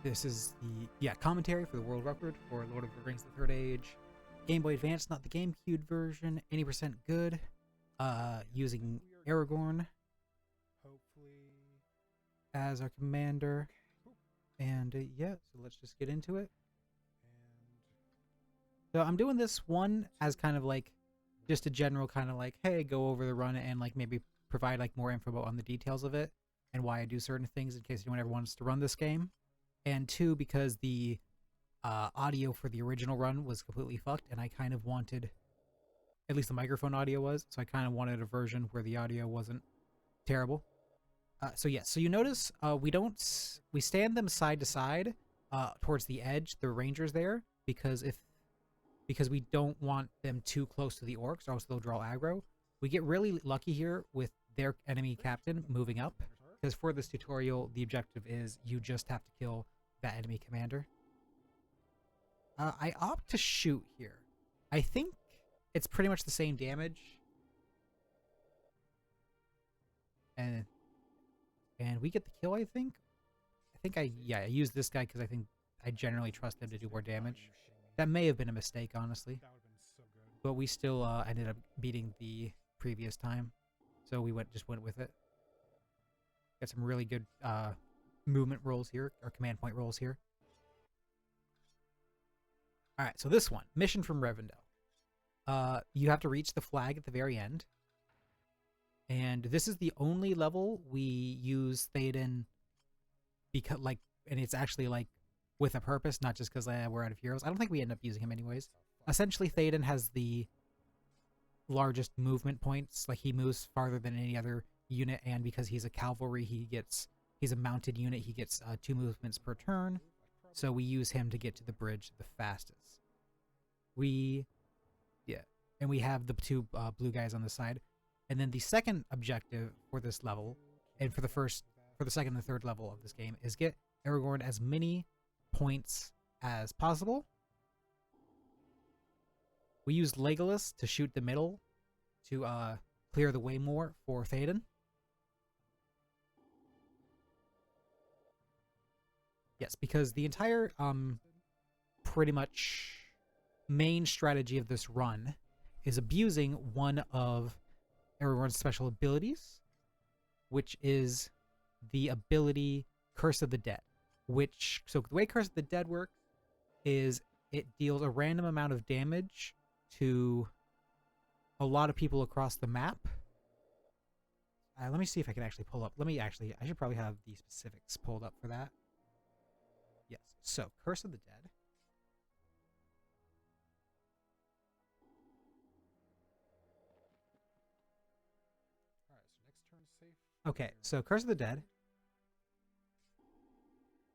This is the commentary for the world record for Lord of the Rings: The Third Age. Game Boy Advance, not the GameCube version. 80% good. Using Aragorn as our commander. And yeah, so let's just get into it. So I'm doing this one as kind of like just a general kind of like, hey, go over the run and like maybe provide like more info on the details of it and why I do certain things in case anyone ever wants to run this game. And two, because the audio for the original run was completely fucked, and I kind of wanted, at least the microphone audio was, so I kind of wanted a version where the audio wasn't terrible. So yes, so you notice we stand them side to side towards the edge, the rangers there, because we don't want them too close to the orcs, or else they'll draw aggro. We get really lucky here with their enemy captain moving up, because for this tutorial, the objective is you just have to kill that enemy commander. I opt to shoot here. I think it's pretty much the same damage. And we get the kill, I think. I used this guy because I think I generally trust him to do more damage. That may have been a mistake, honestly. But we still ended up beating the previous time. So we just went with it. Got some really good movement rolls here, or command point rolls here. Alright, so this one, Mission from Rivendell. You have to reach the flag at the very end. And this is the only level we use Theoden because, like, and it's actually, like, with a purpose, not just because we're out of heroes. I don't think we end up using him anyways. Essentially, Theoden has the largest movement points. Like, he moves farther than any other unit, and because he's a cavalry, he's a mounted unit, he gets 2 movements per turn. So we use him to get to the bridge the fastest. And we have the 2 blue guys on the side. And then the second objective for this level, and for the second and third level of this game, is get Aragorn as many points as possible. We used Legolas to shoot the middle to clear the way more for Theoden. Yes, because the entire pretty much main strategy of this run is abusing one of Aragorn's special abilities, which is the ability Curse of the Dead. So the way Curse of the Dead works is it deals a random amount of damage to a lot of people across the map. Let me see if I can actually pull up. I should probably have the specifics pulled up for that. Yes, so Curse of the Dead. Okay, so Curse of the Dead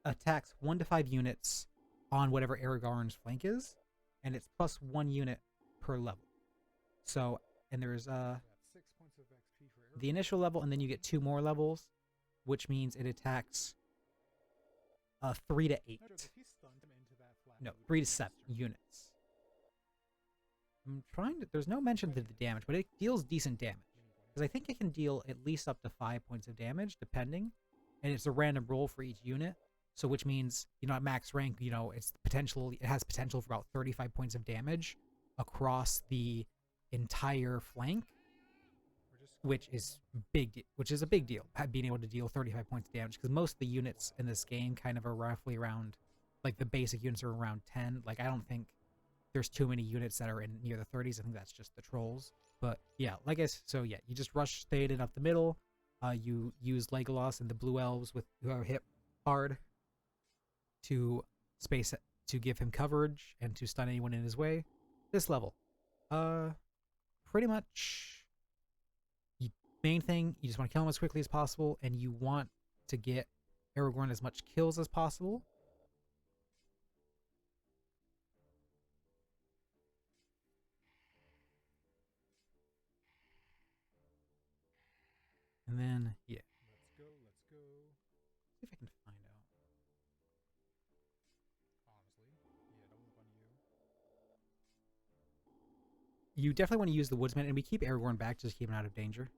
attacks 1 to 5 units on whatever Aragorn's flank is, and it's plus 1 unit per level. So, and there's the initial level, and then you get 2 more levels, which means it attacks 3 to 8. No, 3 to 7 units. There's no mention of the damage, but it deals decent damage. Because I think it can deal at least up to 5 points of damage, depending. And it's a random roll for each unit. So which means, at max rank, it has potential for about 35 points of damage across the entire flank. Which is a big deal, being able to deal 35 points of damage. Because most of the units in this game kind of are roughly around, like the basic units are around 10. Like, I don't think there's too many units that are in near the 30s. I think that's just the trolls. But yeah, you just rush Theoden up the middle. You use Legolas and the blue elves who are hit hard to give him coverage and to stun anyone in his way. This level, pretty much, main thing, you just want to kill him as quickly as possible, and you want to get Aragorn as much kills as possible. And then, yeah. Let's go. See if I can find out. You definitely want to use the woodsman, and we keep Aragorn back just to keep him out of danger.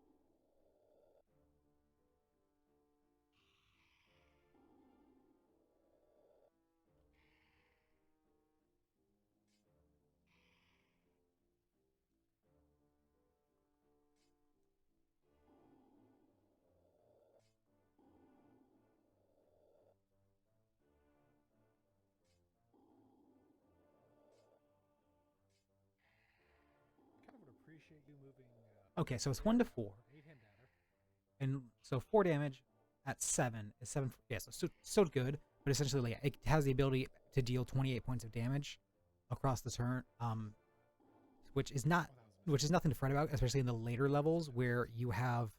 Okay, so it's 1 to 4. And so 4 damage at 7 is 7. Yeah, so good, but essentially like, it has the ability to deal 28 points of damage across the turn, which is nothing to fret about, especially in the later levels where you have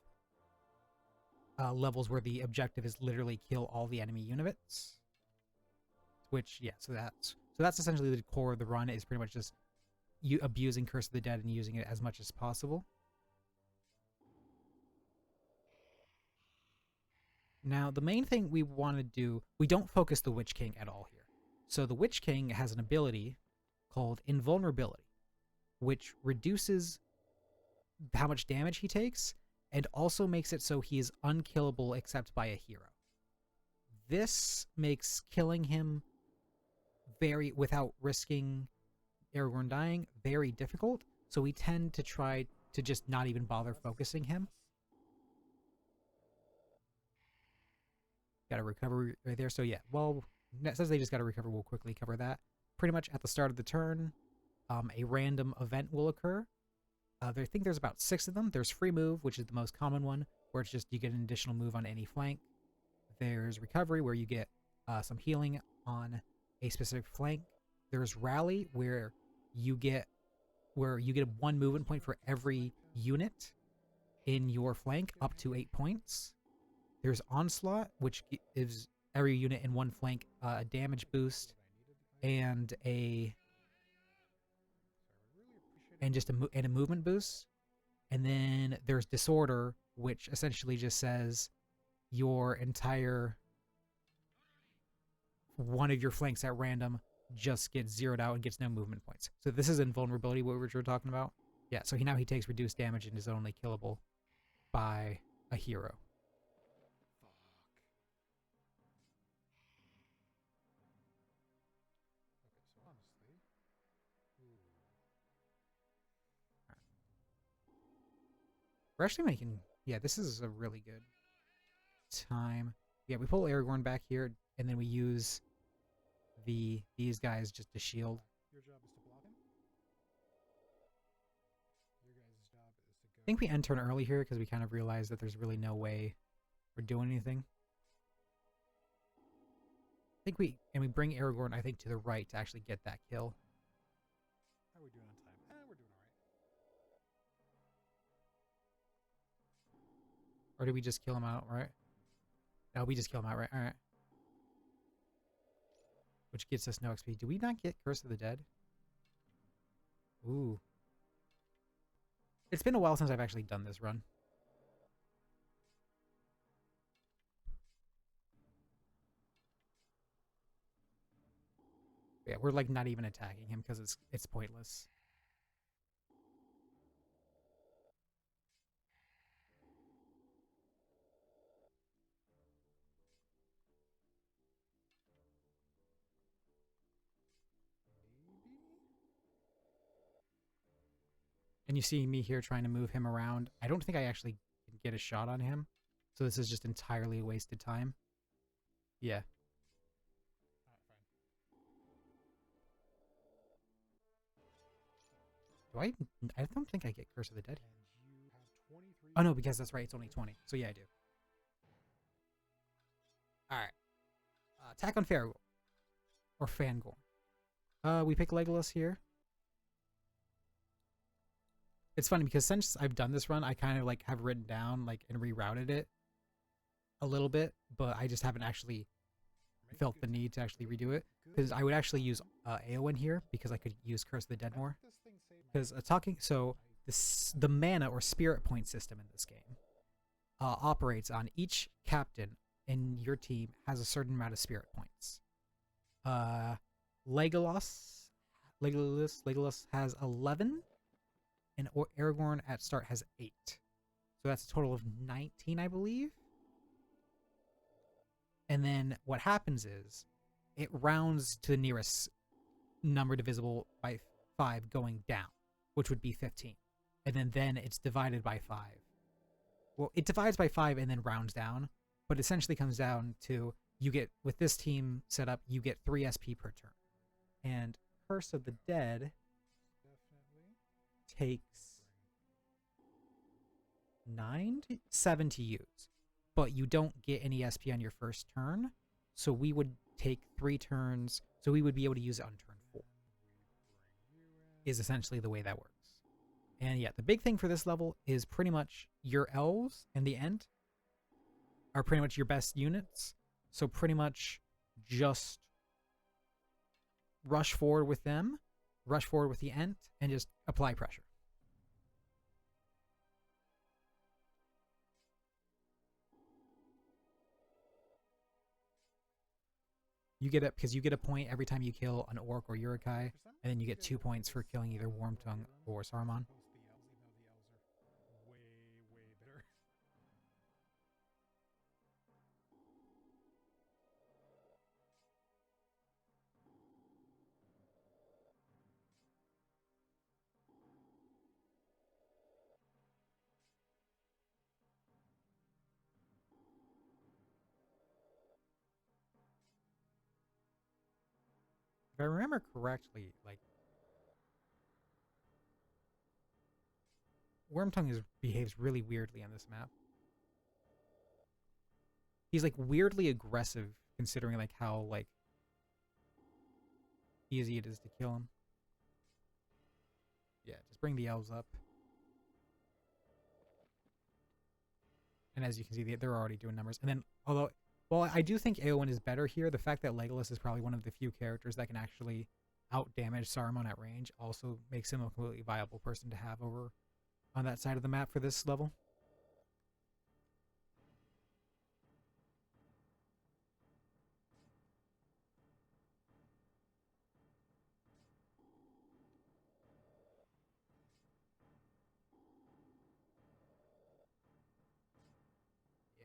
levels where the objective is literally kill all the enemy units. Which, yeah, so that's essentially the core of the run, is pretty much just you abusing Curse of the Dead and using it as much as possible. Now, the main thing we want to do, we don't focus the Witch King at all here. So the Witch King has an ability called Invulnerability, which reduces how much damage he takes and also makes it so he is unkillable except by a hero. This makes killing him without risking Aragorn dying, very difficult, so we tend to try to just not even bother focusing him. Got a recovery right there. So yeah, well, since they just got to recover, we'll quickly cover that. Pretty much at the start of the turn, a random event will occur. I think there's about 6 of them. There's free move, which is the most common one, where it's just you get an additional move on any flank. There's recovery, where you get some healing on a specific flank. There's rally, where you get 1 movement point for every unit in your flank, up to 8 points. There's onslaught, which gives every unit in one flank a damage boost and a movement boost. And then there's disorder, which essentially just says your entire one of your flanks at random just gets zeroed out and gets no movement points. So this is invulnerability, what we were talking about. Yeah, so he takes reduced damage and is only killable by a hero. We're actually making... Yeah, this is a really good time. Yeah, we pull Aragorn back here, and then we use these guys just to shield. Your job is to block him. Your guys' job is to go. I think we end turn early here because we kind of realize that there's really no way we're doing anything. I think we bring Aragorn, I think, to the right to actually get that kill. How are we doing on time? We're doing alright. Or did we just kill him outright? No, we just kill him outright. Alright. Which gets us no XP. Do we not get Curse of the Dead? Ooh. It's been a while since I've actually done this run. Yeah, we're like not even attacking him because it's pointless. And you see me here trying to move him around. I don't think I actually can get a shot on him. So this is just entirely wasted time. Yeah. Do I don't think I get Curse of the Dead. Oh no, because that's right, it's only 20. So yeah, I do. Alright. Attack on Faragorn. Or Fangorn. We pick Legolas here. It's funny because since I've done this run, I kind of like have written down like and rerouted it a little bit, but I just haven't actually felt the need to actually redo it. Because I would actually use Eowyn here because I could use Curse of the Dead more. Because the mana or spirit point system in this game operates on each captain in your team has a certain amount of spirit points. Legolas has 11, and Aragorn at start has 8. So that's a total of 19, I believe. And then what happens is it rounds to the nearest number divisible by 5 going down, which would be 15. And then it's divided by 5. Well, it divides by 5 and then rounds down, but essentially comes down to you get, with this team set up, you get 3 SP per turn. And Curse of the Dead takes 7 to use, but you don't get any SP on your first turn. So we would take 3 turns. So we would be able to use it on turn 4. Is essentially the way that works. And yeah, the big thing for this level is pretty much your elves and the Ent are pretty much your best units. So pretty much just rush forward with them, rush forward with the Ent, and just apply pressure. You get it because you get a point every time you kill an orc or Urukai, and then you get 2 points for killing either Wormtongue or Saruman. If I remember correctly, like Wormtongue behaves really weirdly on this map. He's like weirdly aggressive considering like how like easy it is to kill him. Yeah, just bring the elves up. And as you can see, they're already doing numbers. And then, although, well, I do think Eowyn is better here. The fact that Legolas is probably one of the few characters that can actually out-damage Saruman at range also makes him a completely viable person to have over on that side of the map for this level. Yeah.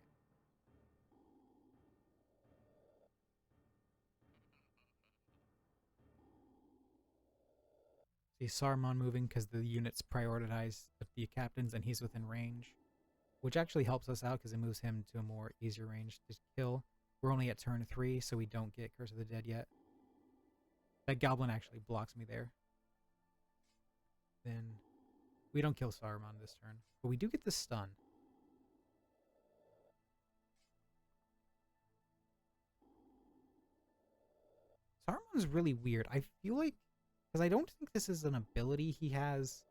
See Saruman moving because the units prioritize the captains and he's within range, which actually helps us out because it moves him to a more easier range to kill. We're only at turn 3, so we don't get Curse of the Dead yet. That goblin actually blocks me there. Then we don't kill Saruman this turn, but we do get the stun. Saruman's really weird. I feel like, because I don't think this is an ability he has,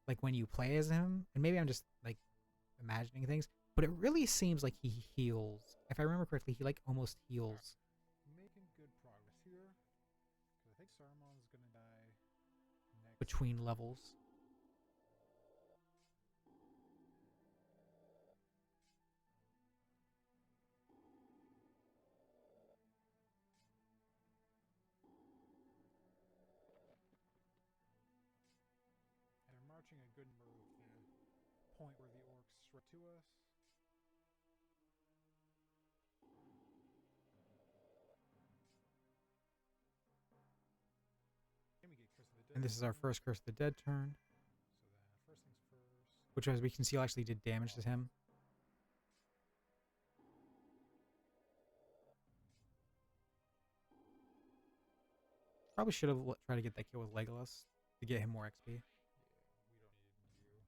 like when you play as him, and maybe I'm just like imagining things, but it really seems like he heals. If I remember correctly, he like almost heals. Making good progress here, because I think Saruman's gonna die next Between levels. And they're marching a good move to the point where the orcs right to us. And we get Curse of the Dead. And this is our first Curse of the Dead turn. So then, first things first. Which, as we can see, actually did damage to him. Probably should have tried to get that kill with Legolas to get him more XP. Yeah, we don't need you.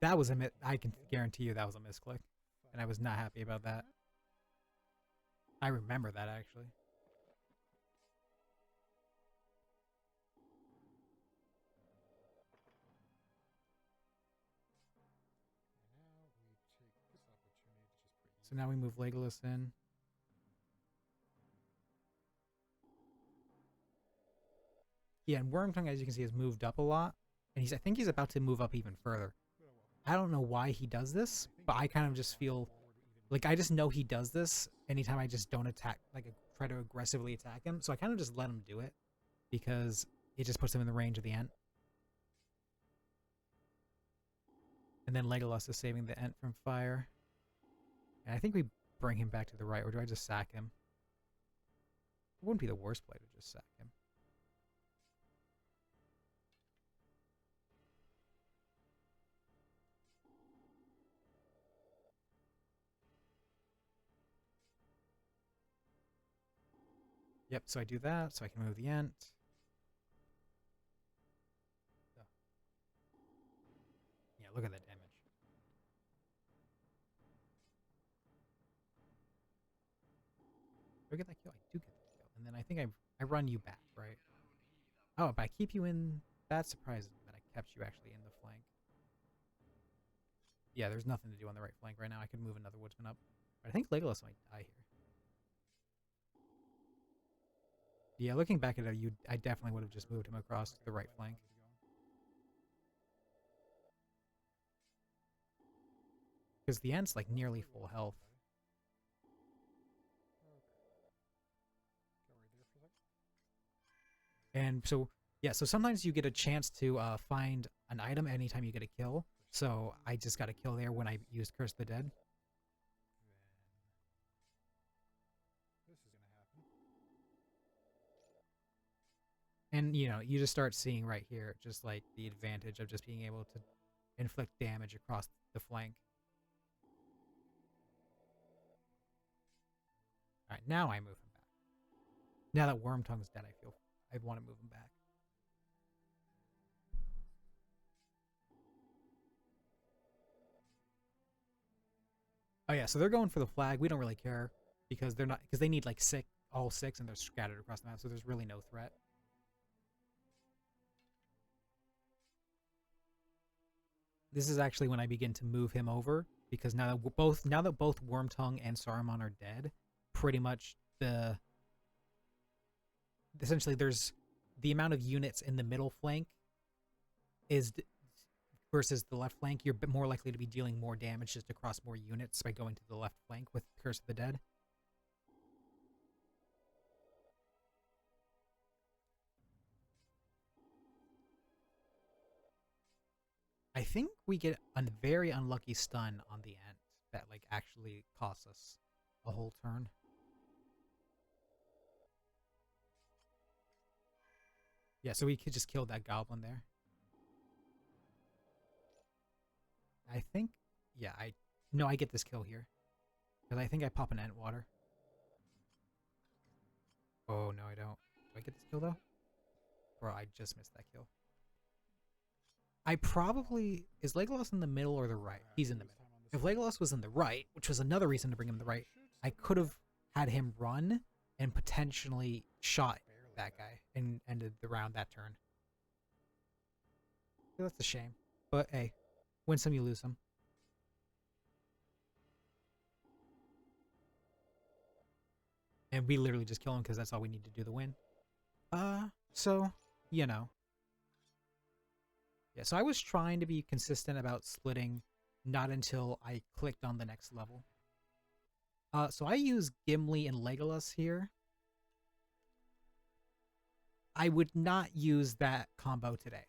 That was I can guarantee you that was a misclick, and I was not happy about that. I remember that actually. So now we move Legolas in. Yeah, and Wormtongue, as you can see, has moved up a lot, and I think he's about to move up even further. I don't know why he does this, but I kind of just feel like I just know he does this anytime I just don't attack, like try to aggressively attack him. So I kind of just let him do it because it just puts him in the range of the Ent. And then Legolas is saving the Ent from fire. And I think we bring him back to the right, or do I just sack him? It wouldn't be the worst play to just sack him. Yep, so I do that, so I can move the Ent. look at that damage. Do I get that kill? I do get that kill. And then I think I run you back, right? Oh, but I keep you in. That surprises me that I kept you actually in the flank. Yeah, there's nothing to do on the right flank right now. I could move another woodsman up. But I think Legolas might die here. Yeah, looking back at it, I definitely would have just moved him across the right flank. Because the Ent's like nearly full health. And so, yeah, so sometimes you get a chance to find an item anytime you get a kill. So I just got a kill there when I used Curse of the Dead. This is gonna happen. And, you know, you just start seeing right here just like the advantage of just being able to inflict damage across the flank. Alright, now I move him back. Now that Wormtongue's dead, I want to move him back. Oh yeah, so they're going for the flag. We don't really care because they need like all six, and they're scattered across the map, so there's really no threat. This is actually when I begin to move him over because now that both Wormtongue and Saruman are dead, pretty much essentially there's the amount of units in the middle flank is versus the left flank. You're more likely to be dealing more damage just across more units by going to the left flank with Curse of the Dead. I think we get a very unlucky stun on the end that like actually costs us a whole turn. Yeah, so we could just kill that goblin there. I think, yeah, I get this kill here. Because I think I pop an Ent Water. Oh, no, I don't. Do I get this kill, though? Bro, I just missed that kill. I probably... Is Legolas in the middle or the right? He's in the middle. If Legolas was in the right, which was another reason to bring him in the right, I could have had him run and potentially shot that guy and ended the round that turn. That's a shame. But, hey, win some, you lose some. And we literally just kill him because that's all we need to do to win. So, you know. Yeah, so I was trying to be consistent about splitting, not until I clicked on the next level. So I use Gimli and Legolas here. I would not use that combo today.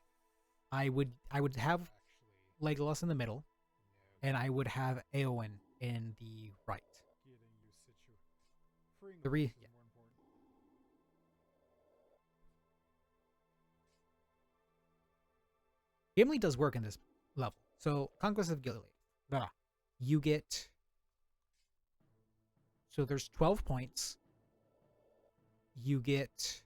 I would have Legolas in the middle, and I would have Eowyn in the right. Yeah. Gimli does work in this level. So, Conquest of Gilead. You get... So there's 12 points. You get...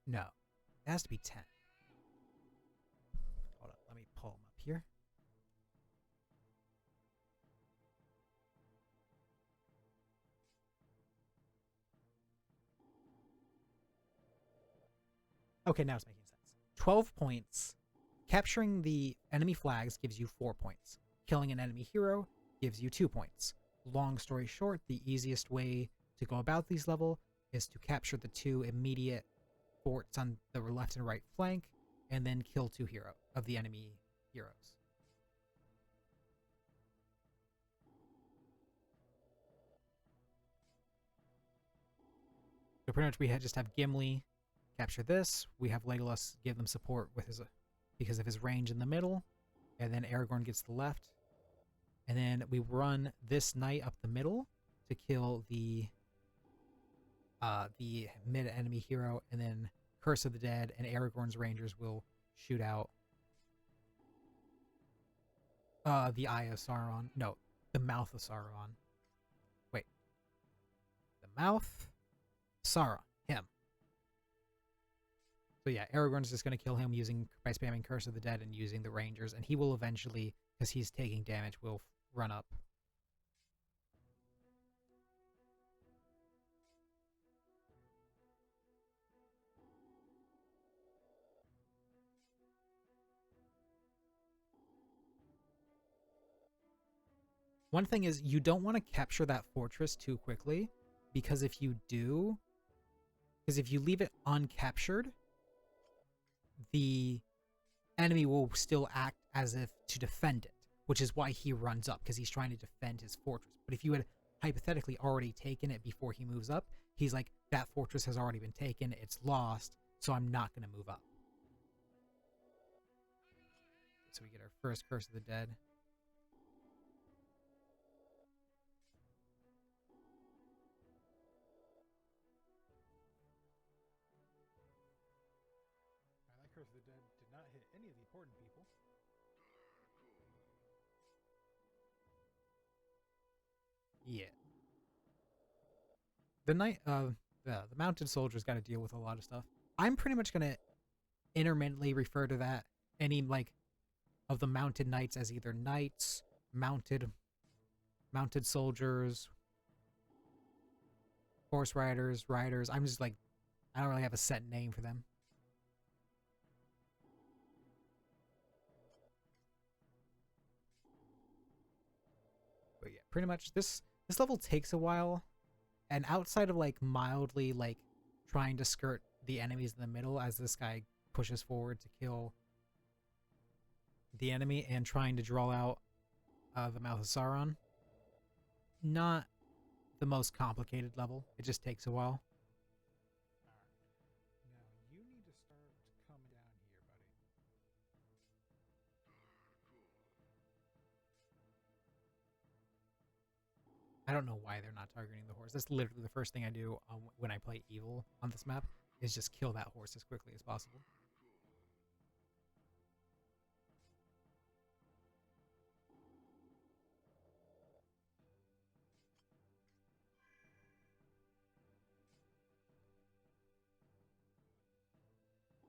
No. It has to be 10. Hold on. Let me pull them up here. Okay, now it's making sense. 12 points. Capturing the enemy flags gives you 4 points. Killing an enemy hero gives you 2 points. Long story short, the easiest way to go about these level is to capture the 2 immediate forts on the left and right flank, and then kill 2 of the enemy heroes. So pretty much we just have Gimli capture this. We have Legolas give them support with his because of his range in the middle, and then Aragorn gets the left, and then we run this knight up the middle to kill the mid enemy hero, and then Curse of the Dead and Aragorn's Rangers will shoot out the Eye of Sauron. No, the Mouth of Sauron. Wait. The Mouth? Sauron. Him. So yeah, Aragorn's just going to kill him by spamming Curse of the Dead and using the Rangers, and he will eventually, because he's taking damage, will run up. One thing is, you don't want to capture that fortress too quickly, because if you leave it uncaptured, the enemy will still act as if to defend it, which is why he runs up, because he's trying to defend his fortress. But if you had hypothetically already taken it before he moves up, he's like, that fortress has already been taken, it's lost, so I'm not going to move up. So we get our first Curse of the Dead. That Curse of the Dead did not hit any of the important people. Yeah. The mounted soldiers got to deal with a lot of stuff. I'm pretty much going to intermittently refer to that, any like of the mounted knights, as either knights, mounted soldiers, horse riders. I'm just like, I don't really have a set name for them. But yeah, pretty much this level takes a while, and outside of like mildly like trying to skirt the enemies in the middle as this guy pushes forward to kill the enemy and trying to draw out the Mouth of Sauron, not the most complicated level. It just takes a while. Alright. Now you need to start coming down here, buddy. I don't know why they're not targeting the horse. That's literally the first thing I do when I play evil on this map, is just kill that horse as quickly as possible.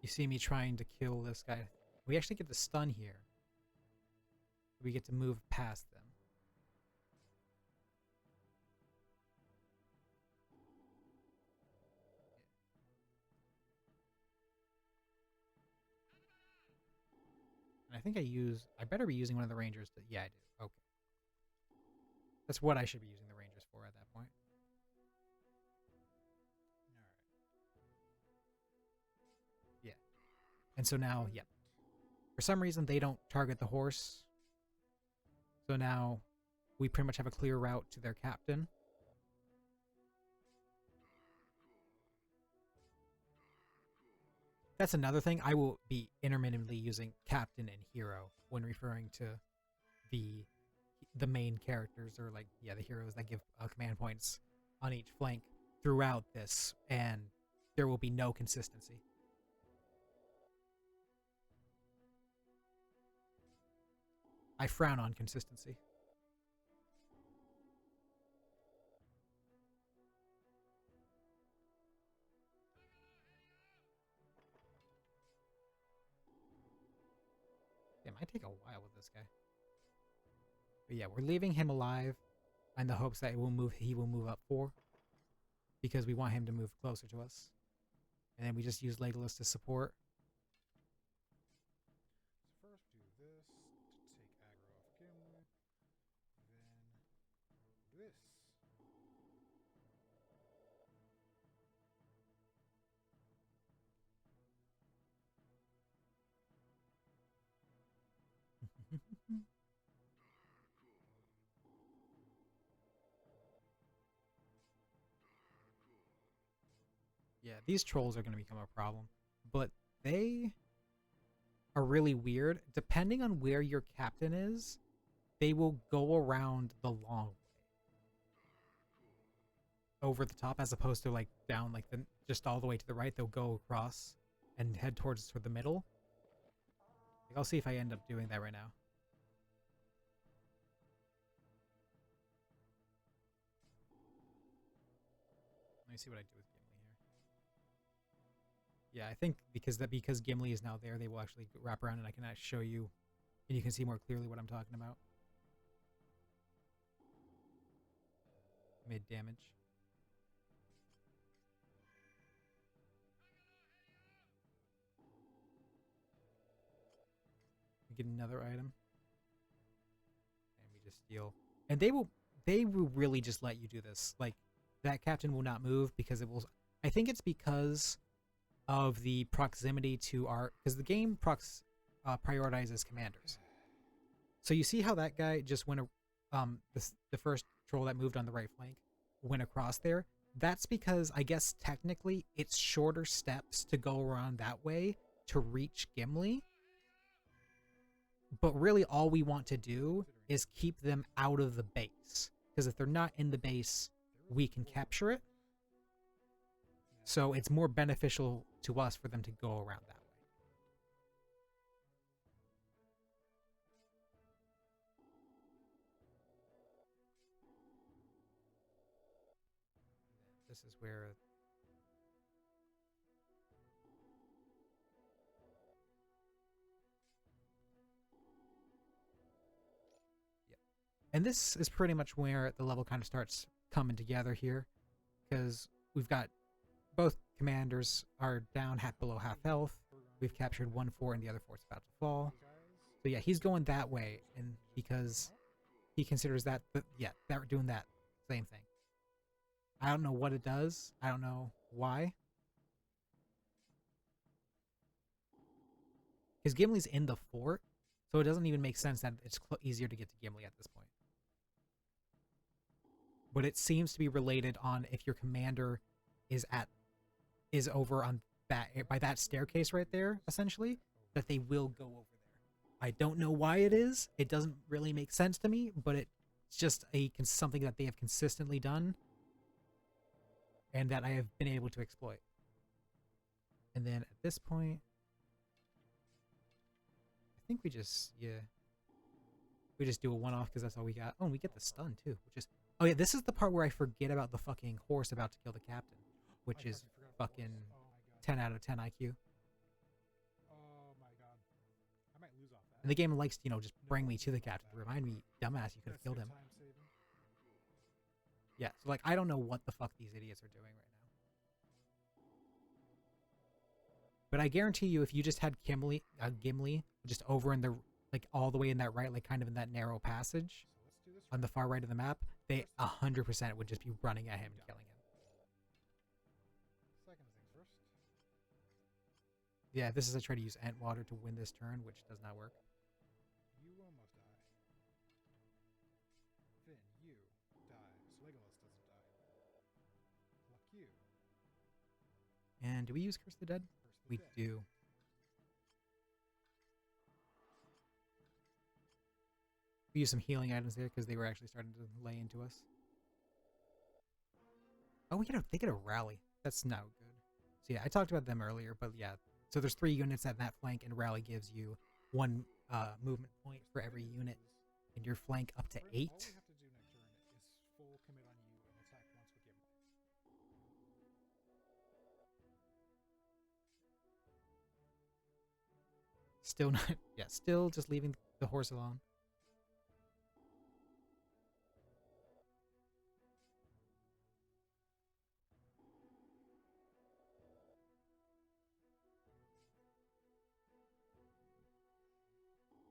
You see me trying to kill this guy. We actually get the stun here. We get to move past them. And I think I better be using one of the Rangers to, yeah, I do. Okay. That's what I should be using the Rangers for at that point. Alright. Yeah. And so now, yeah. For some reason, they don't target the horse. So now we pretty much have a clear route to their captain. That's another thing. I will be intermittently using captain and hero when referring to the main characters, or like, yeah, the heroes that give command points on each flank throughout this, and there will be no consistency. I frown on consistency. It might take a while with this guy. But yeah, we're leaving him alive in the hopes that he will move up 4. Because we want him to move closer to us. And then we just use Legolas to support. So first do this to take aggro off Gimli. Then this. Yeah, these trolls are going to become a problem. But they are really weird. Depending on where your captain is, they will go around the long way. Over the top, as opposed to like down, like just all the way to the right. They'll go across and head toward the middle. Like, I'll see if I end up doing that right now. Let me see what I do with Gimli here. Yeah, I think because Gimli is now there, they will actually wrap around and I can actually show you, and you can see more clearly what I'm talking about. Mid damage. We get another item, and we just steal. And they will really just let you do this. Like that captain will not move because it will. I think it's because of the proximity to our, because the game prioritizes commanders. So you see how that guy just went, the first troll that moved on the right flank went across there. That's because I guess technically it's shorter steps to go around that way to reach Gimli. But really, all we want to do is keep them out of the base. Because if they're not in the base, we can capture it. So it's more beneficial to us for them to go around that way. This is where... Yep. And this is pretty much where the level kind of starts coming together here. Because we've got both commanders are down below half health. We've captured one fort and the other fort's about to fall. So yeah, he's going that way, and because he considers that, but yeah, they're doing that same thing. I don't know what it does. I don't know why. Because Gimli's in the fort, so it doesn't even make sense that it's easier to get to Gimli at this point. But it seems to be related on if your commander is over on that, by that staircase right there, essentially, that they will go over there. I don't know why it is. It doesn't really make sense to me, but it's just something that they have consistently done and that I have been able to exploit. And then at this point, I think we just do a one-off because that's all we got. Oh, and we get the stun too, which is... Oh yeah, this is the part where I forget about the fucking horse about to kill the captain, which is fucking 10 out of 10 IQ. Oh my god. I might lose off that. And the game likes to, just bring me to the captain to remind me, dumbass, you could have killed him. Yeah, so like, I don't know what the fuck these idiots are doing right now. But I guarantee you, if you just had Gimli just over in the, like, all the way in that right, like, kind of in that narrow passage on the far right of the map, they 100% would just be running at him and killing him. Second things first. Yeah, this is I try to use ant water to win this turn, which does not work. You almost die. Finn, you die. So Legolas doesn't die. Fuck you. And do we use Curse the Dead? We do. We use some healing items there because they were actually starting to lay into us. Oh, they get a rally. That's no good. So yeah, I talked about them earlier, but yeah. So there's 3 units at that flank, and rally gives you 1 movement point for every unit in your flank up to 8. All we have to do next turn is full commit on you and attack once with Gimli. Still not. Yeah, still just leaving the horse alone.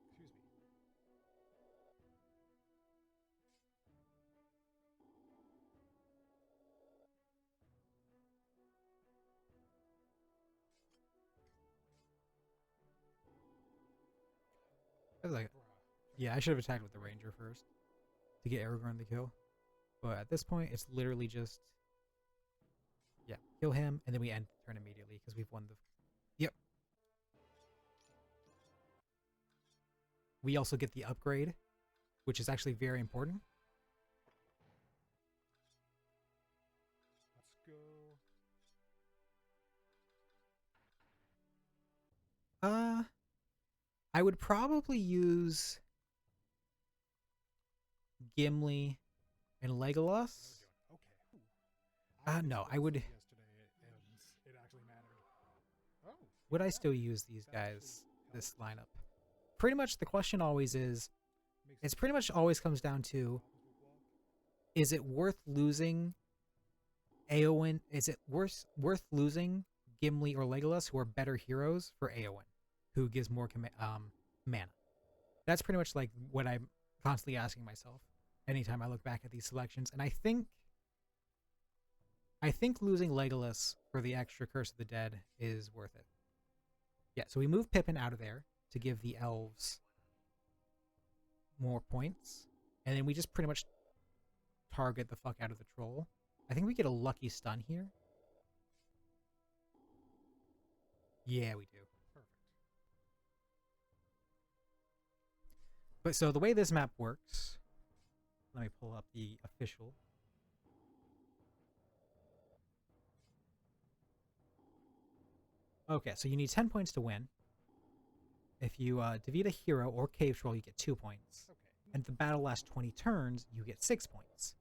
Excuse me. I was like, yeah, I should have attacked with the ranger first to get Aragorn the kill. But at this point, it's literally just, yeah, kill him, and then we end the turn immediately because we've won the... Yep. We also get the upgrade, which is actually very important. Let's go. I would probably use Gimli and Legolas. Okay. No, I would... Yesterday, and it actually mattered. would I still use these guys, this lineup? Pretty much the question always is, it's pretty much always comes down to, is it worth losing Eowyn? Is it worth losing Gimli or Legolas, who are better heroes, for Eowyn, who gives more mana? That's pretty much like what I'm constantly asking myself anytime I look back at these selections, and I think losing Legolas for the extra Curse of the Dead is worth it. Yeah, so we move Pippin out of there to give the elves more points, and then we just pretty much target the fuck out of the troll. I think we get a lucky stun here. Yeah, we do. Perfect. But so the way this map works, let me pull up the official. Okay, so you need 10 points to win. If you defeat a hero or cave troll, you get 2 points. Okay. And if the battle lasts 20 turns, you get 6 points.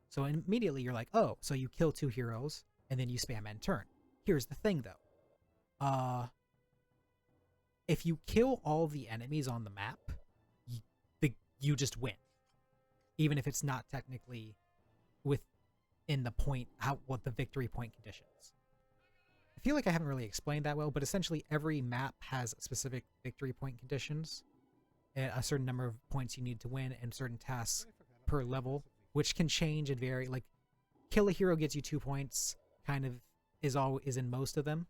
So immediately you're like, oh, so you kill 2 heroes, and then you spam end turn. Here's the thing, though. If you kill all the enemies on the map, you just win. Even if it's not technically within the point, what the victory point conditions. I feel like I haven't really explained that well, but essentially every map has specific victory point conditions, and a certain number of points you need to win, and certain tasks per level, which can change and vary. Like, kill a hero gets you 2 points, kind of is in most of them.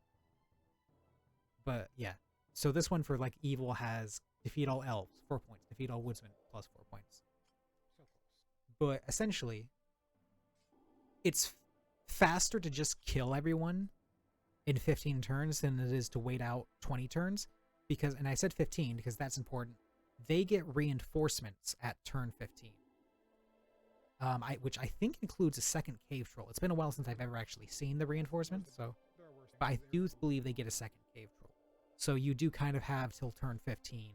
But yeah, so this one for like evil has defeat all elves, 4 points, defeat all woodsmen, plus 4 points. So close. But essentially, it's faster to just kill everyone in 15 turns than it is to wait out 20 turns, because, and I said 15 because that's important, they get reinforcements at turn 15. Which I think includes a second cave troll. It's been a while since I've ever actually seen the reinforcements, but I do believe they get a second cave troll. So you do kind of have till turn 15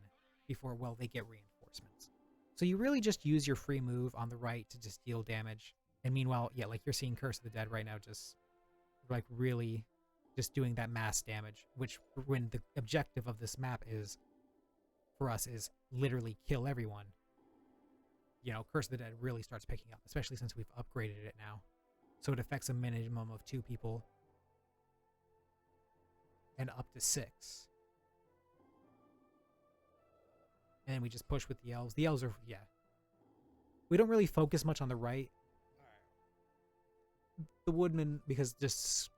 before, well, they get reinforcements. So you really just use your free move on the right to just deal damage. And meanwhile, yeah, like you're seeing Curse of the Dead right now, just like really just doing that mass damage, which when the objective of this map is, for us, is literally kill everyone. You know, Curse of the Dead really starts picking up, especially since we've upgraded it now. So it affects a minimum of 2 people and up to 6. And then we just push with the elves. The elves are, yeah. We don't really focus much on the right. The woodmen, because just,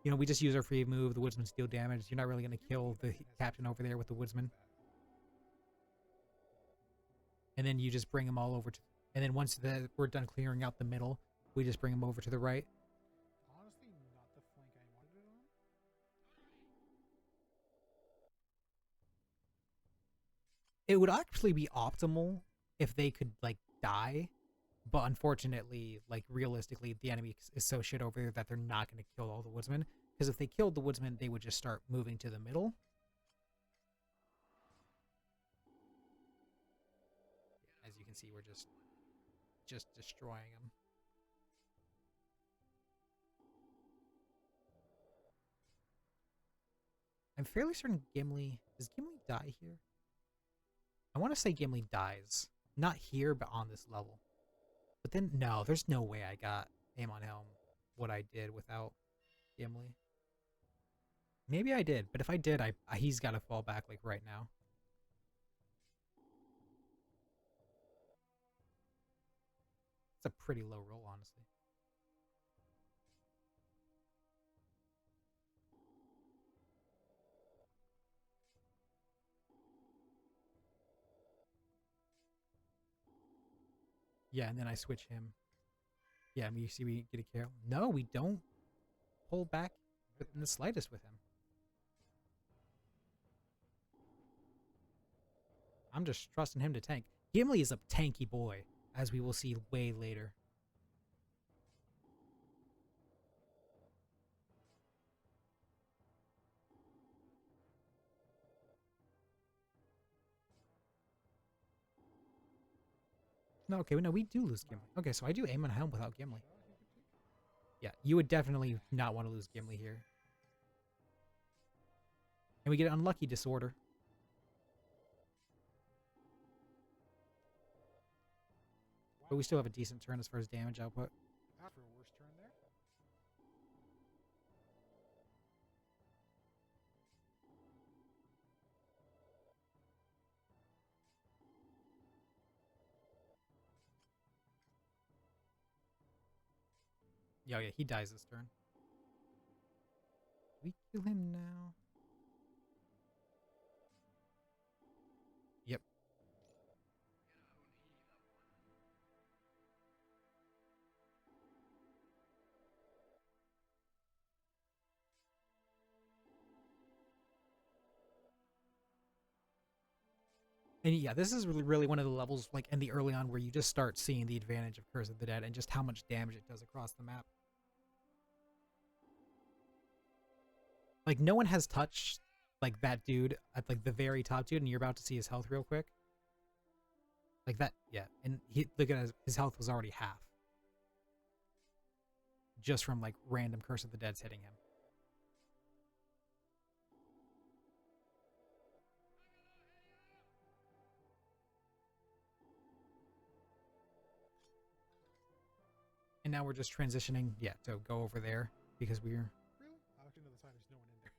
you know, we just use our free move. The woodsmen deal damage. You're not really going to kill the captain over there with the woodsman. And then you just bring them all over to, and then once we're done clearing out the middle, we just bring them over to the right. Honestly, not the flank I wanted it on. It would actually be optimal if they could, like, die, but unfortunately, like, realistically, the enemy is so shit over there that they're not going to kill all the woodsmen, because if they killed the woodsmen, they would just start moving to the middle. As you can see, we're just destroying them. I'm fairly certain Gimli... Does Gimli die here? I want to say Gimli dies. Not here, but on this level. But then, no, there's no way I got Aim on Helm what I did without Gimli. Maybe I did, but if I did, he's got to fall back, like, right now. It's a pretty low roll, honestly. Yeah, and then I switch him. Yeah, I mean, you see we get a kill. No, we don't pull back in the slightest with him. I'm just trusting him to tank. Gimli is a tanky boy, as we will see way later. No, okay, no, we do lose Gimli. Okay, so I do Aim on Helm without Gimli. Yeah, you would definitely not want to lose Gimli here. And we get Unlucky Disorder. But we still have a decent turn as far as damage output. After a worse turn there. Yeah, yeah, he dies this turn. We kill him now. Yep. And yeah, this is really one of the levels, like in the early on, where you just start seeing the advantage of Curse of the Dead and just how much damage it does across the map. Like, no one has touched like that dude at like the very top dude, and you're about to see his health real quick. Like that, yeah. And he look at his health was already half. Just from like random Curse of the Dead's hitting him. And now we're just transitioning, yeah, to go over there because we're... Really? I actually know the time there's no one in there.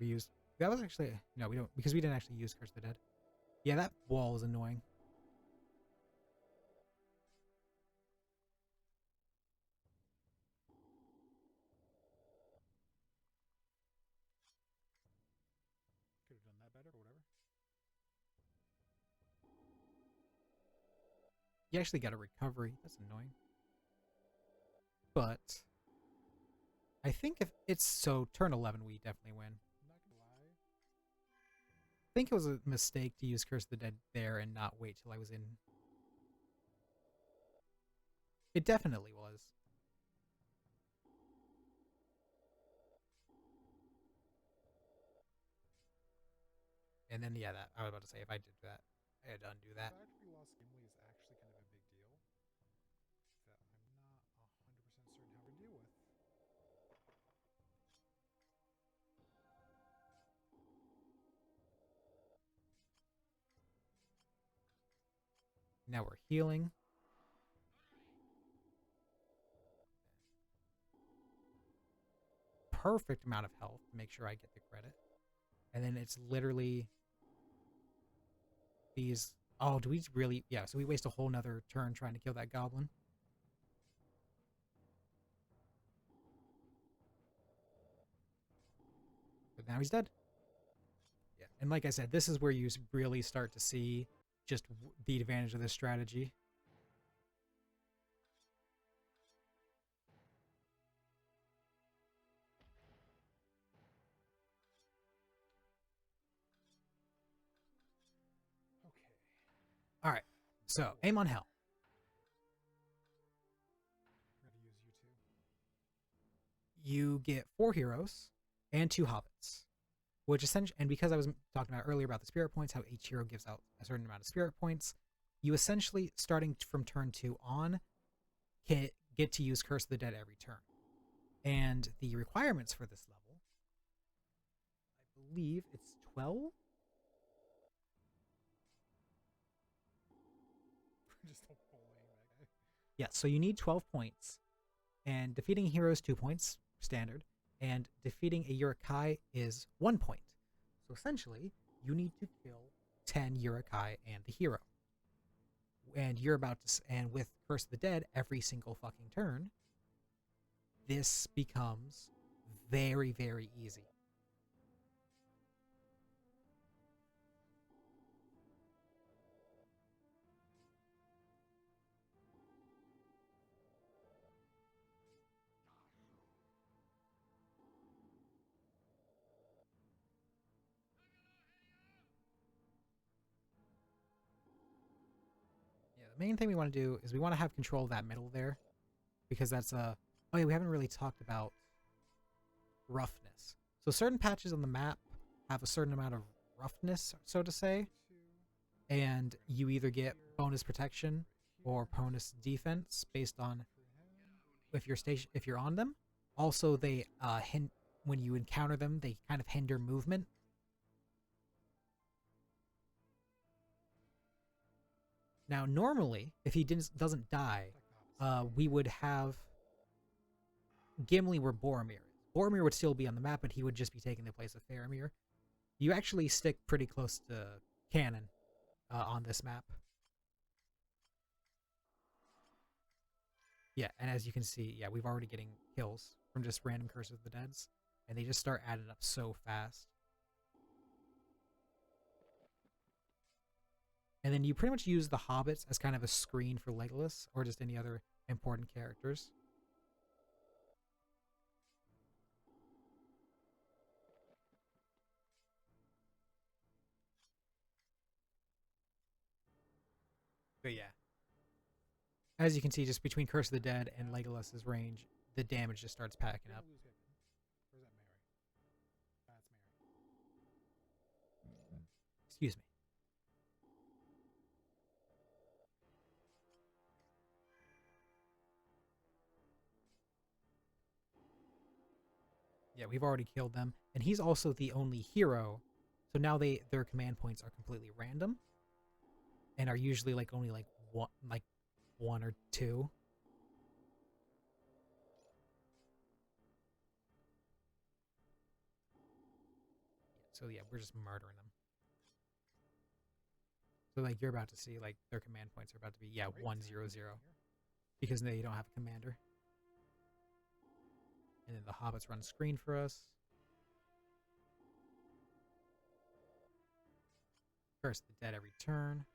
We used... That was actually... No, we don't... Because we didn't actually use Curse of the Dead. Yeah, that wall is annoying. Could have done that better, but whatever. You actually got a recovery. That's annoying. But... I think if it's... So, turn 11, we definitely win. I'm not gonna lie. I think it was a mistake to use Curse of the Dead there and not wait till I was in... It definitely was. And then, yeah, that I was about to say, if I did that, I had to undo that. The fact we lost Gimli is actually kind of a big deal that I'm not 100% certain how to deal with. Now we're healing. Perfect amount of health to make sure I get the credit. And then it's literally these... Oh, do we really... Yeah, so we waste a whole nother turn trying to kill that goblin. But now he's dead. Yeah, and like I said, this is where you really start to see just the advantage of this strategy. Okay. All right, so aim on hell. I'm gonna use you two. You get 4 heroes and 2 hobbits, which essentially, and because I was talking about earlier about the spirit points, how each hero gives out a certain amount of spirit points, you essentially, starting from turn 2 on, get to use Curse of the Dead every turn. And the requirements for this level, I believe it's 12? Just don't bullying that guy. Yeah, so you need 12 points, and defeating a hero is 2 points, standard, and defeating a Urukai is 1 point. So essentially, you need to kill 10 Urukai and the hero. And you're about to, and with Curse of the Dead, every single fucking turn, this becomes very, very easy. Yeah, the main thing we want to do is we want to have control of that middle there, because that's a... Oh yeah, we haven't really talked about roughness. So certain patches on the map have a certain amount of roughness, so to say, and you either get bonus protection or bonus defense based on if you're on them. Also, they when you encounter them, they kind of hinder movement. Now, normally, if he doesn't die, we would have Gimli where Boromir is. Boromir would still be on the map, but he would just be taking the place of Faramir. You actually stick pretty close to canon on this map. Yeah, and as you can see, yeah, we've already getting kills from just random Curse of the Deads, and they just start adding up so fast. And then you pretty much use the hobbits as kind of a screen for Legolas or just any other important characters. But yeah, as you can see, just between Curse of the Dead and Legolas's range, the damage just starts packing up. Where's that Mary? That's Mary. Excuse me. Yeah, we've already killed them, and he's also the only hero. So now their command points are completely random, and are usually only one or two. So yeah, we're just murdering them. So you're about to see their command points are about to be 100 because they don't have a commander. And then the hobbits run screen for us. Curse the Dead every turn.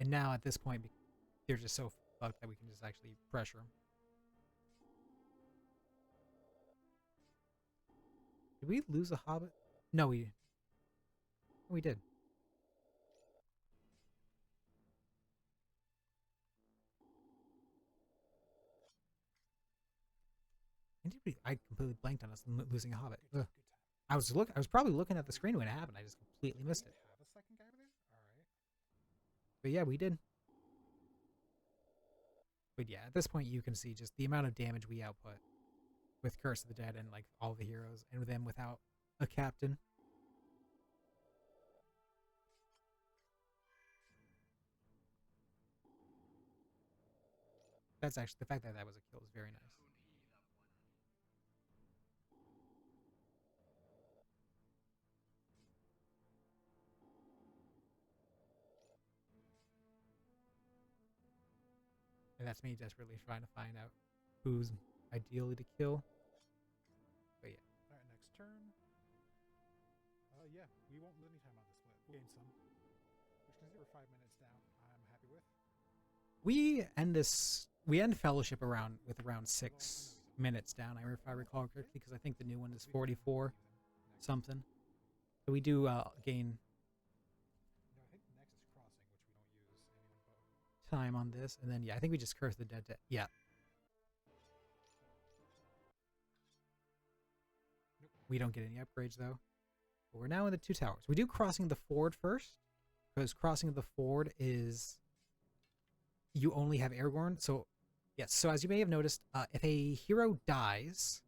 And now at this point, they're just so fucked that we can just actually pressure them. Did we lose a hobbit? No, we did. I completely blanked on us losing a hobbit. Ugh. I was probably looking at the screen when it happened. I just completely missed it. Have a second guy over there? All right. But yeah, we did. But yeah, at this point you can see just the amount of damage we output with Curse of the Dead and all the heroes, and them without a captain. That's actually the fact that was a kill is very nice. And that's me desperately trying to find out who's ideally to kill. But yeah. Alright, next turn. Yeah, we won't lose any time on this split. We'll gain some. Which considering we're 5 minutes down, I'm happy with. We end Fellowship around 6 minutes down, if I recall correctly, because I think the new one is 44 something. So we do gain No, I think next is crossing, which we don't use anyone but. time on this, and then I think we just Curse the Dead to Nope. We don't get any upgrades though. But we're now in the 2 towers. We do Crossing the Ford first, because Crossing the Ford is you only have Aragorn. So yes, so as you may have noticed, if a hero dies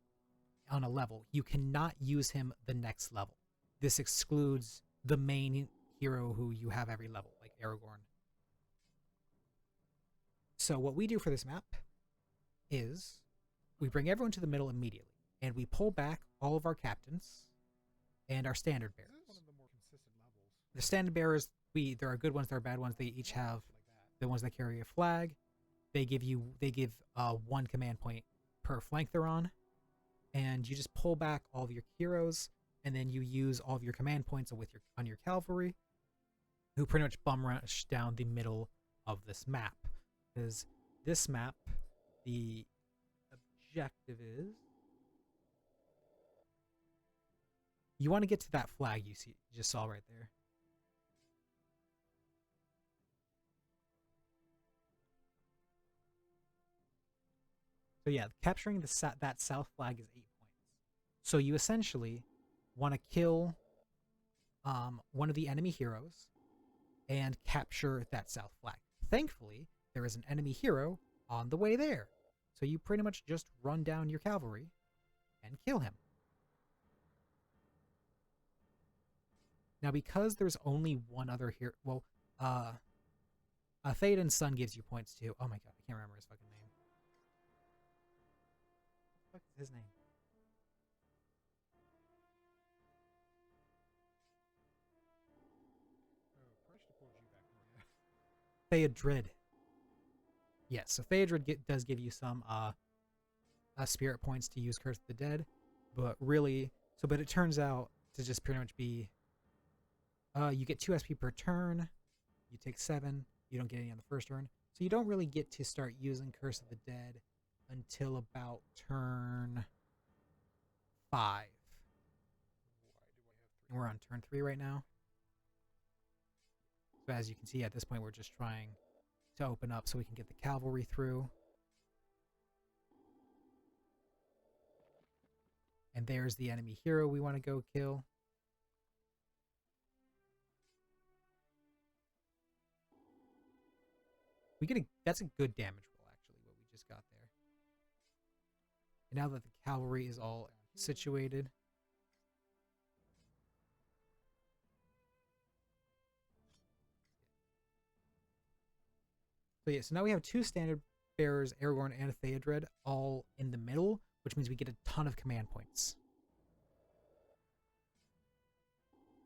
on a level, you cannot use him the next level. This excludes the main hero who you have every level, like Aragorn. So what we do for this map is we bring everyone to the middle immediately, and we pull back all of our captains and our standard bearers. This is one of the more consistent levels. The standard bearers, there are good ones, there are bad ones. They each have the ones that carry a flag. They give 1 command point per flank they're on, and you just pull back all of your heroes, and then you use all of your command points on your cavalry, who pretty much bum rush down the middle of this map. Because this map, the objective is you want to get to that flag you just saw right there. So yeah, capturing that south flag is 8 points. So you essentially want to kill one of the enemy heroes and capture that south flag. Thankfully, there is an enemy hero on the way there. So you pretty much just run down your cavalry and kill him. Now, because there's only one other hero, well, Theoden's son gives you points too. Oh my god, I can't remember his fucking name. What is his name? Oh, probably should have pulled you back more. Theodred. Yes, so Theodred does give you some spirit points to use Curse of the Dead, but really, but it turns out to just pretty much be, you get 2 SP per turn, you take 7, you don't get any on the first turn, so you don't really get to start using Curse of the Dead until about turn 5. And we're on turn 3 right now. So as you can see, at this point, we're just trying to open up so we can get the cavalry through. And there's the enemy hero we want to go kill. That's a good damage roll, actually, what we just got there. And now that the cavalry is all situated, so yeah, so now we have 2 standard bearers, Aragorn and Theodred, all in the middle, which means we get a ton of command points.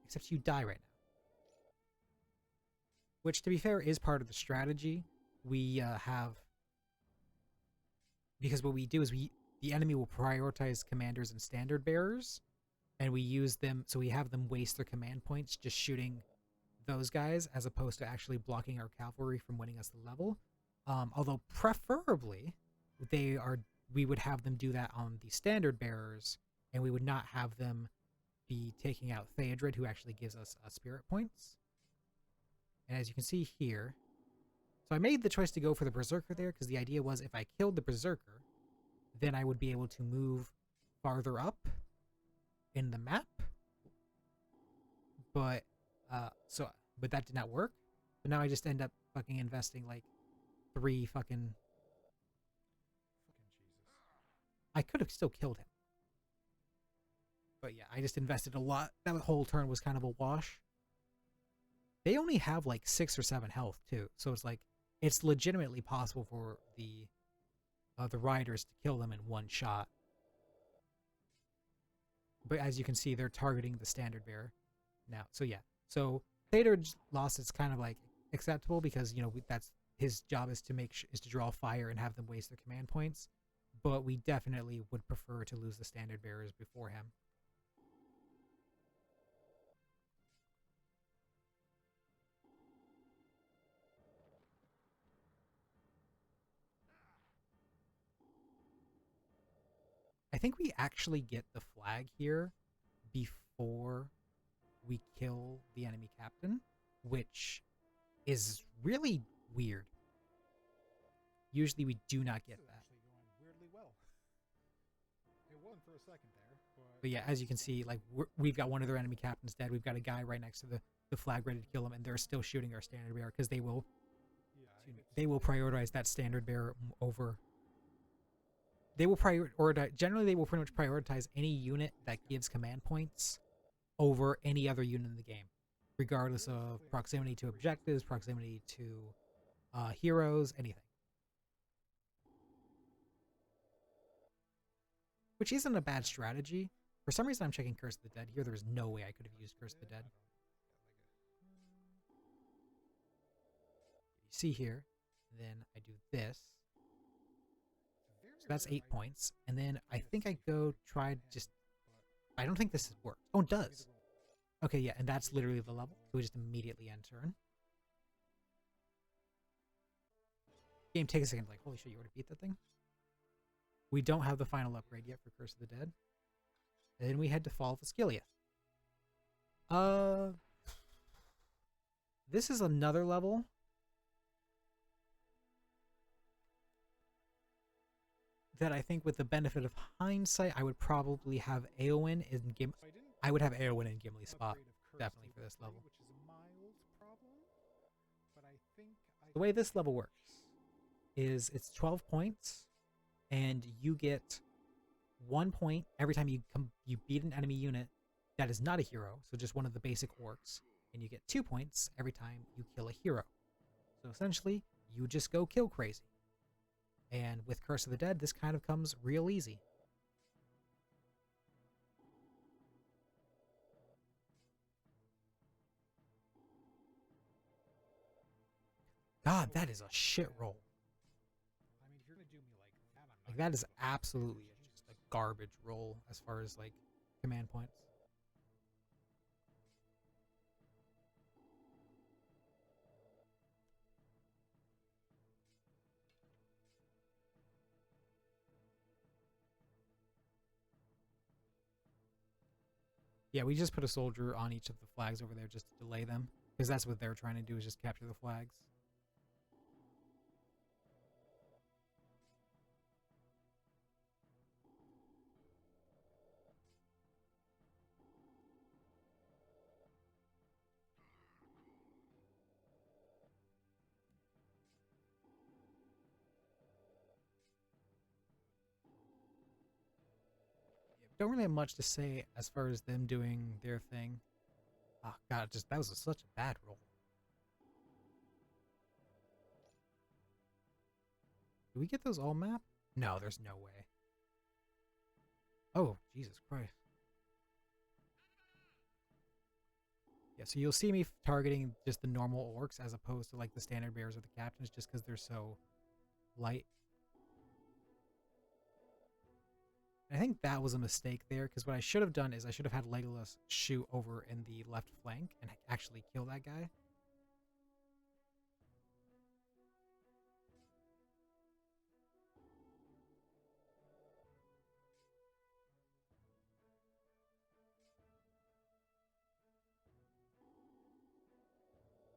Except you die right now. Which, to be fair, is part of the strategy. We have... Because what we do is the enemy will prioritize commanders and standard bearers, and we use them, so we have them waste their command points just shooting those guys, as opposed to actually blocking our cavalry from winning us the level. Although preferably, we would have them do that on the standard bearers, and we would not have them be taking out Theodred, who actually gives us spirit points. And as you can see here, so I made the choice to go for the Berserker there, because the idea was if I killed the Berserker, then I would be able to move farther up in the map. But but that did not work. So now I just end up fucking investing like 3 fucking... Jesus. I could have still killed him. But yeah, I just invested a lot. That whole turn was kind of a wash. They only have like 6 or 7 health too. So it's like, it's legitimately possible for the riders to kill them in one shot. But as you can see, they're targeting the standard bearer now. So yeah. So Theodred's loss is kind of like acceptable because, you know, that's his job, is to draw fire and have them waste their command points. But we definitely would prefer to lose the standard bearers before him. I think we actually get the flag here before we kill the enemy captain, which is really weird. Usually we do not get that. Actually going weirdly well. It won for a second there, But yeah, as you can see, like we've got one of their enemy captains dead. We've got a guy right next to the flag ready to kill him, and they're still shooting our standard bearer because they will prioritize that standard bearer over. They will prioritize. Generally, they will pretty much prioritize any unit that gives command points over any other unit in the game, regardless of proximity to objectives, proximity to heroes, anything. Which isn't a bad strategy. For some reason, I'm checking Curse of the Dead here. There's no way I could have used Curse of the Dead. You see here, then I do this. So that's 8 points. And then I think I go try just... I don't think this works. Oh, it does. Okay, yeah, and that's literally the level. So we just immediately end turn. Game takes a second, like, holy shit, you already beat that thing? We don't have the final upgrade yet for Curse of the Dead. And then we head to Fall of Asclepius. This is another level. That I think, with the benefit of hindsight, I would probably have Eowyn in I would have Eowyn in Gimli's spot. definitely for this level. which is a mild problem, but I think The way this level works is it's 12 points, and you get 1 point every time you beat an enemy unit that is not a hero, so just one of the basic orcs, and you get 2 points every time you kill a hero. So essentially, you just go kill crazy. And with Curse of the Dead, this kind of comes real easy. God, that is a shit roll. I mean, if you're gonna do me like that, I'm not. Like, that is absolutely just a garbage roll as far as, like, command points. Yeah, we just put a soldier on each of the flags over there just to delay them, because that's what they're trying to do, is just capture the flags. Don't really have much to say as far as them doing their thing. Oh god, that was such a bad roll. Do we get those all mapped? No, there's no way. Oh, Jesus Christ. Yeah, so you'll see me targeting just the normal orcs as opposed to like the standard bears or the captains, just because they're so light. I think that was a mistake there, because what I should have done is I should have had Legolas shoot over in the left flank and actually kill that guy.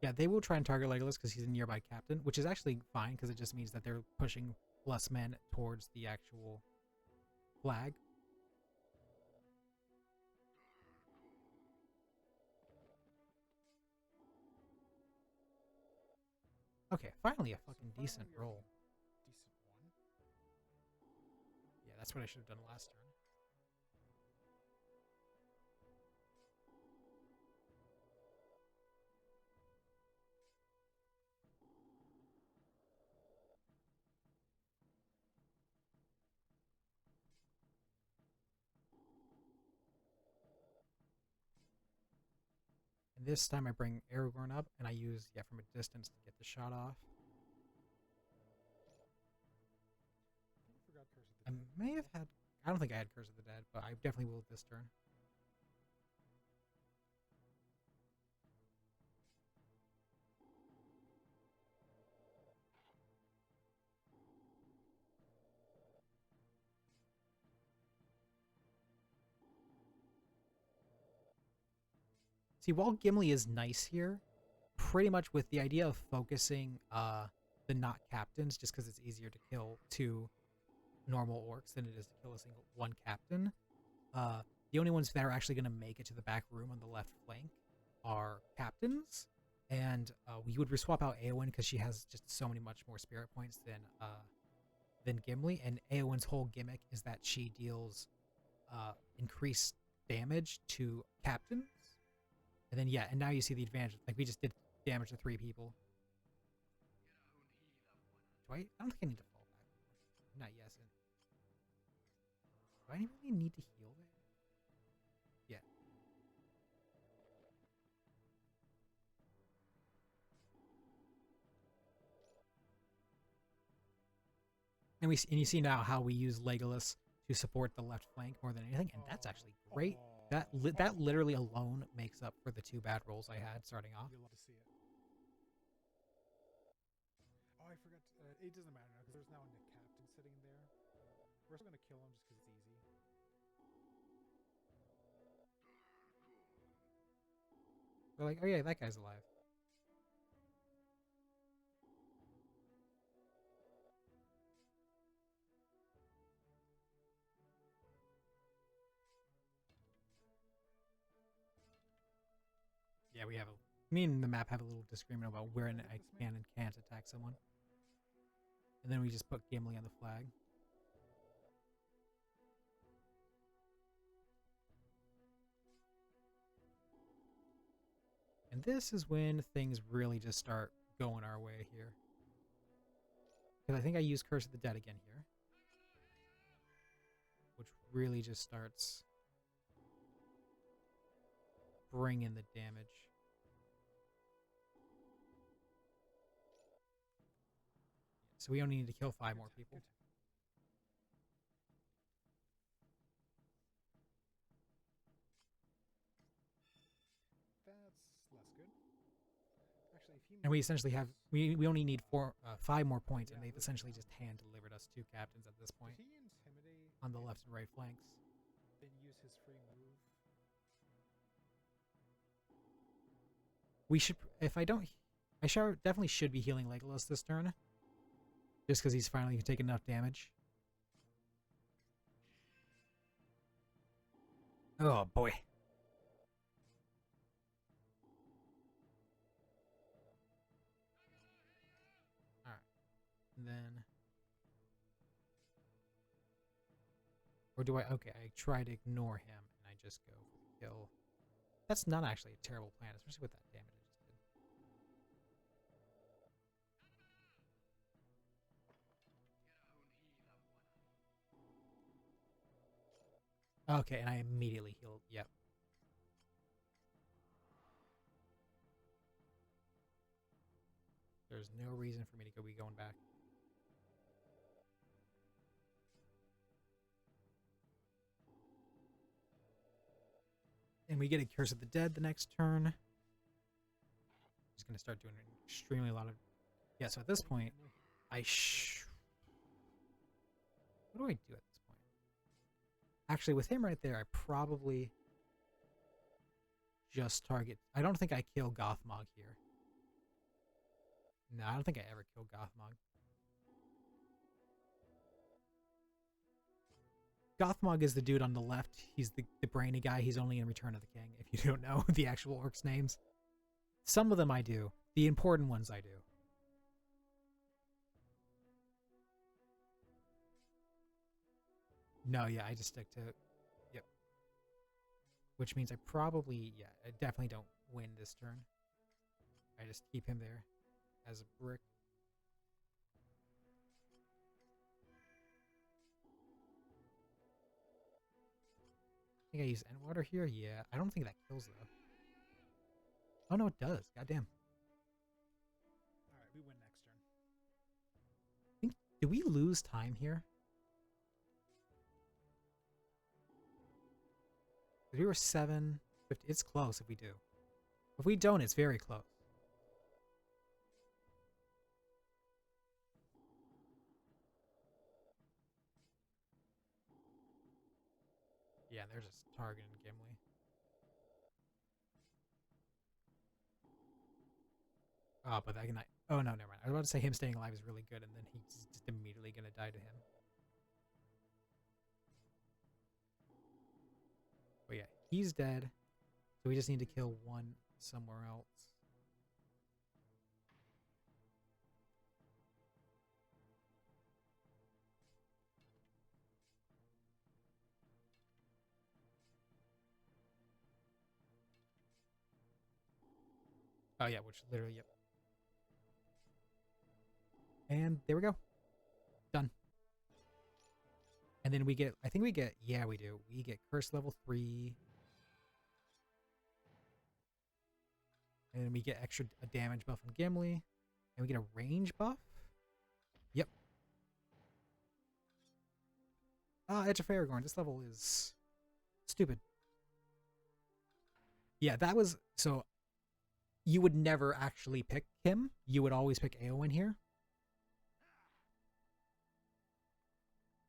Yeah, they will try and target Legolas because he's a nearby captain, which is actually fine because it just means that they're pushing less men towards the actual flag. Okay, finally a fucking decent roll. Decent one. Yeah, that's what I should have done last turn. And this time I bring Aragorn up and I use, yeah, from a distance to get the shot off. I forgot Curse of I the Dead. may have had, I don't think I had Curse of the Dead, but I definitely will this turn. See, while Gimli is nice here, pretty much with the idea of focusing the not captains, just because it's easier to kill two normal orcs than it is to kill a single one captain. The only ones that are actually going to make it to the back room on the left flank are captains, and we would swap out Eowyn because she has just so many much more spirit points than Gimli, and Eowyn's whole gimmick is that she deals increased damage to captains. And then, yeah, and now you see the advantage. Like, we just did damage to 3 people. Do I don't think I need to fall back. Not yes. Do I really need to heal there? Yeah. And you see now how we use Legolas to support the left flank more than anything, and that's actually great. That literally alone makes up for the 2 bad rolls I had starting off. You'll love to see it. Oh, I forgot. It doesn't matter now because there's now a captain sitting there. We're still gonna kill him just because it's easy. They're like, oh yeah, that guy's alive. Yeah, we have me and the map have a little disagreement about where I can and can't attack someone. And then we just put Gimli on the flag. And this is when things really just start going our way here. Because I think I use Curse of the Dead again here. Which really just starts bringing the damage. So we only need to kill 5 more people. That's less good. Actually, if he And we essentially have we only need 5 more points, and they've essentially just hand delivered us 2 captains at this point did he intimidate on the left and right flanks. and use his free move? We should, if I don't, I definitely should be healing Legolas this turn, just because he's finally taken enough damage. Oh boy. Alright. And then... Or do I... Okay, I try to ignore him, and I just go for the kill. That's not actually a terrible plan, especially with that damage I just did. Okay, and I immediately healed. Yep. There's no reason for me to be going back. And we get a Curse of the Dead the next turn. Just going to start doing an extremely lot of... Yeah, so at this point, what do I do at this point? Actually, with him right there, I probably just target... I don't think I kill Gothmog here. No, I don't think I ever kill Gothmog. Gothmog is the dude on the left. He's the brainy guy. He's only in Return of the King, if you don't know the actual orcs' names. Some of them I do. The important ones I do. No, yeah, I just stick to... Yep. Which means I probably... Yeah, I definitely don't win this turn. I just keep him there as a brick. I think I use End Water here. Yeah, I don't think that kills though. Oh no, it does. Goddamn. Alright, we win next turn. Did we lose time here? If we were 7, 50, it's close if we do. If we don't, it's very close. Yeah, they're just targeting Gimli. Oh, but that can... Oh, no, never mind. I was about to say him staying alive is really good, and then he's just immediately going to die to him. But yeah, he's dead. So we just need to kill one somewhere else. Oh yeah, which literally, yep. And there we go. Done. And then we get, I think we get, yeah, we do. We get Curse level 3. And we get extra damage buff on Gimli. And we get a range buff? Yep. Edge of Aragorn. This level is stupid. Yeah, that was, so you would never actually pick him. You would always pick Eowyn here.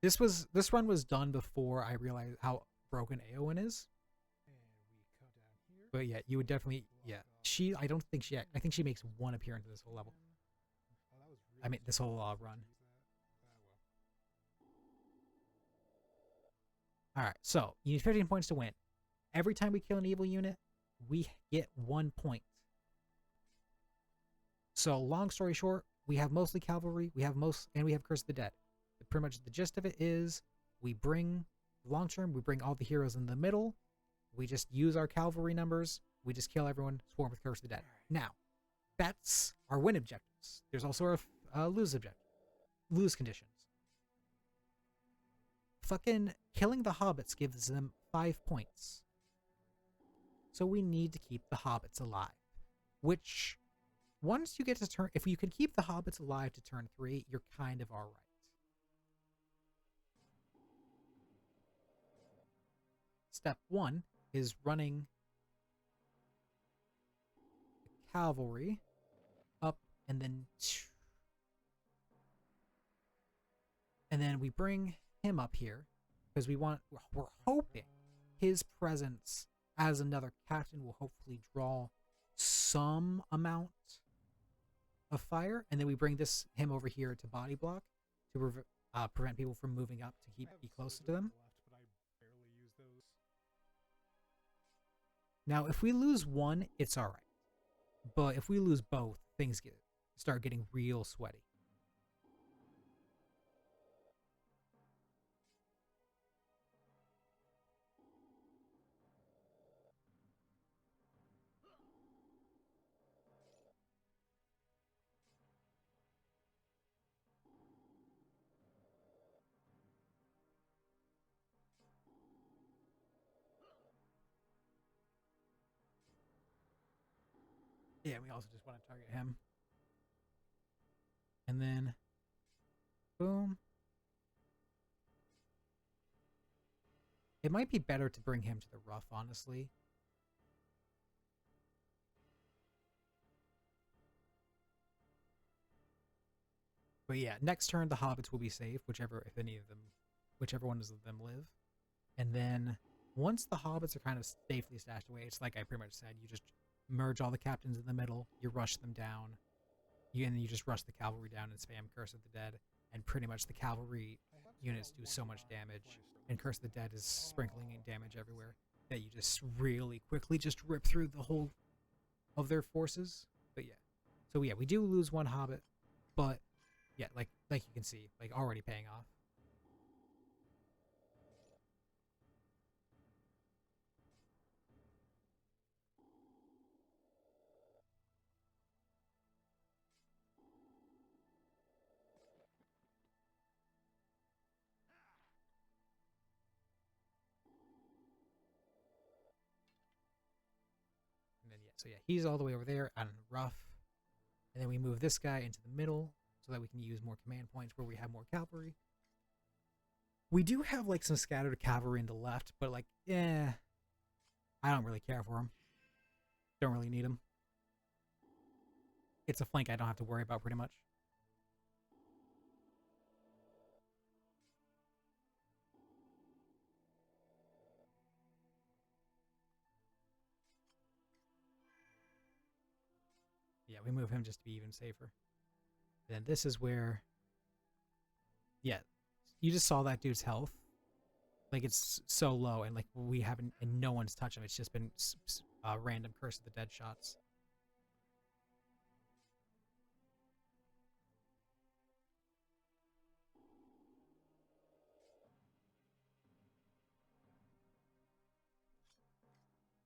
This run was done before I realized how broken Eowyn is. And we cut down here. But yeah, you would definitely, yeah. I don't think I think she makes 1 appearance in this whole level. Oh, that was really I mean, this whole run. Alright, so you need 15 points to win. Every time we kill an evil unit, we get 1 point. So long story short, we have mostly cavalry, we have Curse of the Dead. Pretty much the gist of it is we bring long term, we bring all the heroes in the middle, we just use our cavalry numbers, we just kill everyone, swarm with Curse of the Dead. Now, that's our win objectives. There's also our lose conditions. Fucking killing the hobbits gives them 5 points. So we need to keep the hobbits alive. Which, once you get to turn, if you can keep the hobbits alive to turn 3, you're kind of alright. Step 1 is running the cavalry up and then we bring him up here because we're hoping his presence as another captain will hopefully draw some amount of fire, and then we bring him over here to body block to prevent people from moving up to be closer to them. Now, if we lose one, it's all right, but if we lose both, things start getting real sweaty. Yeah, we also just want to target him. And then, boom. It might be better to bring him to the rough, honestly. But yeah, next turn the hobbits will be safe, whichever one of them live. And then once the hobbits are kind of safely stashed away, it's like I pretty much said, you just merge all the captains in the middle, you rush them down, and then you just rush the cavalry down and spam Curse of the Dead, and pretty much the cavalry units do so much damage, and Curse of the Dead is sprinkling damage everywhere, that you just really quickly just rip through the whole of their forces. But yeah. So yeah, we do lose one hobbit, but yeah, like you can see, like already paying off. And then yeah, so yeah, he's all the way over there on rough. And then we move this guy into the middle so that we can use more command points where we have more cavalry. We do have like some scattered cavalry in the left, but like, I don't really care for him. Don't really need him. It's a flank I don't have to worry about pretty much. Yeah, we move him just to be even safer. Then this is where, yeah, you just saw that dude's health. Like it's so low, and like we haven't, and no one's touched him. It's just been random Curse of the Dead shots.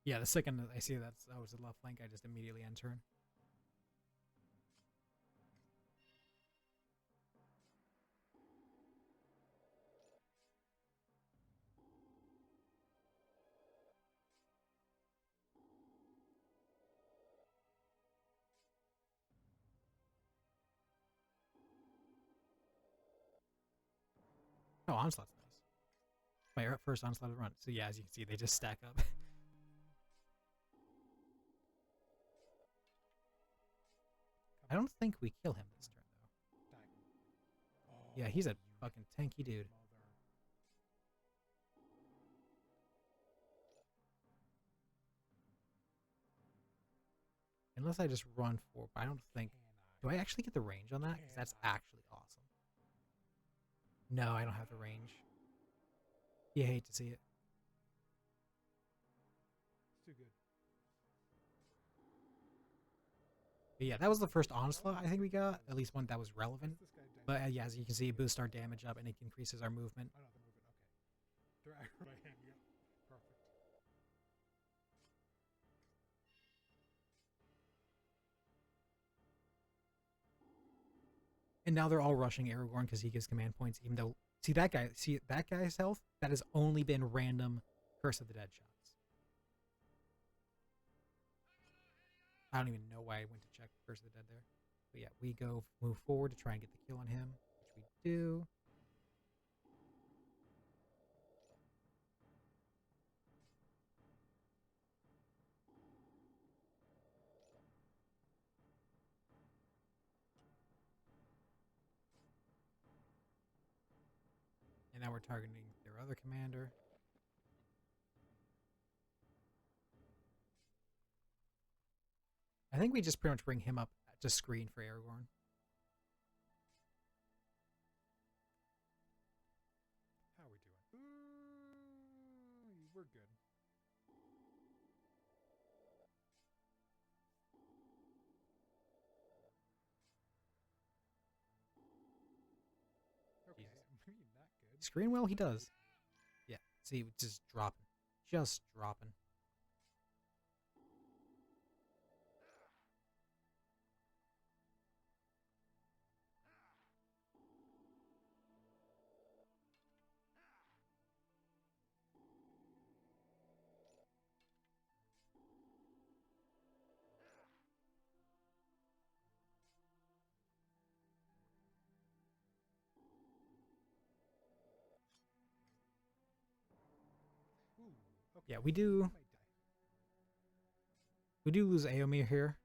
Yeah, the second I see that was a left flank, I just immediately end turn. Oh, Onslaught's nice. My first Onslaught run. So yeah, as you can see, they just stack up. I don't think we kill him this turn, though. Yeah, he's a fucking tanky dude. Unless I just run for, but I don't think... Do I actually get the range on that? Because that's actually awesome. No, I don't have the range. You hate to see it. It's too good. But yeah, that was the first onslaught I think we got, at least one that was relevant. What's this guy doing? But yeah, as you can see, it boosts our damage up and it increases our movement. Oh no, they're moving. Okay. Drag right hand. Yep. Perfect. And now they're all rushing Aragorn because he gives command points, even though see that guy's health, that has only been random Curse of the Dead shots. I don't even know why I went to check Curse of the Dead there. But yeah, we move forward to try and get the kill on him, which we do. And now we're targeting their other commander. I think we just pretty much bring him up to screen for Aragorn. How are we doing? We're good. Okay, maybe not good. Screen well, he does. Yeah, see, just dropping. Just dropping. Ooh, okay. Yeah, we do. Might die. We do lose Aomir here,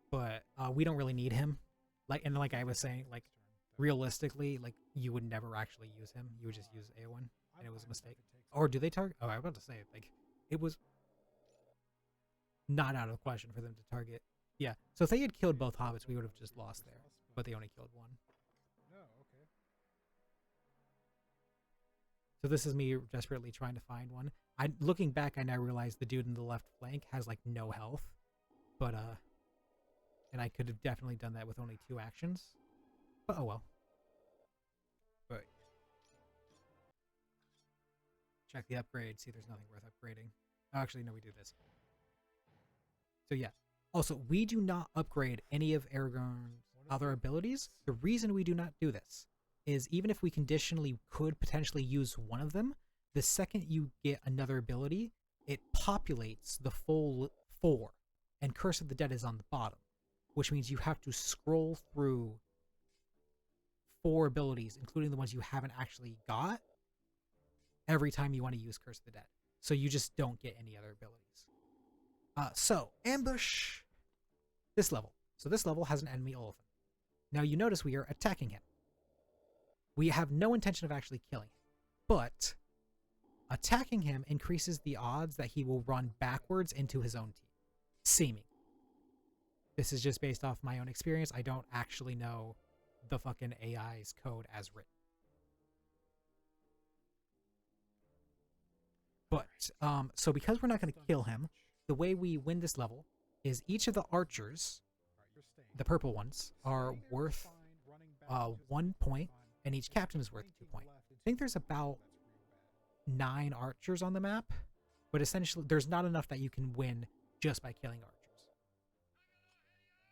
but we don't really need him. Like I was saying, like Next turn, though. realistically, like you would never actually use him. You would just use Aowen, I'm and it was a fine mistake. if it takes Or do they target? Oh, I was about to say like it was not out of the question for them to target. Yeah. So if they had killed both hobbits, we would have just lost there. But they only killed one. No, okay. So this is me desperately trying to find one. Looking back, I now realize the dude in the left flank has like no health, but and I could have definitely done that with only 2 actions. But oh well. But check the upgrade. See, there's nothing worth upgrading. Oh, actually, no, we do this. So yeah. Also, we do not upgrade any of Aragorn's other abilities. The reason we do not do this is even if we conditionally could potentially use one of them, the second you get another ability, it populates the full 4, and Curse of the Dead is on the bottom, which means you have to scroll through 4 abilities, including the ones you haven't actually got, every time you want to use Curse of the Dead. So you just don't get any other abilities. So, ambush this level. So this level has an enemy elephant. Now you notice we are attacking him. We have no intention of actually killing him, but attacking him increases the odds that he will run backwards into his own team. Seeming. This is just based off my own experience. I don't actually know the fucking AI's code as written. But, so because we're not going to kill him, the way we win this level is each of the archers, the purple ones, are worth 1 point, and each captain is worth 2 points. I think there's about 9 archers on the map, but essentially there's not enough that you can win just by killing archers.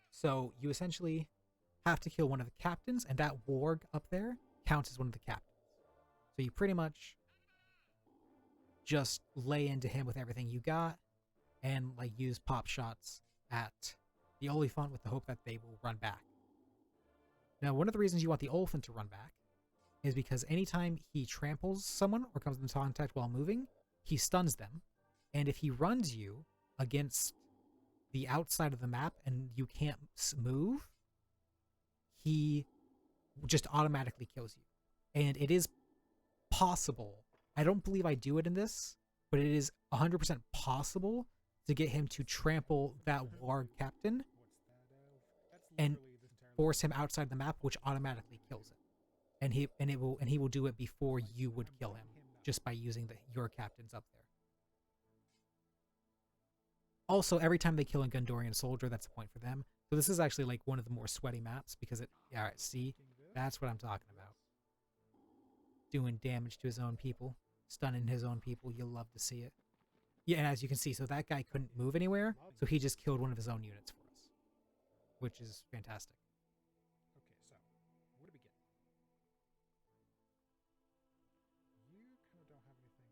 So you essentially have to kill one of the captains, and that warg up there counts as one of the captains. So you pretty much just lay into him with everything you got, and like use pop shots at the Oliphant with the hope that they will run back. Now, one of the reasons you want the Oliphant to run back is because anytime he tramples someone or comes into contact while moving, he stuns them. And if he runs you against the outside of the map and you can't move, he just automatically kills you. And it is possible, I don't believe I do it in this, but it is 100% possible to get him to trample that warg captain and force him outside the map, which automatically kills him. And he will do it before you would kill him, just by using your captains up there. Also, every time they kill a Gondorian soldier, that's a point for them. So this is actually like one of the more sweaty maps because it. All right, see, Taking this. that's what I'm talking about. This. Doing damage to his own people, stunning his own people. You'll love to see it. Yeah, and as you can see, so that guy couldn't move anywhere, so he just killed one of his own units for us, which is fantastic. Okay, so where to begin? You kind of don't have anything.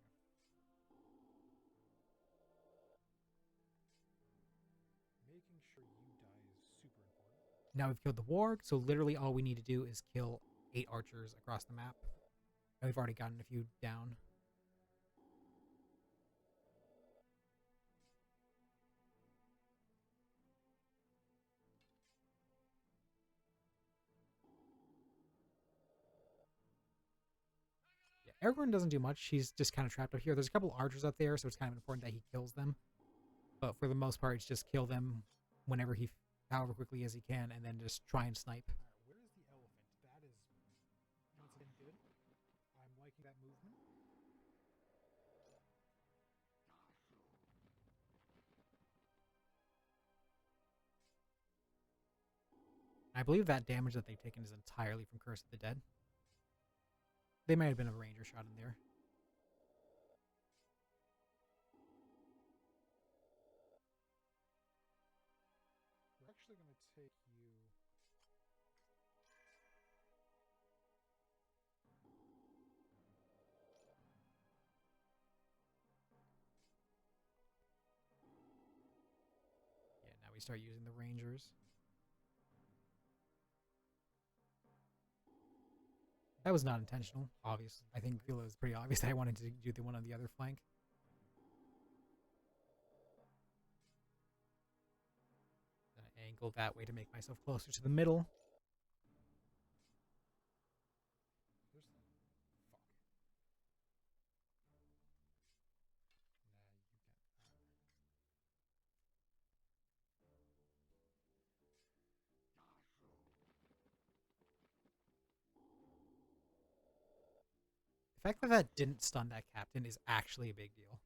Making sure you die is super important. Now we've killed the warg, so literally all we need to do is kill 8 archers across the map. And we've already gotten a few down. Yeah, Aragorn doesn't do much. He's just kind of trapped up here. There's a couple archers up there, so it's kind of important that he kills them. But for the most part, it's just kill them whenever however quickly as he can, and then just try and snipe. Alright, where is the elephant? That is once again good. I'm liking that movement. I believe that damage that they've taken is entirely from Curse of the Dead. They might have been a ranger shot in there. We're actually going to take you. Yeah, now we start using the rangers. That was not intentional, obvious. I think it was pretty obvious that I wanted to do the one on the other flank. Then I angle that way to make myself closer to the middle. There's. Fuck. Nah, you can. The fact that that didn't stun that captain is actually a big deal.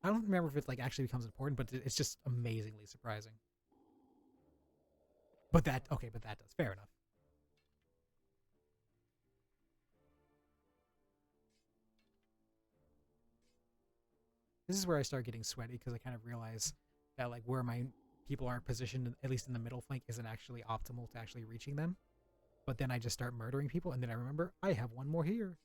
I don't remember if it like actually becomes important, but it's just amazingly surprising. But that does. Fair enough. This is where I start getting sweaty because I kind of realize that like where my people aren't positioned, at least in the middle flank, isn't actually optimal to actually reaching them. But then I just start murdering people, and then I remember I have one more here.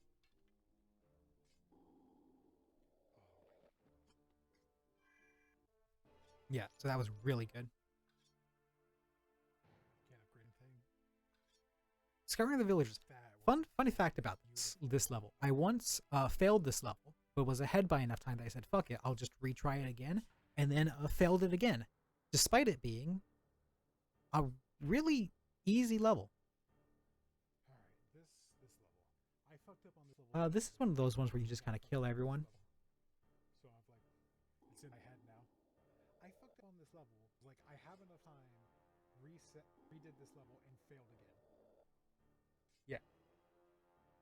Yeah, so that was really good. Can't upgrade anything. Discovering the village is fun. Funny fact about this level: I once failed this level, but was ahead by enough time that I said, "Fuck it, I'll just retry it again," and then failed it again, despite it being a really easy level. Alright, this level. I fucked up on this level. This is one of those ones where you just kind of kill everyone. So I'm like, it's in my head now. I fucked up on this level. Like, I have enough time. Redid this level and failed again.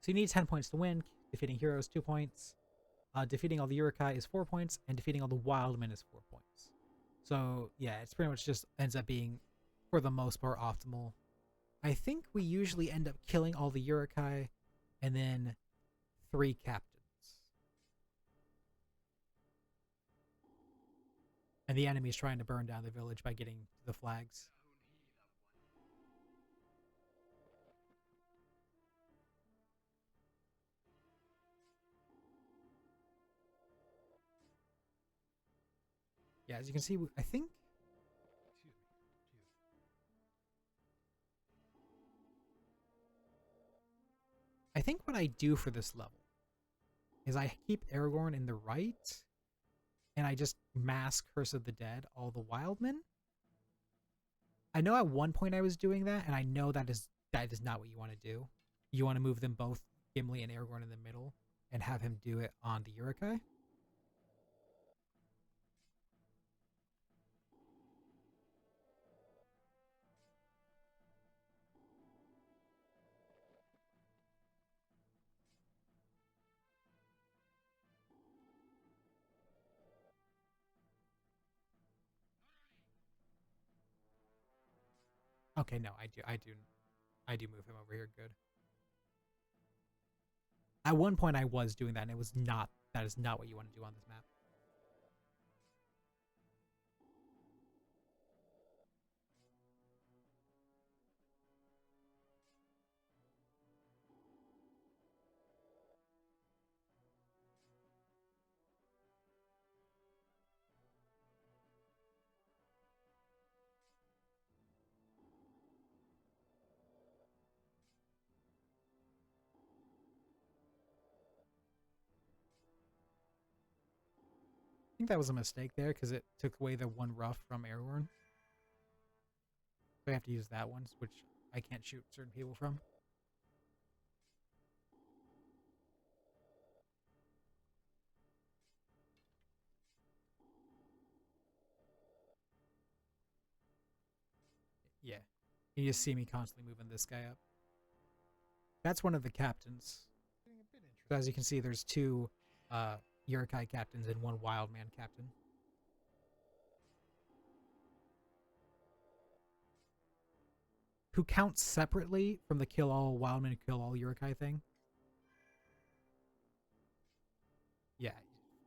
So you need 10 points to win. Defeating heroes 2 points. Defeating all the Urukai is 4 points, and defeating all the Wildmen is 4 points. So yeah, it's pretty much just ends up being, for the most part, optimal. I think we usually end up killing all the Urukai, and then 3 captains. And the enemy is trying to burn down the village by getting the flags. Yeah, as you can see, I think. Excuse me. Jesus. I think what I do for this level is I keep Aragorn in the right, and I just mass Curse of the Dead all the Wildmen. I know at one point I was doing that, and I know that is not what you want to do. You want to move them both, Gimli and Aragorn, in the middle, and have him do it on the Urukai. Okay, no, I do move him over here. Good. At one point, I was doing that, and it was not. That is not what you want to do on this map. I think that was a mistake there because it took away the one rough from Airborne. So I have to use that one, which I can't shoot certain people from. Yeah. You just see me constantly moving this guy up. That's one of the captains. So as you can see, there's two Urukai captains and one Wildman captain. Who counts separately from the kill all Wildman, kill all Urukai thing. Yeah,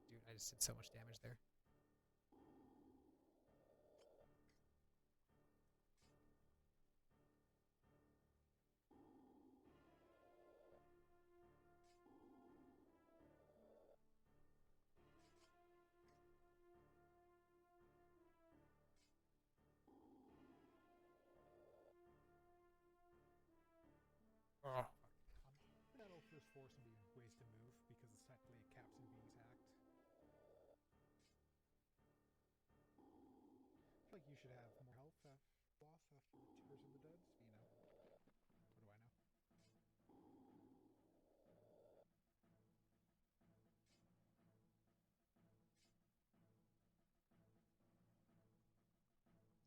dude, I just did so much damage there. Oh. That'll just force me ways to move because it's technically a captain being attacked. I feel like you should have more health loss after Curse of the Dead. You know, what do I know?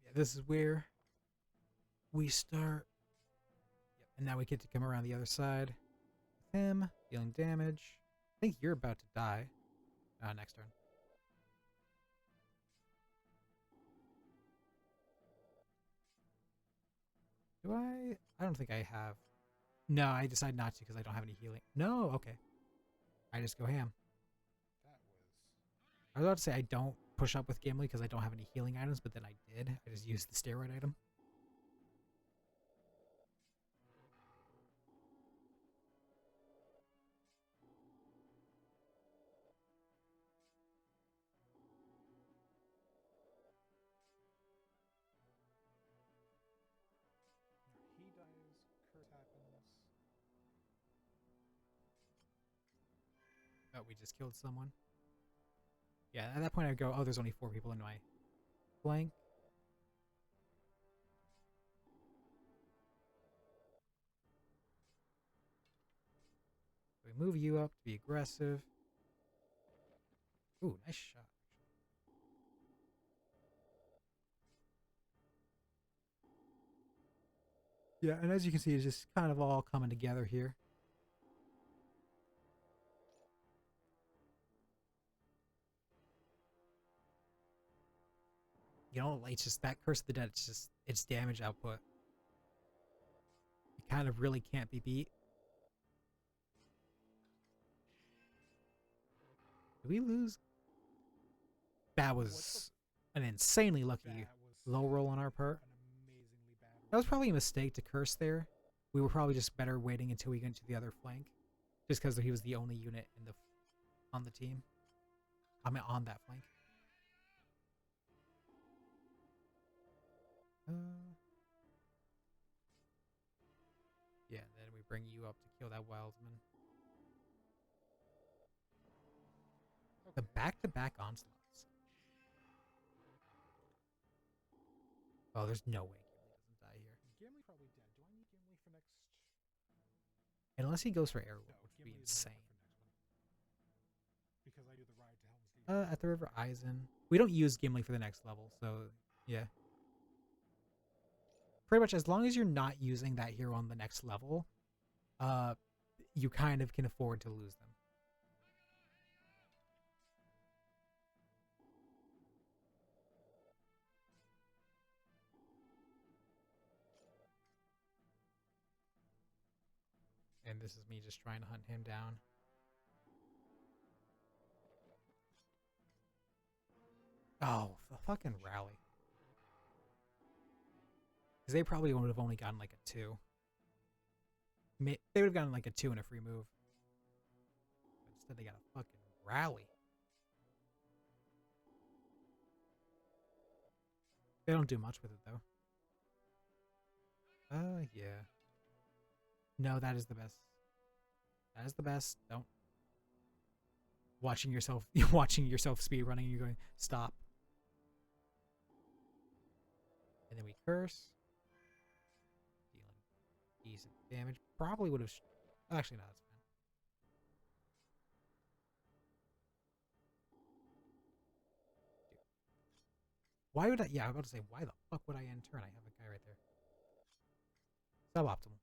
Yeah, this is where we start. Yep, and now we get to come around the other side. With him, dealing damage. I think you're about to die. Next turn. Do I? I don't think I have. No, I decide not to because I don't have any healing. No, okay. I just go ham. That was. I was about to say I don't push up with Gimli because I don't have any healing items, but then I did. I just used the steroid item. He dies. Curse happens. Oh, we just killed someone. Yeah, at that point I go, oh, there's only 4 people in my flank. So we move you up to be aggressive. Ooh, nice shot. Yeah, and as you can see, it's just kind of all coming together here. You know, it's just that Curse of the Dead, it's just its damage output. It kind of really can't be beat. Did we lose? That was an insanely lucky low roll on our part. An amazingly bad roll. That was probably a mistake to curse there. We were probably just better waiting until we get to the other flank, just because he was the only unit in the on the team. I mean, on that flank. Yeah, then we bring you up to kill that Wildman. Okay. The back-to-back onslaughts. Oh, there's no way Gimli doesn't die here. Gimli's probably dead. Do I need Gimli for next? Unless he goes for Airwolf, No, which would be Gimli is insane. not for next one. Because I do the ride to Helm's Deep. At the River Eisen. We don't use Gimli for the next level, so yeah. Pretty much as long as you're not using that hero on the next level, you kind of can afford to lose them. And this is me just trying to hunt him down. Oh, the fucking rally. Because they probably would have only gotten like a 2. They would have gotten like a 2 and a free move. But instead, they got a fucking rally. They don't do much with it, though. Yeah. No, that is the best. That is the best. Don't. Watching yourself speed running, you're going, stop. And then we curse. Dealing decent damage. Probably would have. Actually, no, that's fine. Dude. Why would I? Yeah, I was about to say, why the fuck would I end turn? I have a guy right there. Suboptimal.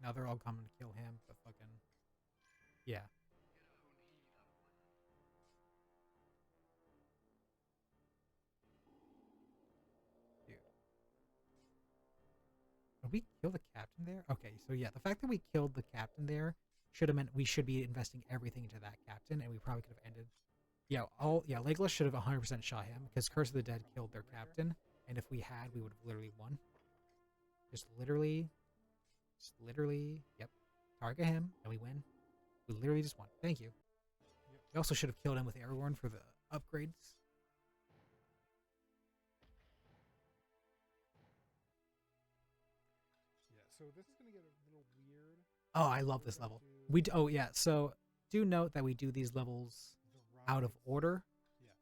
Now they're all coming to kill him, but fucking. Yeah. Dude. Did we kill the captain there? Okay, so yeah, the fact that we killed the captain there should have meant we should be investing everything into that captain, and we probably could have ended. Yeah, Legolas should have 100% shot him because Curse of the Dead killed their captain, and if we had, we would have literally won. Just literally, yep. Target him, and we win. We literally just won. Thank you. Yep. We also should have killed him with Aragorn for the upgrades. Yeah, so this is gonna get a little weird. Oh, I love this level. Oh yeah, so do note that we do these levels out of order. Yeah.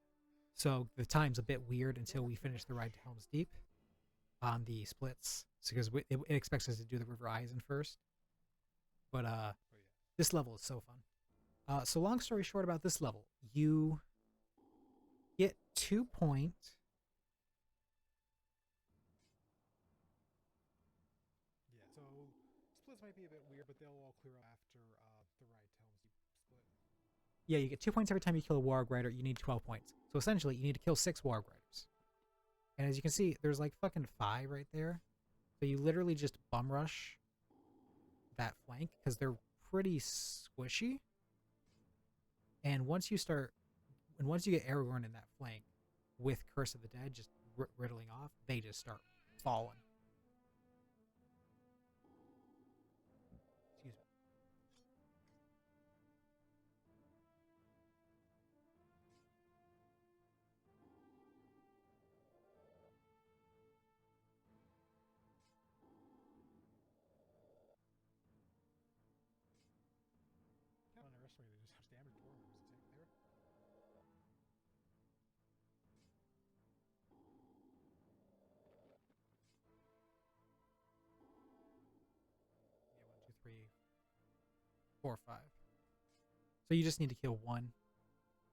So the time's a bit weird until we finish the ride to Helm's Deep on the splits, because it expects us to do the River Eisen first. But yeah. This level is so fun. So long story short about this level, you get 2 points. Yeah, so splits might be a bit weird, but they'll all clear up after the ride to Helm's Deep split. Yeah, you get 2 points every time you kill a Warg Rider. You need 12 points. So essentially, you need to kill 6 Warg Riders. And as you can see, there's like fucking 5 right there. So you literally just bum rush that flank because they're pretty squishy. And once you get Aragorn in that flank with Curse of the Dead just riddling off, they just start falling. Excuse me. Kind of underestimated just how much damage Boromir was to take there. Yeah, 1, 2, 3, 4, 5. So you just need to kill 1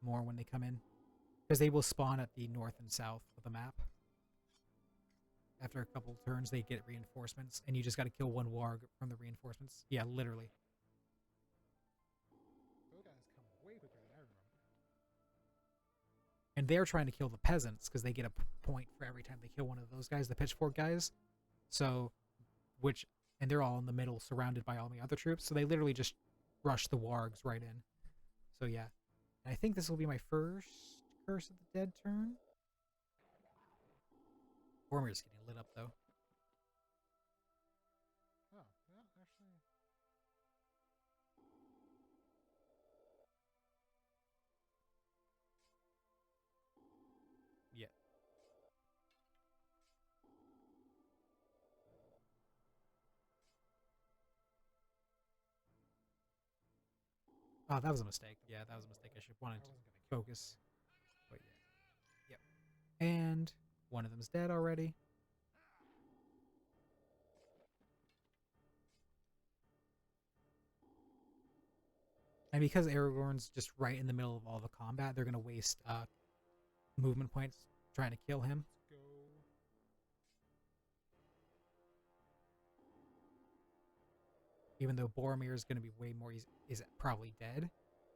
more when they come in, because they will spawn at the north and south of the map. After a couple turns, they get reinforcements, and you just got to kill 1 Warg from the reinforcements. Yeah, literally. Those guys come way quicker than I remember. And they're trying to kill the peasants because they get a point for every time they kill one of those guys, the pitchfork guys. So, and they're all in the middle, surrounded by all the other troops. So they literally just rush the wargs right in. So yeah, and I think this will be my first Curse of the Dead turn. Boromir's getting lit up though. Oh, yeah, actually. Yeah. Oh, that was a mistake. Yeah, that was a mistake. I should have wanted to focus. But yeah. Yep. And one of them's dead already. And because Aragorn's just right in the middle of all the combat, they're going to waste movement points trying to kill him. Let's go. Even though Boromir is going to be way more, is probably dead.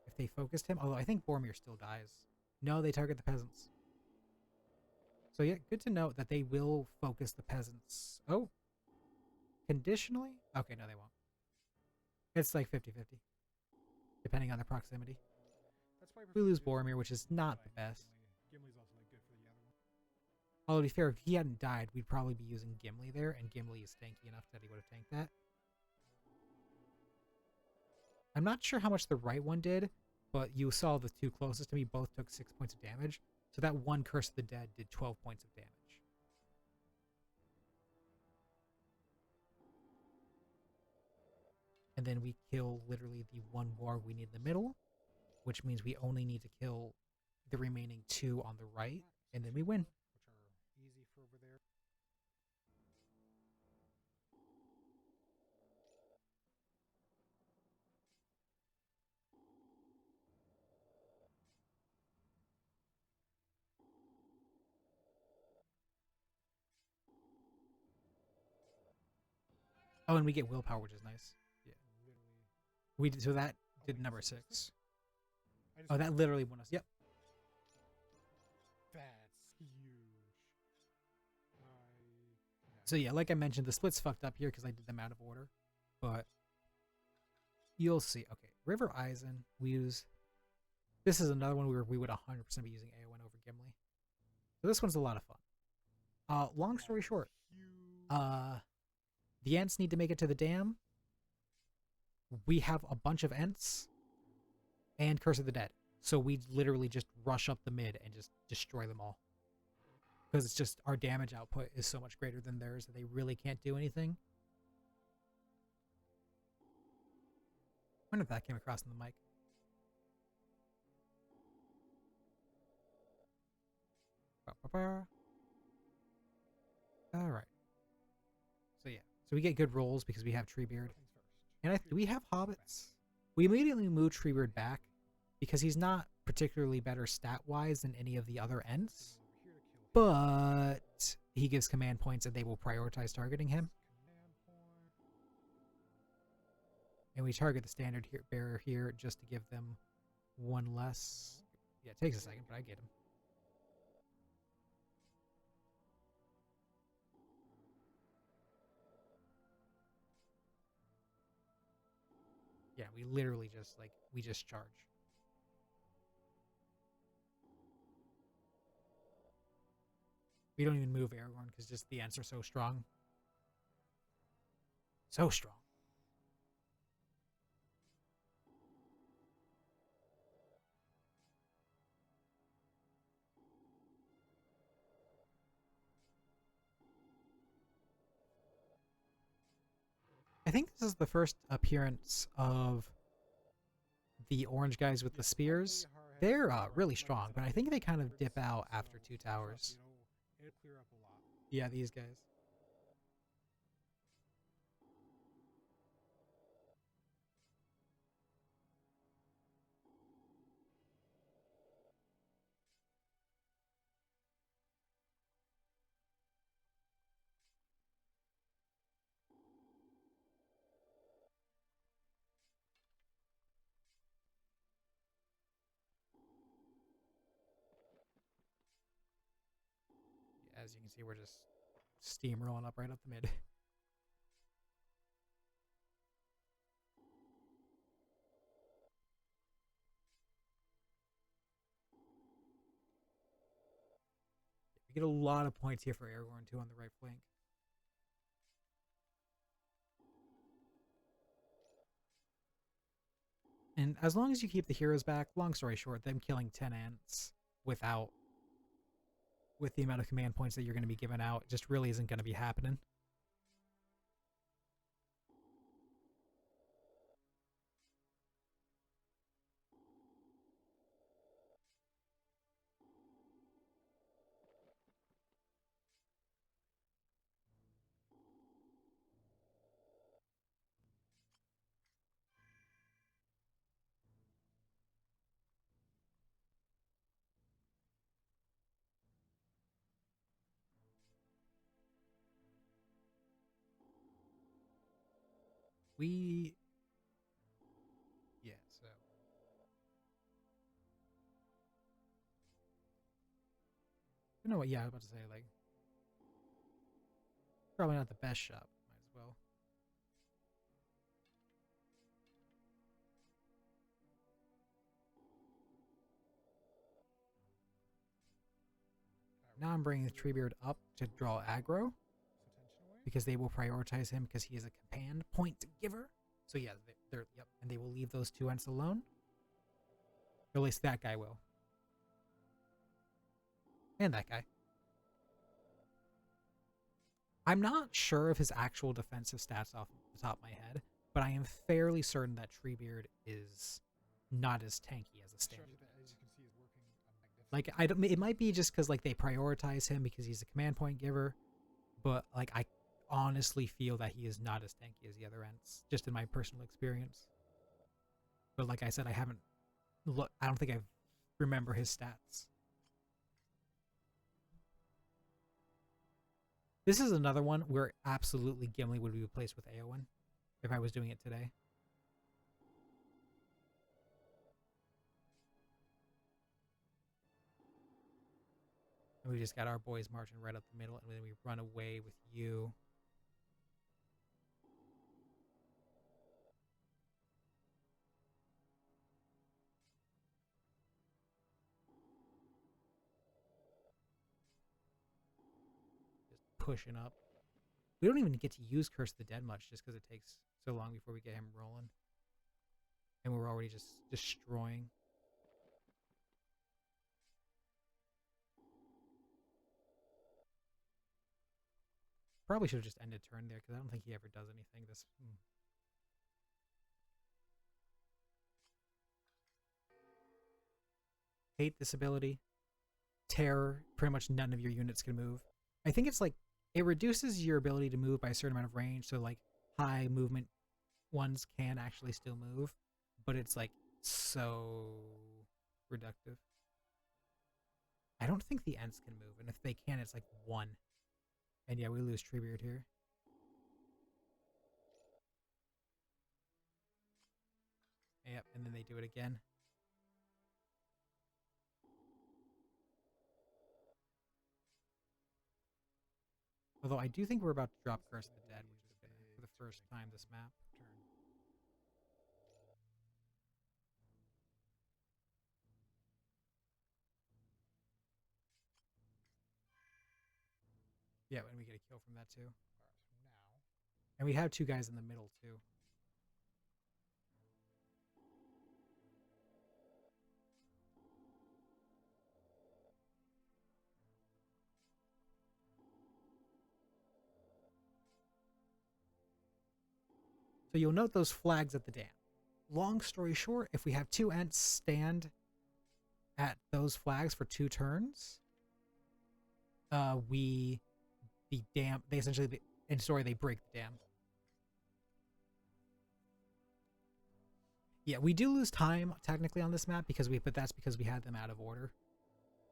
if they focused him. Although I think Boromir still dies. No, they target the peasants. So yeah, good to note that they will focus the peasants. Oh, conditionally? Okay, no, they won't. It's like 50-50, depending on the proximity. That's why I We prefer lose Gimli Boromir, which is not the best. Gimli's also like good for the other one. Although to be fair, if he hadn't died, we'd probably be using Gimli there, and Gimli is tanky enough that he would have tanked that. I'm not sure how much the right one did, but you saw the two closest to me both took 6 points of damage. So that one Curse of the Dead did 12 points of damage. And then we kill literally the one warg we need in the middle, which means we only need to kill the remaining two on the right, and then we win. Which are easy for over there. Oh, and we get willpower, which is nice. Yeah. Literally. We did, so that did wait, number so 6. I just Oh, that literally won us. Yep. That's huge. Yeah. So yeah, like I mentioned, the split's fucked up here because I did them out of order. But you'll see. Okay, River Eisen, we use... This is another one where we would 100% be using Eowyn over Gimli. So this one's a lot of fun. Long story short, Huge. the Ents need to make it to the dam. We have a bunch of Ents and Curse of the Dead. So we literally just rush up the mid and just destroy them all. Because it's just our damage output is so much greater than theirs that they really can't do anything. I wonder if that came across in the mic. Alright. So yeah. So we get good rolls because we have Treebeard. And do we have hobbits? We immediately move Treebeard back because he's not particularly better stat-wise than any of the other Ents. But he gives command points and they will prioritize targeting him. And we target the standard bearer here just to give them one less. Yeah, it takes a second, but I get him. Yeah, we literally just, like, we just charge. We don't even move Aragorn because just the Ents are so strong. So strong. I think this is the first appearance of the orange guys with the spears. They're really strong, but I think they kind of dip out after 2 towers. It'll clear up a lot. Yeah, these guys. As you can see, we're just steamrolling up right up the mid. We get a lot of points here for Aragorn too on the right flank. And as long as you keep the heroes back, long story short, them killing 10 Ents with the amount of command points that you're going to be giving out just really isn't going to be happening. Yeah, so You know what? Yeah, I was about to say, like, probably not the best shop. Might as well. Now I'm bringing the Treebeard up to draw aggro So tension away. because they will prioritize him because he is a command point giver. So yeah, they're yep, and they will leave those 2 ents alone. Or at least that guy will. And that guy. I'm not sure of his actual defensive stats off the top of my head, but I am fairly certain that Treebeard is not as tanky as a standard. As you can see, is working magnificently. Like I don't. It might be just because like they prioritize him because he's a command point giver, but like I honestly feel that he is not as tanky as the other ents, just in my personal experience. But like I said, I haven't look. I don't think I remember his stats. This is another one where absolutely Gimli would be replaced with Eowyn if I was doing it today. And we just got our boys marching right up the middle, and then we run away with you. Just pushing up. We don't even get to use Curse of the Dead much just because it takes so long before we get him rolling. And we're already just destroying. Probably should have just ended turn there because I don't think he ever does anything this. Hate this ability. Terror, pretty much none of your units can move. I think it's like, it reduces your ability to move by a certain amount of range, so like high movement ones can actually still move, but it's like so reductive. I don't think the Ents can move, and if they can, it's like 1. And yeah, we lose Treebeard here. Yep, and then they do it again. Although I do think we're about to drop Curse of the Dead, which is gonna, for the first time this map. Turn. Yeah, and we get a kill from that too. Alright, so now. And we have 2 guys in the middle too. So you'll note those flags at the dam. Long story short, if we have 2 Ents stand at those flags for 2 turns, the dam, they essentially, in story, they break the dam. Yeah, we do lose time technically on this map but that's because we had them out of order.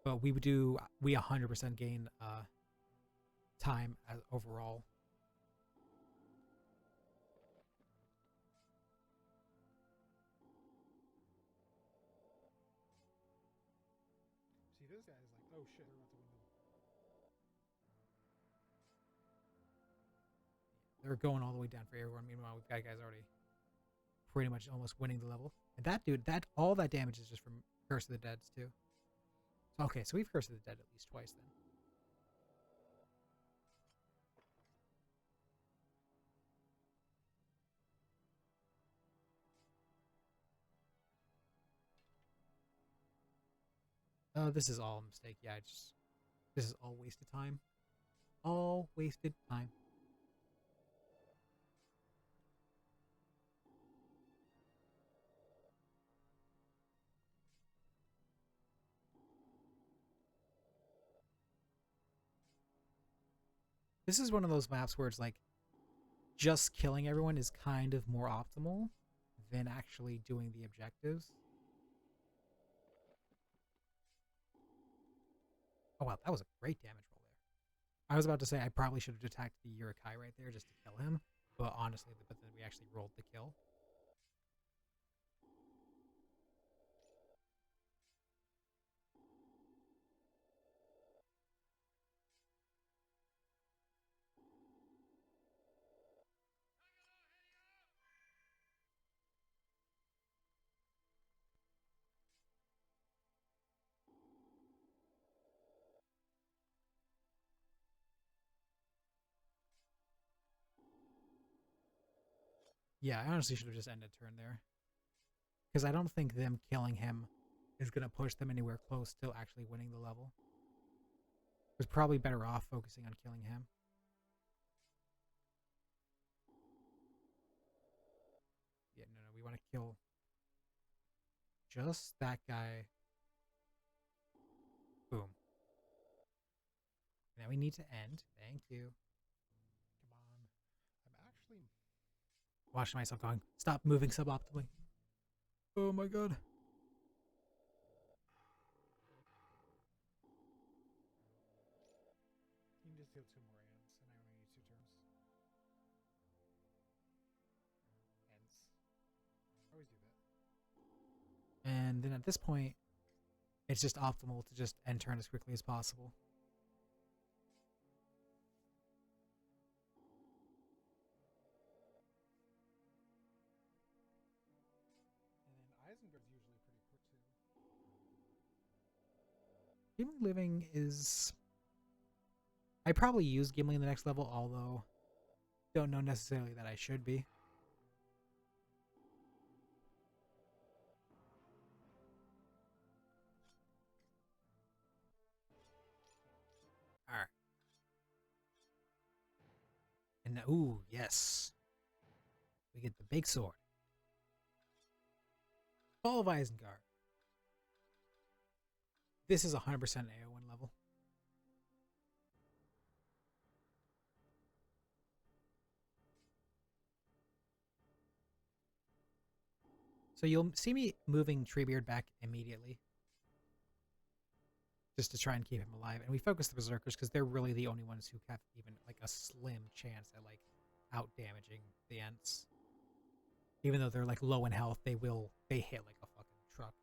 But we 100% gain time overall. See, this guy is like, oh shit, they're about to win the. They're going all the way down for everyone. Meanwhile, we've got guys already pretty much almost winning the level. And that dude, all that damage is just from Curse of the Dead too. So, okay, so we've Curse of the Dead at least twice then. Oh, this is all a mistake. Yeah, this is all wasted time. All wasted time. This is one of those maps where it's like just killing everyone is kind of more optimal than actually doing the objectives. Oh wow, that was a great damage roll there. I was about to say I probably should have attacked the Yurikai right there just to kill him, but honestly, but then we actually rolled the kill. Yeah, I honestly should have just ended turn there. Because I don't think them killing him is going to push them anywhere close to actually winning the level. Was probably better off focusing on killing him. Yeah, no, we want to kill just that guy. Boom. Now we need to end. Thank you. Come on. I'm actually. Watching myself going, stop moving suboptimally. Oh my god. You can just heal 2 more ants, and I only need 2 turns. Ants. I always do that. And then at this point, it's just optimal to just end turn as quickly as possible. And then Isengard's usually pretty quick too. Gimli living is. I probably use Gimli in the next level, although don't know necessarily that I should be. Alright. And ooh, yes. We get the big sword. Fall of Isengard. This is 100% AO1 level. So you'll see me moving Treebeard back immediately. Just to try and keep him alive. And we focus the Berserkers because they're really the only ones who have even like a slim chance at like out damaging the Ents. Even though they're like low in health, they hit like a fucking truck.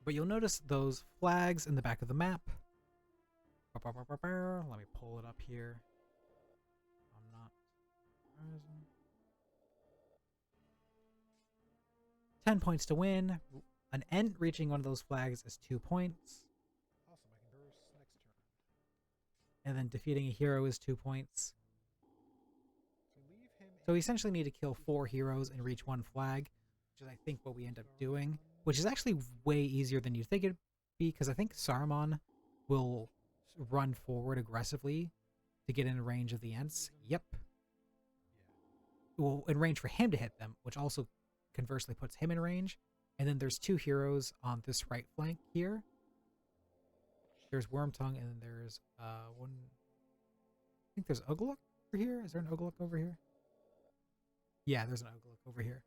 But you'll notice those flags in the back of the map. Let me pull it up here. I'm not. 10 points to win. An Ent reaching one of those flags is 2 points. Awesome, I can burst next turn. And then defeating a hero is 2 points. So leave him. So we essentially need to kill 4 heroes and reach 1 flag, which is I think what we end up doing. Which is actually way easier than you'd think it'd be, because I think Saruman will run forward aggressively to get in range of the Ents. Yep. Yeah. Well, in range for him to hit them, which also conversely puts him in range. And then there's 2 heroes on this right flank here. There's Wormtongue, and then there's one. I think there's Ugluk over here. Is there an Ugluk over here? Yeah, there's an Ugluk over here.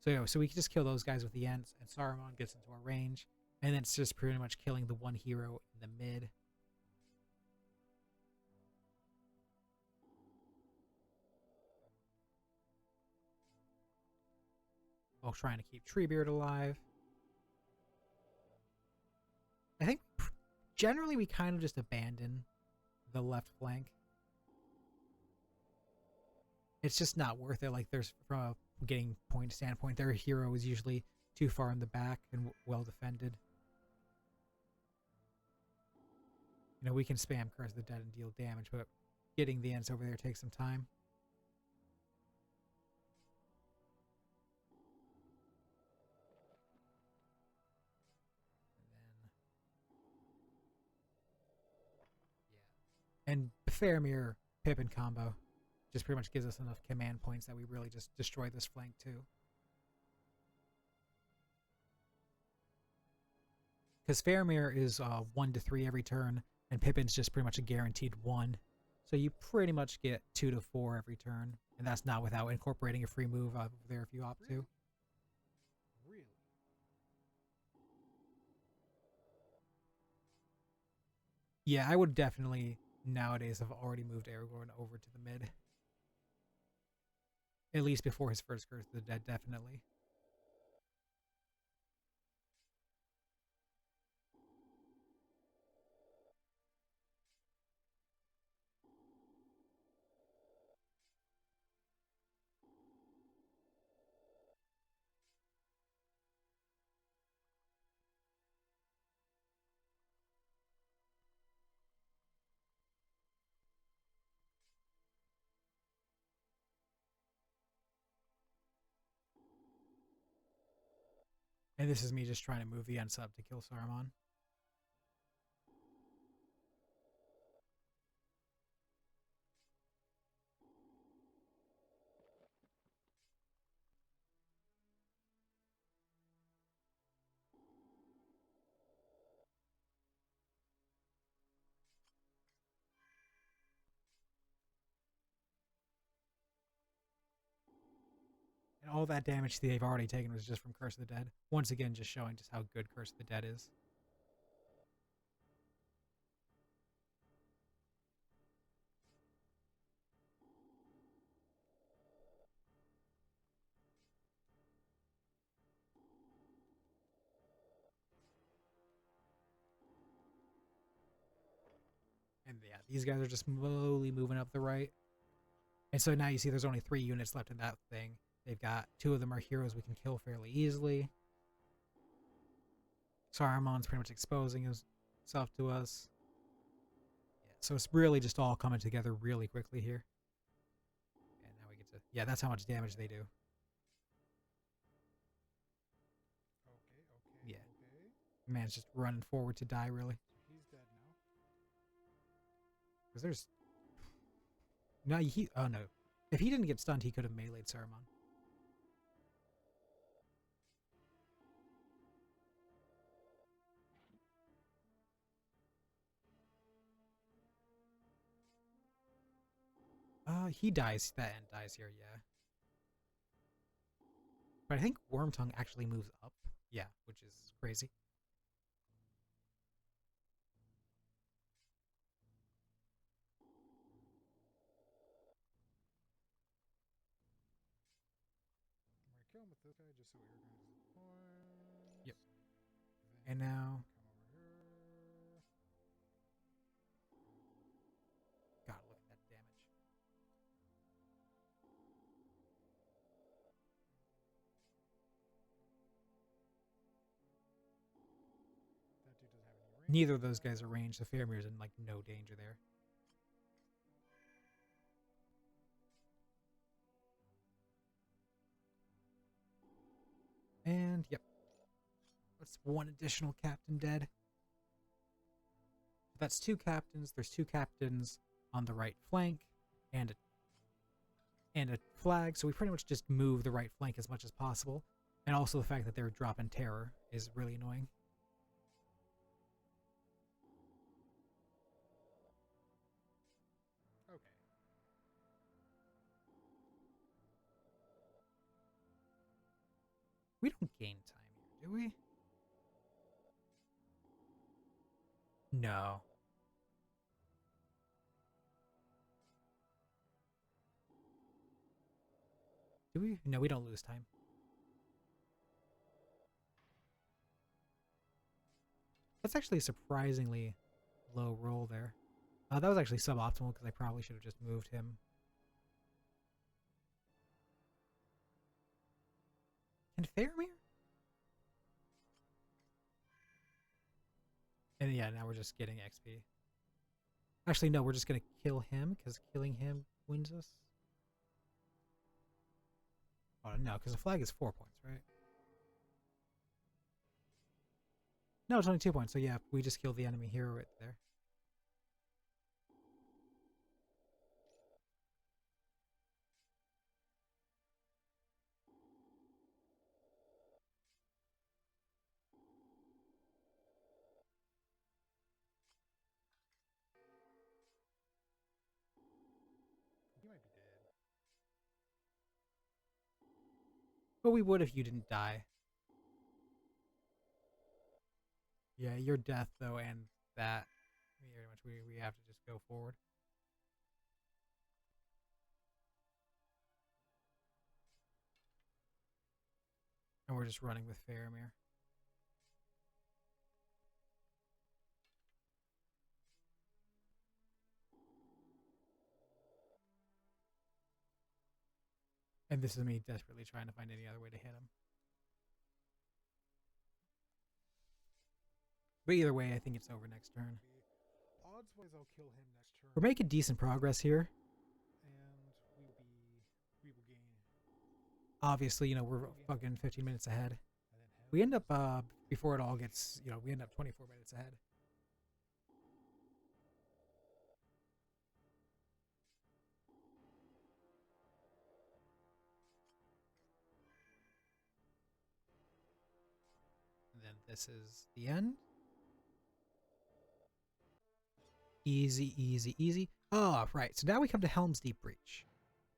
So yeah, so we can just kill those guys with the Ents, and Saruman gets into our range, and then it's just pretty much killing the one hero in the mid. While trying to keep Treebeard alive. I think generally we kind of just abandon the left flank. It's just not worth it. Like, there's, from a getting point standpoint, their hero is usually too far in the back and well defended. You know, we can spam Curse of the Dead and deal damage, but getting the Ents over there takes some time. And Faramir Pippin combo just pretty much gives us enough command points that we really just destroy this flank too. Because Faramir is 1 to 3 every turn, and Pippin's just pretty much a guaranteed 1. So you pretty much get 2 to 4 every turn, and that's not without incorporating a free move over there if you opt to. Really? Yeah, I would definitely nowadays have already moved Aragorn over to the mid. At least before his first Curse of the Dead, definitely. And this is me just trying to move the Ents up to kill Saruman. And all that damage they've already taken was just from Curse of the Dead. Once again, just showing just how good Curse of the Dead is. And yeah, these guys are just slowly moving up the right. And so now you see there's only 3 units left in that thing. They've got 2 of them are heroes we can kill fairly easily. Saruman's pretty much exposing himself to us. Yeah, so it's really just all coming together really quickly here. And now we get to... Yeah, that's how much damage they do. Okay. Yeah. Man's just running forward to die, really. So he's dead now. Because there's... No, he... Oh, no. If he didn't get stunned, he could have meleeed Saruman. He dies. That Ent dies here, yeah. But I think Wormtongue actually moves up. Yeah, which is crazy. I'm gonna kill him with this guy just so we organize the points. Yep. Then And now... come over here. God, look at that damage. That dude doesn't have any range. Neither of those guys are ranged, so Faramir's in, like, no danger there. And, yep. That's 1 additional captain dead. That's 2 captains. There's 2 captains on the right flank and a flag, so we pretty much just move the right flank as much as possible. And also the fact that they're dropping terror is really annoying. Okay. We don't gain time here, do we? No. Do we? No, we don't lose time. That's actually a surprisingly low roll there. That was actually suboptimal because I probably should have just moved him. And Faramir? And yeah, now we're just getting XP. Actually, no, we're just going to kill him because killing him wins us. Oh, no, because the flag is 4 points, right? No, it's only 2 points. So yeah, we just killed the enemy hero right there. He might be dead. But we would if you didn't die. Yeah, your death though, and that pretty much we have to just go forward. And we're just running with Faramir. And this is me desperately trying to find any other way to hit him. But either way, I think it's over next turn. Odds-wise, I'll kill him next turn. We're making decent progress here. And we will gain. Obviously, you know, we're fucking 15 minutes ahead. And then We end up before it all gets, we end up 24 minutes ahead. And then this is the end. Easy, easy, easy. Oh, right. So now we come to Helm's Deep Breach.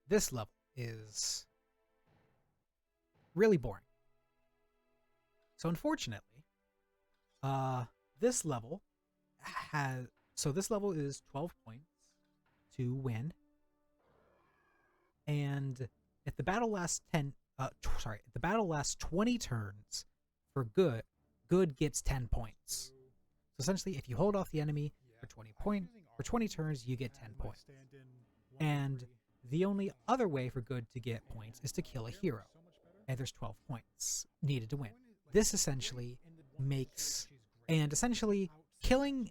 This level is really boring. So unfortunately, this level has this level is 12 points to win. And if the battle lasts if the battle lasts 20 turns for good gets 10 points. So essentially, if you hold off the enemy for 20 turns, you get 10 points. And the only other way for good to get points is to kill a hero. And there's 12 points needed to win. This essentially makes, and essentially killing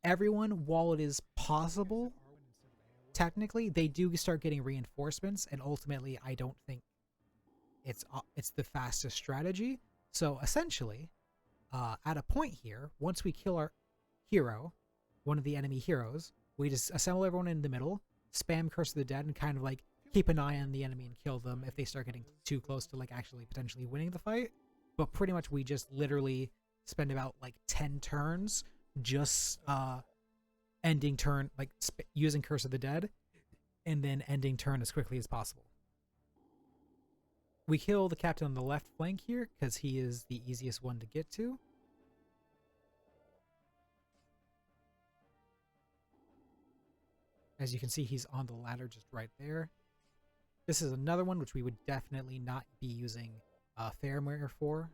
everyone while it is possible, technically, they do start getting reinforcements, and ultimately, I don't think it's the fastest strategy. So essentially, at a point here, once we kill our hero, one of the enemy heroes, we just assemble everyone in the middle, spam Curse of the Dead, and kind of like keep an eye on the enemy and kill them if they start getting too close to like actually potentially winning the fight. But pretty much we just literally spend about like 10 turns just ending turn, like using Curse of the Dead, and then ending turn as quickly as possible. We kill the captain on the left flank here because he is the easiest one to get to. As you can see, he's on the ladder just right there. This is another one which we would definitely not be using Faramir for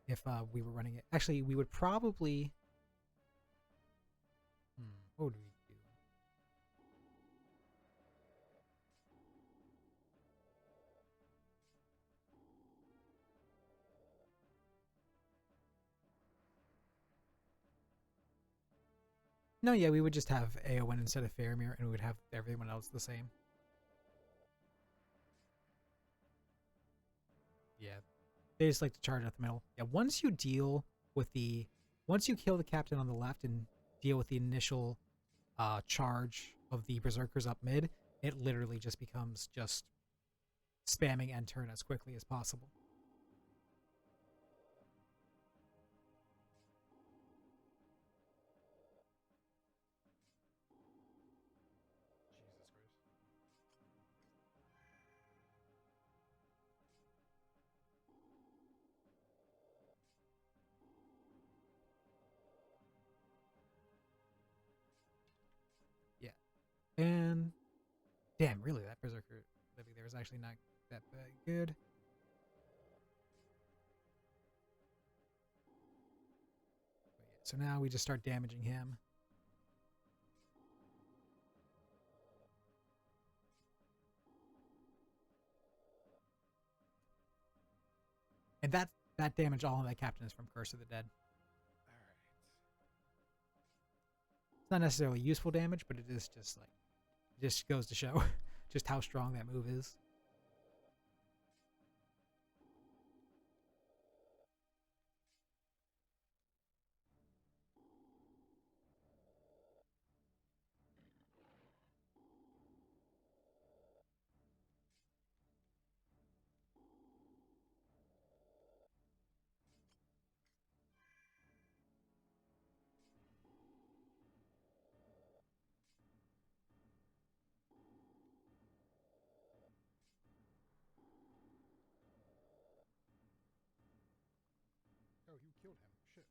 if we were running it. Actually, we would probably... what would we do? No, yeah, we would just have Eowyn instead of Faramir, and we would have everyone else the same. Yeah, they just like to charge out the middle. Yeah, once you kill the captain on the left and deal with the initial charge of the berserkers up mid, it literally just becomes just spamming end turn as quickly as possible. Yeah, and damn, really, that berserker living there is actually not that good. But yeah, so now we just start damaging him. And that damage all on that captain is from Curse of the Dead. It's not necessarily useful damage, but it is just like, it just goes to show just how strong that move is. Oh, you killed him. Shit.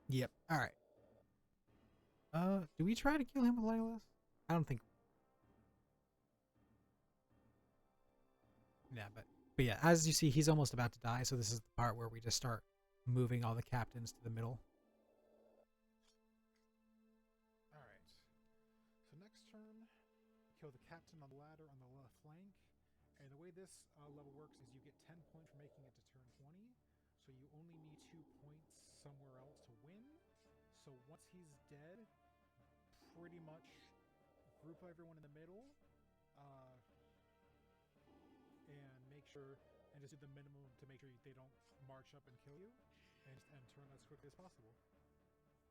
Yep. All right. Do we try to kill him with Legolas? I don't think. Yeah, but yeah, as you see, he's almost about to die. So this is the part where we just start moving all the captains to the middle. All right. So next turn, kill the captain on the ladder on the left flank. And the way this level works is you get 10 points for making it to turn 20. So you only need 2 points somewhere else to win. So once he's dead, pretty much group everyone in the middle, uh, and make sure and just do the minimum to make sure they don't march up and kill you, and turn as quickly as possible.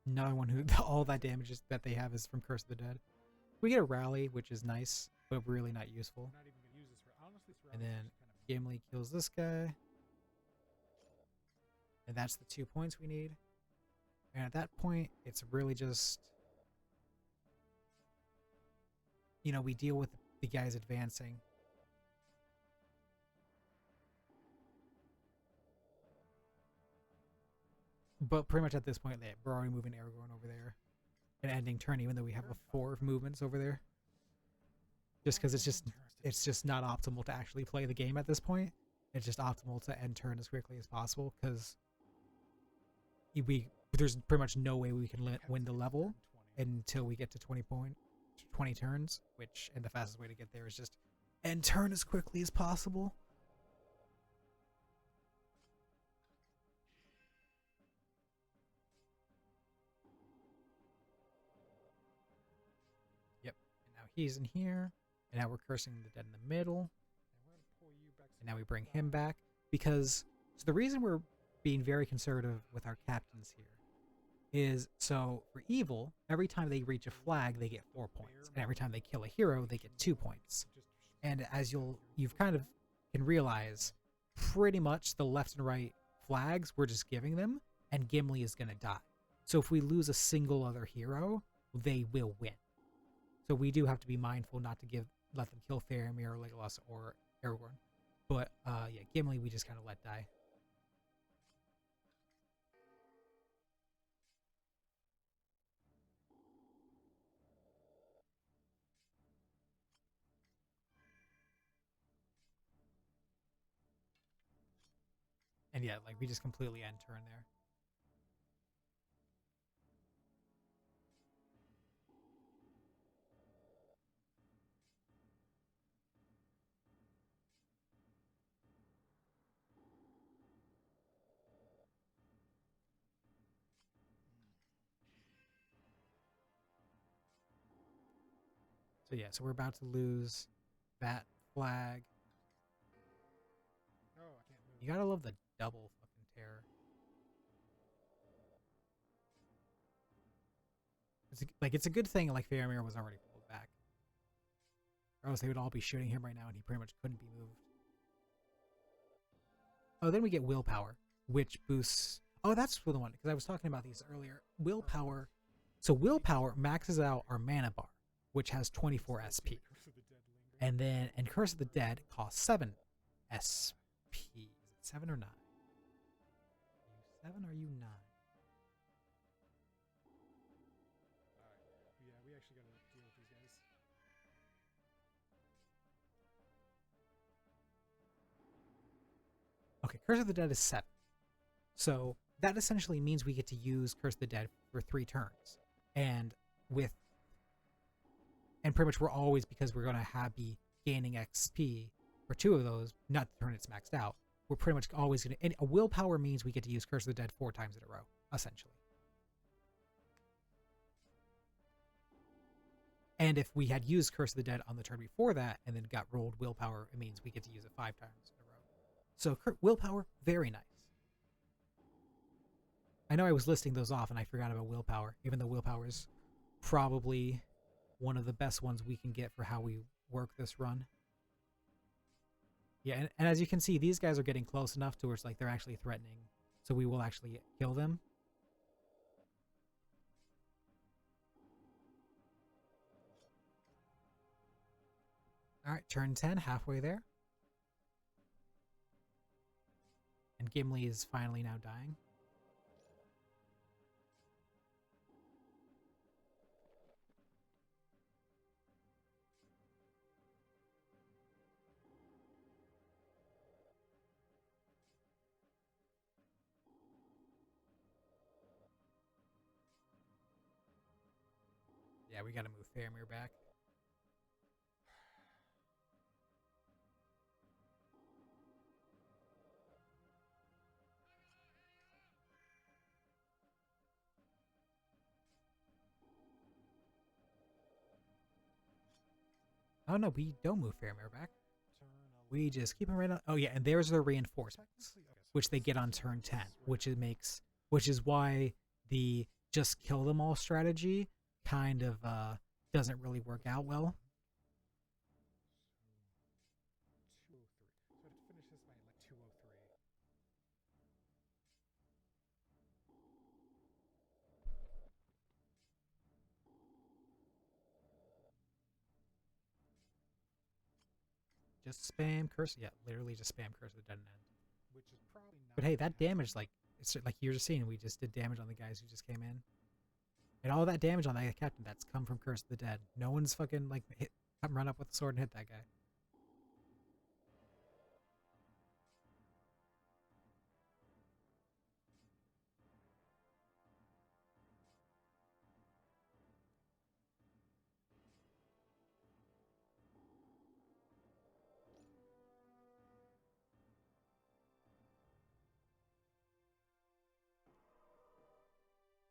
Another one who all that damage that they have is from Curse of the Dead. We get a rally, which is nice, but really not useful. I'm not even gonna use this for honestly. And then Gimli kills this guy. And that's the 2 points we need. And at that point, it's really just, you know, we deal with the guys advancing. But pretty much at this point, we're already moving Aragorn over there. And ending turn, even though we have 4 movements over there. Just because it's just not optimal to actually play the game at this point. It's just optimal to end turn as quickly as possible, because there's pretty much no way we can win the level until we get to 20 turns, and the fastest way to get there is just end turn as quickly as possible. Yep. And now he's in here, and now we're cursing the dead in the middle. And now we bring him back, because so the reason we're being very conservative with our captains here is, so for evil, every time they reach a flag, they get 4 points, and every time they kill a hero, they get 2 points. And as you've kind of can realize, pretty much the left and right flags we're just giving them, and Gimli is gonna die. So if we lose a single other hero, they will win. So we do have to be mindful not to let them kill Faramir or Legolas or Aragorn. But yeah, Gimli we just kind of let die. And yeah, like we just completely end turn there. So yeah, so we're about to lose that flag. Oh, I can't move. You gotta love the double fucking terror. It's a good thing like Faramir was already pulled back, or else they would all be shooting him right now, and he pretty much couldn't be moved. Oh, then we get willpower, which boosts. Oh, that's the one, because I was talking about these earlier. Willpower. So willpower maxes out our mana bar, which has 24 SP, and Curse of the Dead costs 7 SP. Is it 7 or 9? Are you 7 or are you 9? Alright. Yeah, we actually gotta deal with these guys. Okay, Curse of the Dead is 7. So that essentially means we get to use Curse of the Dead for 3 turns. And pretty much we're always, because we're going to be gaining XP for 2 of those, not the turn it's maxed out, we're pretty much always going to, and a willpower means we get to use Curse of the Dead 4 times in a row, essentially. And if we had used Curse of the Dead on the turn before that and then got rolled willpower, it means we get to use it 5 times in a row. So willpower, very nice. I know I was listing those off and I forgot about willpower, even though willpower is probably one of the best ones we can get for how we work this run. Yeah, and as you can see, these guys are getting close enough to where it's like they're actually threatening, so we will actually kill them. Alright, turn 10, halfway there. And Gimli is finally now dying. Yeah, we gotta move Faramir back. Oh no, we don't move Faramir back. Turn 11. We just keep him right on. Oh yeah, and there's their reinforcements, Technically, okay, so which they this get on is turn this 10, is right which it now. makes, which is why the just kill them all strategy kind of doesn't really work out well. So 203. So to finish this by like 203. Just spam curse. Yeah, literally just spam curse of the dead and end. Which is probably But not hey, going to that happen. damage, like it's like you're just seeing, we just did damage on the guys who just came in, and all that damage on that captain that's come from curse of the dead. No one's fucking like hit, come run up with the sword and hit that guy.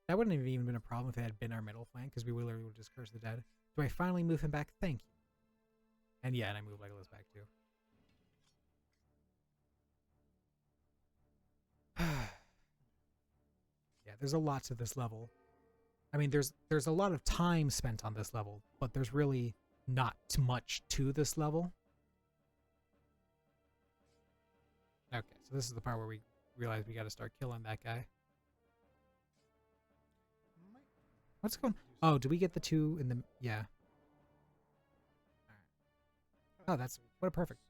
That wouldn't have even been a problem if it had been our middle flank, because we literally would just curse the dead. Do I finally move him back? Thank you. And yeah, and I move Legolas back too. Yeah, there's a lot to this level. I mean, there's a lot of time spent on this level, but there's really not much to this level. Okay, so this is the part where we realize we got to start killing that guy. Might What's going? need to do Oh, some. do we get the two in the? Yeah. Oh, Okay, that's so he what a comes. perfect.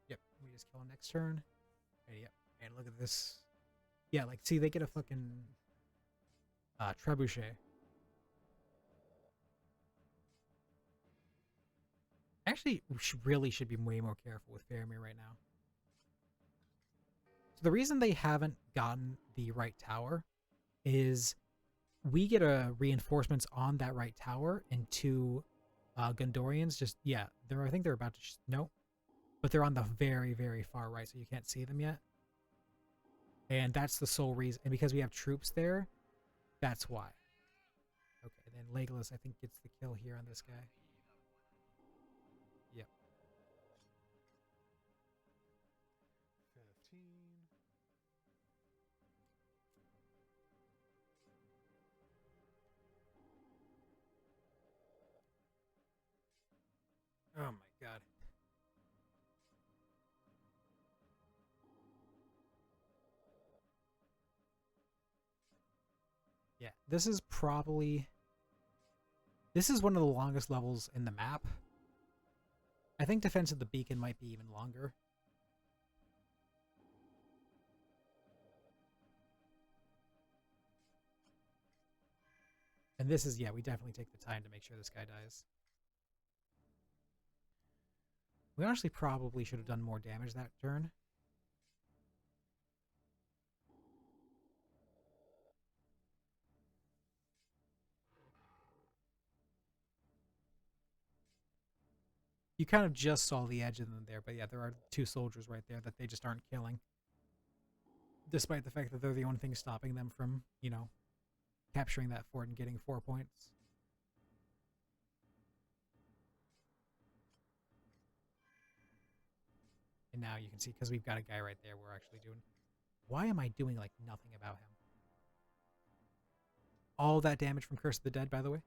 Yep, we just kill him next turn. And yep, and look at this. Yeah, like see, they get a fucking trebuchet. Actually, we really should be way more careful with Faramir right now. So the reason they haven't gotten the right tower is we get a reinforcements on that right tower, and two Gondorians just yeah, they're I think they're about to no, but they're on the very very far right, so you can't see them yet. And that's the sole reason. And because we have troops there, that's why. Okay, then Legolas I think gets the kill here on this guy. Yep. 15. Oh my god. Yeah, this is one of the longest levels in the map. I think Defense of the Beacon might be even longer. And this is, yeah, we definitely take the time to make sure this guy dies. We honestly probably should have done more damage that turn. You kind of just saw the edge of them there, but yeah, there are two soldiers right there that they just aren't killing. Despite the fact that they're the only thing stopping them from, capturing that fort and getting 4 points. And now you can see, because we've got a guy right there, we're actually doing... Why am I doing, like, nothing about him? All that damage from Curse of the Dead, by the way.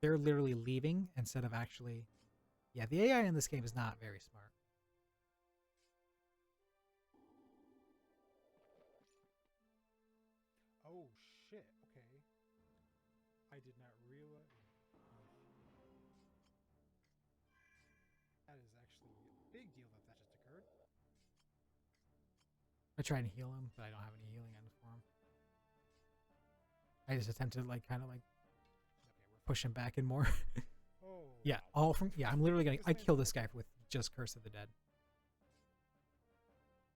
They're literally leaving instead of actually... Yeah, the AI in this game is not very smart. Oh shit. Okay. I did not realize. That is actually a big deal that just occurred. I try and heal him, but I don't have any healing items for him. I just attempted, like, kind of like Okay, we're push fine. him back in more. Oh Yeah, wow. all from... Yeah, I'm literally gonna... This I man's kill this broken. guy with just Curse of the Dead.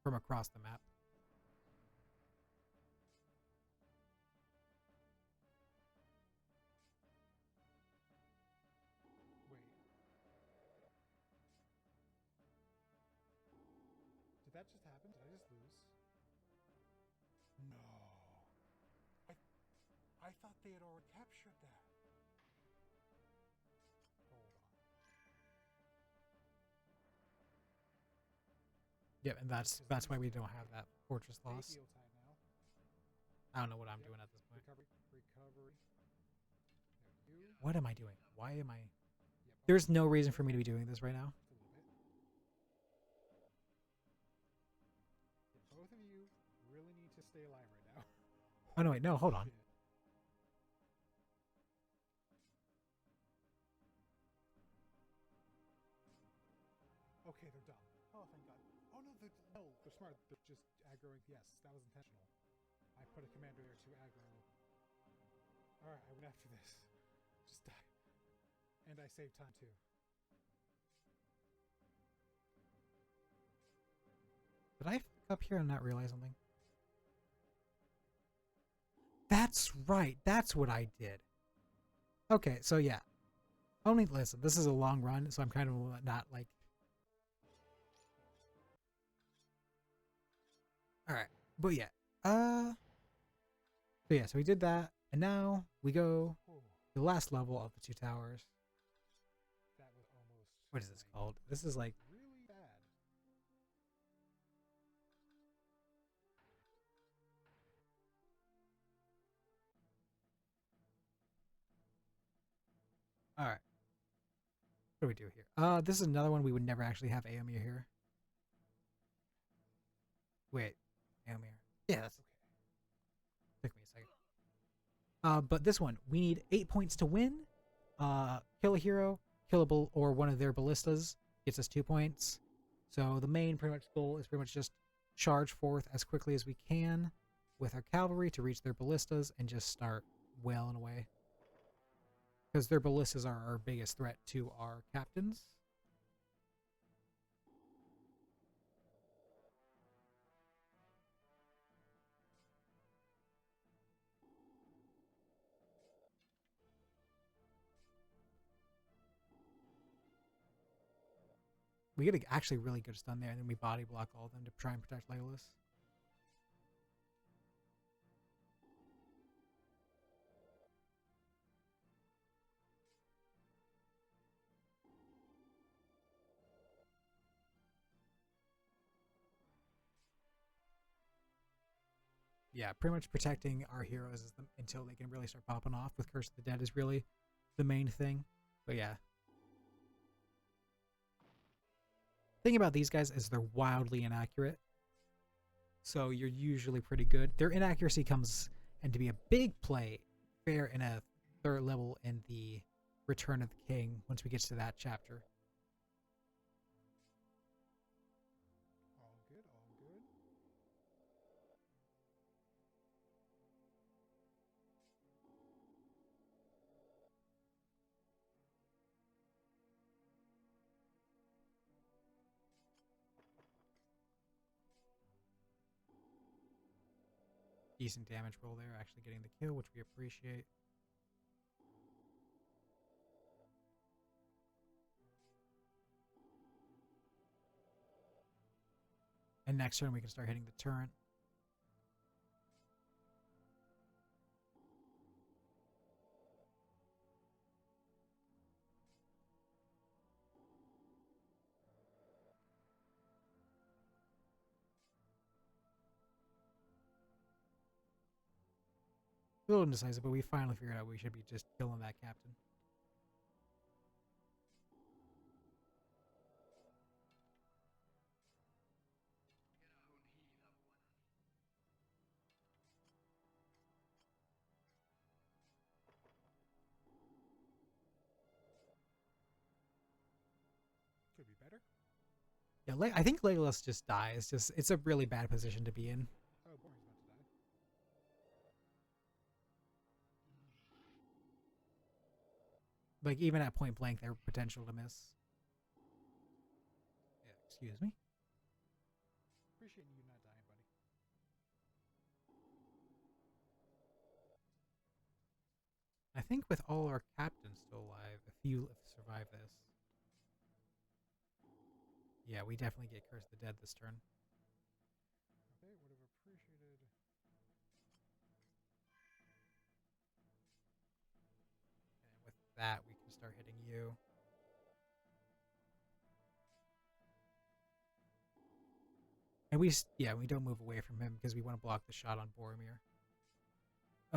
From across the map. that just happen? Did I just lose? No. I thought they had already captured that. Hold on. Yeah, and that's why we don't have that fortress loss. Heal time now. I don't know what I'm doing at this point. Recovery. There you. What am I doing? Why am I? Yep, There's no reason for me to be doing this right now. just a little bit. Both of you really need to stay alive right now. Oh no, wait, no, hold on. Shit. Okay, they're done. Oh, thank God. Oh no, they're smart. They're just aggroing. Yes, that was intentional. I put a commander there to aggro. All right, I went after this. Just die, and I saved time too. Did I fuck up here and not realize something? That's right. That's what I did. Okay, so yeah. Only listen. This is a long run, so I'm kind of not like. All right, but yeah. So yeah, so we did that, and now we go Ooh, to the last level of the 2 towers. that was almost. What is this called? This is like. Really bad. All right. What do we do here? This is another one we would never actually have Aomir here. Wait, Aomir. Yeah, that's Okay. took me a second. But this one, we need 8 points to win. Kill a hero, kill a or one of their ballistas gets us 2 points. So the main pretty much goal is pretty much just charge forth as quickly as we can with our cavalry to reach their ballistas and just start wailing away. Because their ballistas are our biggest threat to our captains. We get actually really good stun there, and then we body block all of them to try and protect Legolas. Yeah, pretty much protecting our heroes is until they can really start popping off with Curse of the Dead is really the main thing. But yeah. Thing about these guys is they're wildly inaccurate. So you're usually pretty good. Their inaccuracy comes into be a big play fair in a 3rd level in the Return of the King once we get to that chapter. All good, all good. Decent damage roll there, actually getting the kill, which we appreciate. And next turn we can start hitting the turret. A little indecisive, but we finally figured out we should be just killing that captain. Could be better. Yeah, I think Legolas just dies. It's a really bad position to be in. Oh, Boring's about to die. Like even at point blank, there's potential to miss. Yeah, excuse me. Appreciate you not dying, buddy. I think with all our captains still alive, if you survive this. Yeah, we definitely get Curse of the Dead this turn. that, we can start hitting you. And we don't move away from him because we want to block the shot on Boromir.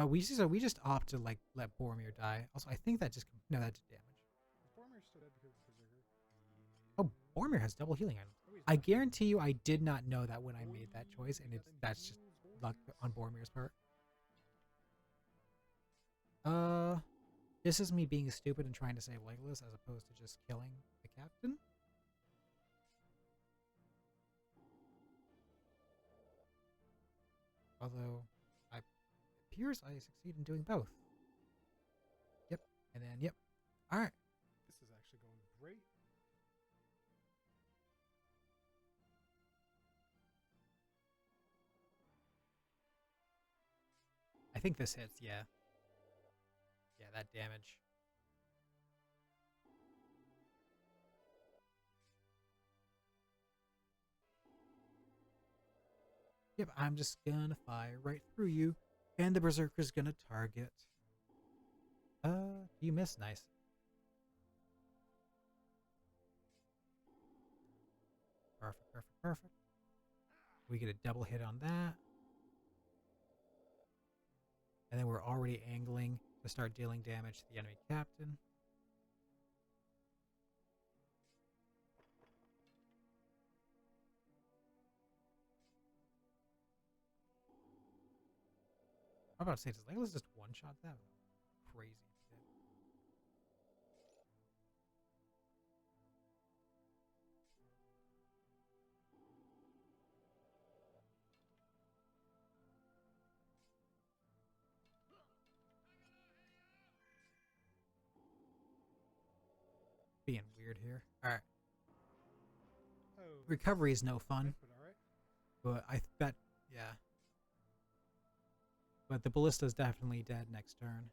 We just opt to like let Boromir die. Also, I think that just no, that did damage. Is Boromir still dead because of Berserker? Oh, Boromir has double healing items. Oh, he's I not. guarantee you, I did not know that when I made that choice, and that's just luck on Boromir's part. This is me being stupid and trying to save Legolas as opposed to just killing the captain. Although, it appears I succeed in doing both. Yep, and then yep. All right. This is actually going great. I think this hits. Yeah. Yeah, that damage. Yep, I'm just gonna fire right through you, and the Berserker's gonna target. You missed. Nice. Perfect, perfect, perfect. We get a double hit on that. And then we're already angling to start dealing damage to the enemy captain. I'm about to say, does Legolas just one-shot that? Crazy. Being weird here. Alright. Oh, Recovery is no fun. but all right. But I bet, yeah. But the Ballista's definitely dead next turn.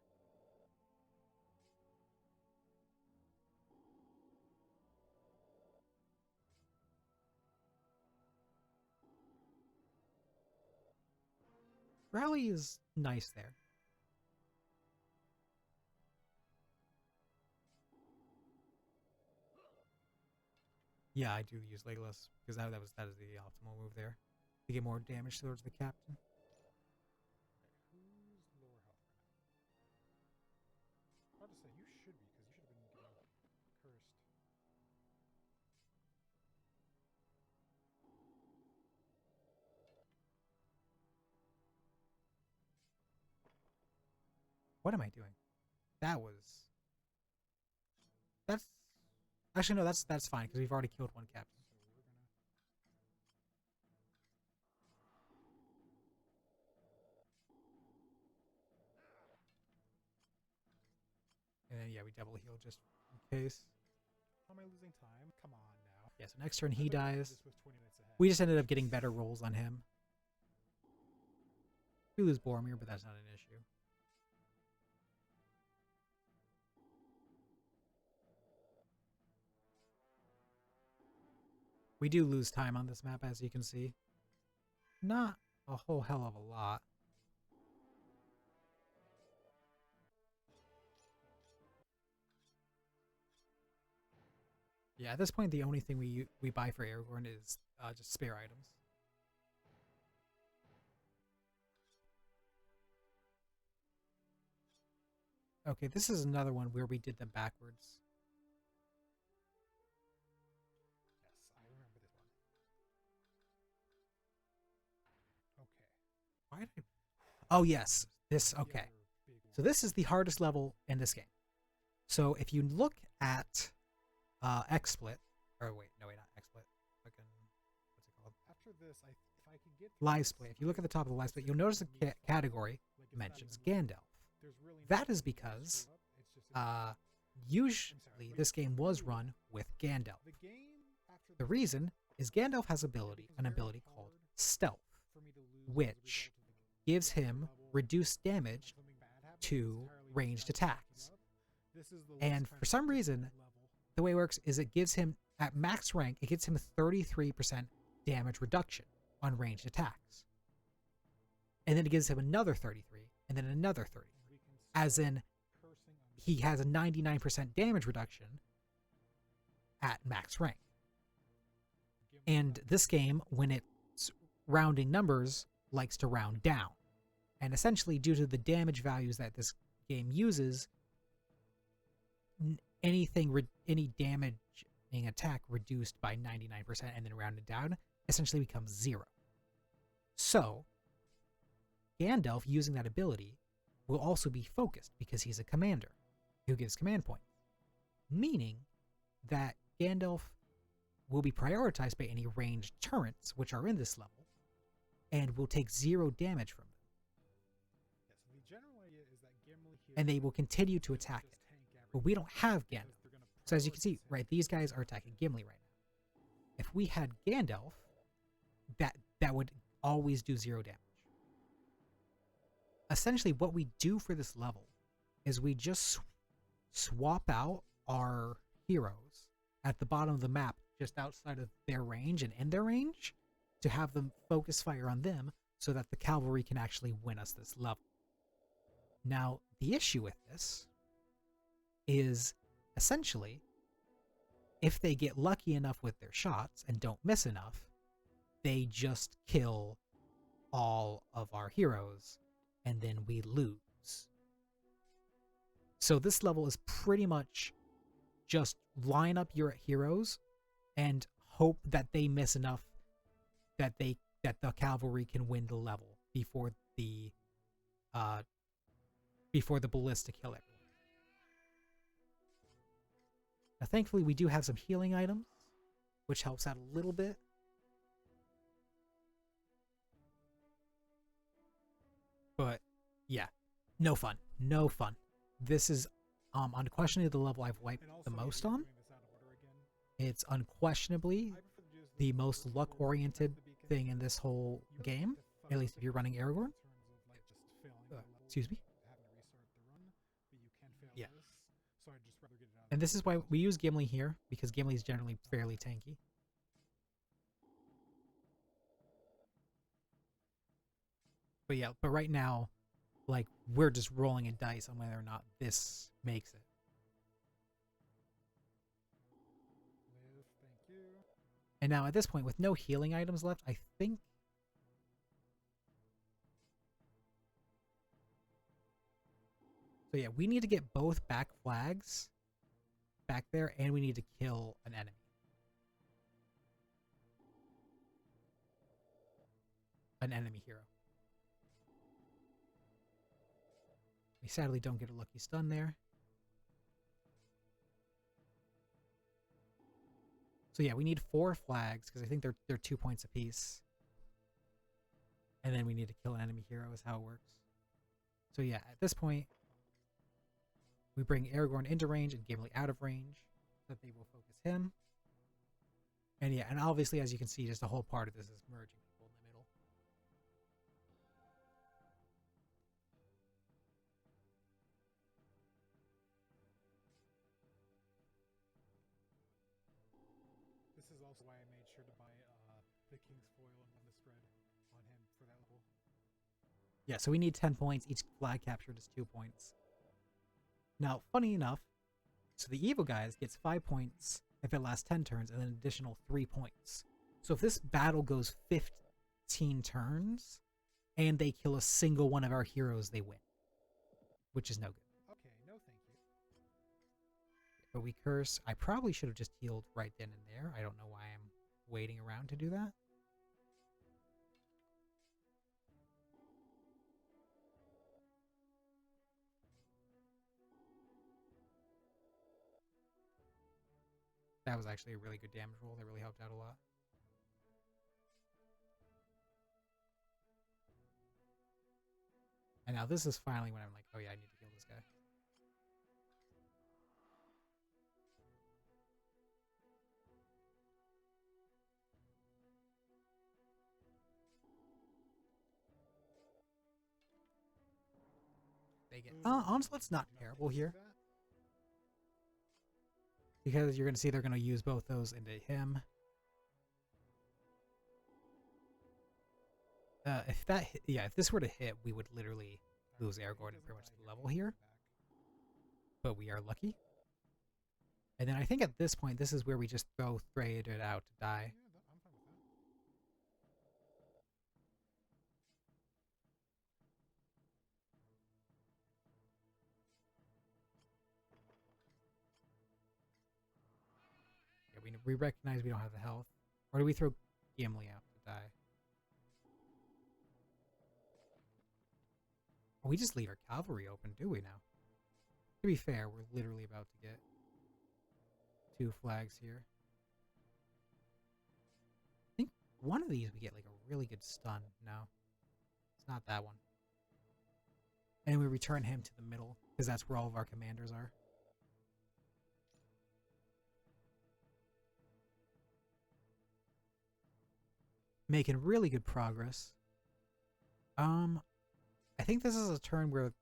Rally is nice there. Yeah, I do use Legolas because that is the optimal move there to get more damage towards the captain. Okay, who's lower health right now? Hard to say. You should be, because you should have been getting cursed. What am I doing? That's actually no, that's fine because we've already killed one captain. So we're gonna. And then yeah, we double heal just in case. How am I losing time? Come on now. Yeah, so next turn I he thought you did dies. this with 20 minutes ahead. We just ended up getting better rolls on him. We lose Boromir, but that's not an issue. We do lose time on this map, as you can see. Not a whole hell of a lot. Yeah, at this point, the only thing we buy for Aragorn is just spare items. Okay, this is another one where we did them backwards. Yes, I remember this one. Okay. Why did I... Oh, yes. This, The okay. other big So one. this is the hardest level in this game. So if you look at XSplit, or wait, no, wait, not XSplit. Fucking, what's it called? After this, if I could get Live Split. If you look at the top of the Live Split, you'll notice the category mentions Gandalf. Really That is because usually this game was run with Gandalf. The reason is Gandalf has an ability called Stealth, which gives him reduced damage to ranged attacks. And for some reason, the way it works is it gives him, at max rank, it gives him 33% damage reduction on ranged attacks. And then it gives him another 33, and then another 30. As in, he has a 99% damage reduction at max rank. And this game, when it's rounding numbers, likes to round down. And essentially, due to the damage values that this game uses, any damaging attack reduced by 99% and then rounded down essentially becomes 0. So, Gandalf, using that ability, will also be focused because he's a commander who gives command points. Meaning that Gandalf will be prioritized by any ranged turrets which are in this level and will take 0 damage from them. Yeah, so the general idea is that Gimli here and they will continue to attack it. But we don't have Gandalf. So as you can see, right, these guys are attacking Gimli right now. If we had Gandalf, that would always do 0 damage. Essentially, what we do for this level is we just swap out our heroes at the bottom of the map, just outside of their range and in their range, to have them focus fire on them so that the cavalry can actually win us this level. Now, the issue with this is essentially, if they get lucky enough with their shots and don't miss enough, they just kill all of our heroes and then we lose. So this level is pretty much just line up your heroes and hope that they miss enough that the cavalry can win the level before the ballista kill everyone. Now, thankfully, we do have some healing items, which helps out a little bit. But yeah, no fun. No fun. This is unquestionably the level I've wiped the most on. It's unquestionably the most luck-oriented thing in this whole game, at least if you're running Aragorn. Excuse me. Yeah. And this is why we use Gimli here, because Gimli is generally fairly tanky. But yeah, but right now, like, we're just rolling a dice on whether or not this makes it. And now at this point, with no healing items left, I think... So yeah, we need to get both back flags back there, and we need to kill an enemy. An enemy hero. We sadly don't get a lucky stun there. So yeah, we need 4 flags, because I think they're 2 points apiece. And then we need to kill an enemy hero is how it works. So yeah, at this point, we bring Aragorn into range and Gimli out of range, so that they will focus him. And yeah, and obviously, as you can see, just the whole part of this is merging people in the middle. This is also why I made sure to buy the King's Foil and run the spread on him for that level. Yeah, so we need 10 points. Each flag captured is 2 points. Now, funny enough, so the evil guys gets 5 points if it lasts 10 turns, and then an additional 3 points. So if this battle goes 15 turns, and they kill a single one of our heroes, they win. Which is no good. Okay, no thank you. But we curse. I probably should have just healed right then and there. I don't know why I'm waiting around to do that. That was actually a really good damage roll. That really helped out a lot. And now this is finally when I'm like, oh yeah, I need to kill this guy. They get... honestly, it's not terrible here. Because you're going to see they're going to use both those into him. If this were to hit, we would literally lose Aragorn in pretty much the level here. but we are lucky. And then I think at this point, this is where we just throw Theoden out to die. Yeah, I'm fine with that. Yeah, we recognize we don't have the health. Or do we throw Gimli out to die? Oh, we just leave our cavalry open, do we now? To be fair, we're literally about to get 2 flags here. I think one of these we get like a really good stun. No, it's not that one. And we return him to the middle because that's where all of our commanders are. Making really good progress. I think this is a turn where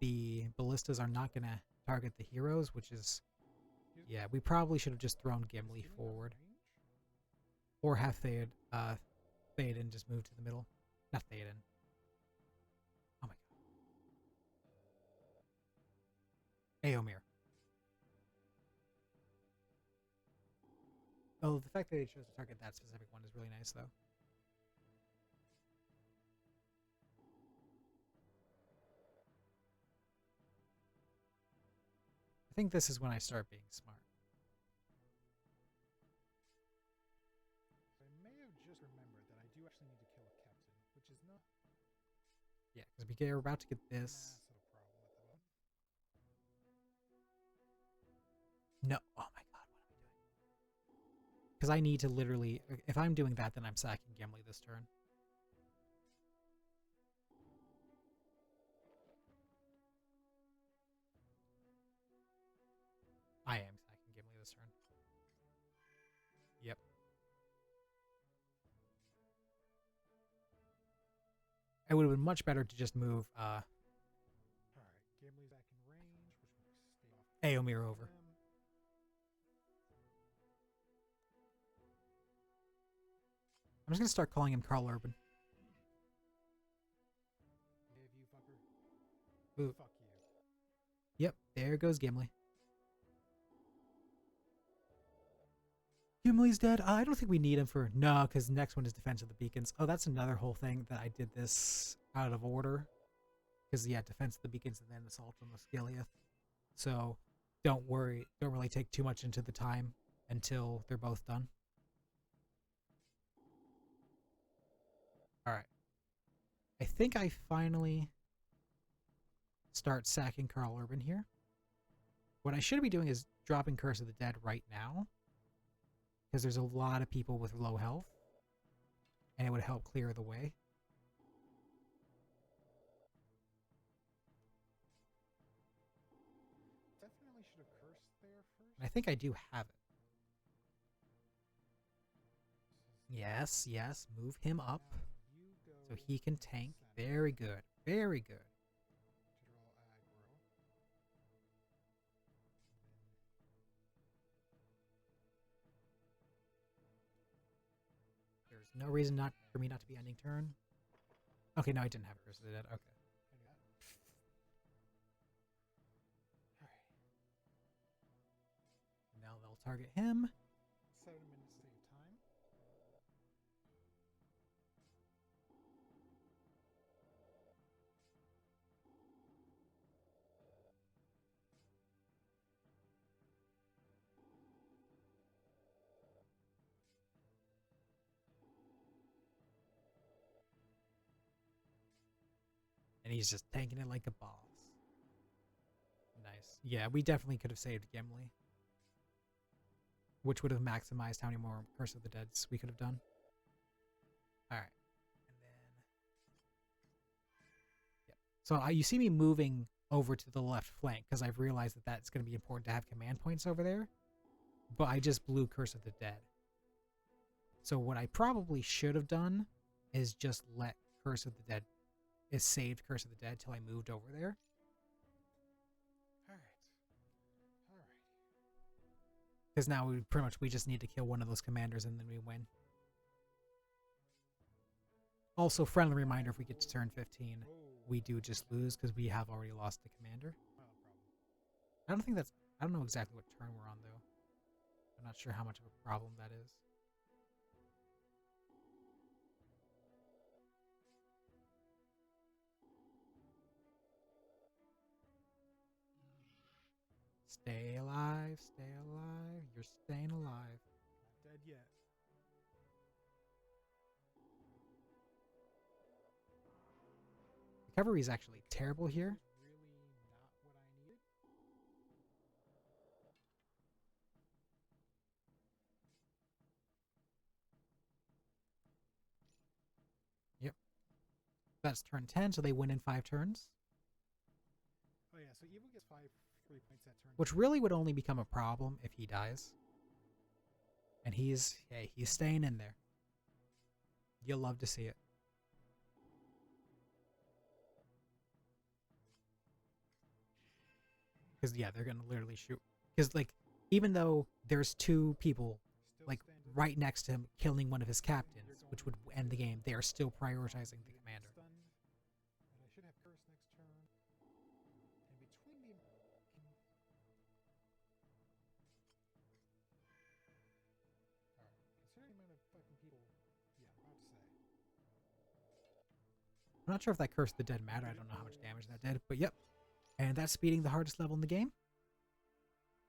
the ballistas are not going to target the heroes, which is... Yeah, we probably should have just thrown Gimli forward. Or have Theoden just move to the middle. Not Theoden. Oh my god. Eomer. Oh, the fact that they chose to target that specific one is really nice, though. I think this is when I start being smart. I may have just remembered that I do actually need to kill a captain, which is not... Yeah, because we're about to get this. Massive problem at the moment. No. Oh my god, what am I doing? Because I need to literally... If I'm doing that, then I'm sacking Gimli this turn. I am sacking Gimli this turn. Yep. It would have been much better to just move Alright, Gimli's back in range, which will stay off Eomer over. them. I'm just going to start calling him Karl Urban. Give you fucker. Ooh. Fuck you. Yep, there goes Gimli. Gimli's dead. I don't think we need him for... No, because the next one is Defense of the Beacons. Oh, that's another whole thing that I did this out of order. Because, yeah, Defense of the Beacons and then Assault on the Skiliath. So, don't worry. Don't really take too much into the time until they're both done. Alright. I think I finally start sacking Karl Urban here. What I should be doing is dropping Curse of the Dead right now. Because there's a lot of people with low health. And it would help clear the way. Definitely should have cursed there first. And I think I do have it. Yes, yes. Move him up. Now you go So he can tank. center Very good. Very good. to draw aggro. There's no reason not for me not to be ending turn. Okay, no, I didn't have Curse of the Dead. Okay. Alright. Now they'll target him. 7 minutes save time. And he's just tanking it like a boss. Nice. Yeah, we definitely could have saved Gimli. Which would have maximized how many more Curse of the Deads we could have done. Alright. And then... Yeah. So you see me moving over to the left flank because I've realized that that's going to be important to have command points over there. But I just blew Curse of the Dead. So what I probably should have done is just let Curse of the Dead... is saved Curse of the Dead till I moved over there. Alright. Because now we just need to kill one of those commanders and then we win. Also, friendly reminder, if we get to turn 15, Oh, we do just lose because we have already lost the commander. not a problem. I don't think that's. I don't know exactly what turn we're on though. I'm not sure how much of a problem that is. Stay alive, stay alive. You're staying alive. Not dead yet. The cavalry is actually terrible here. Really not what I needed. Yep. That's turn 10, so they win in 5 turns. Oh yeah, so Evil gets 3 points at turn. Which 10. really would only become a problem if he dies. And he's staying in there. You'll love to see it. Because yeah, they're gonna literally shoot. Because like, even though there's 2 people Still like standing. right next to him killing one of his captains, which would end the game, they are still prioritizing the commander. Stunned. And I should have curse next turn. And between the Alright. Considering the amount of fucking people. Yeah, I'm about to say. I'm not sure if that cursed the dead matter. I don't know how much damage that did, but yep. And that's beating the hardest level in the game.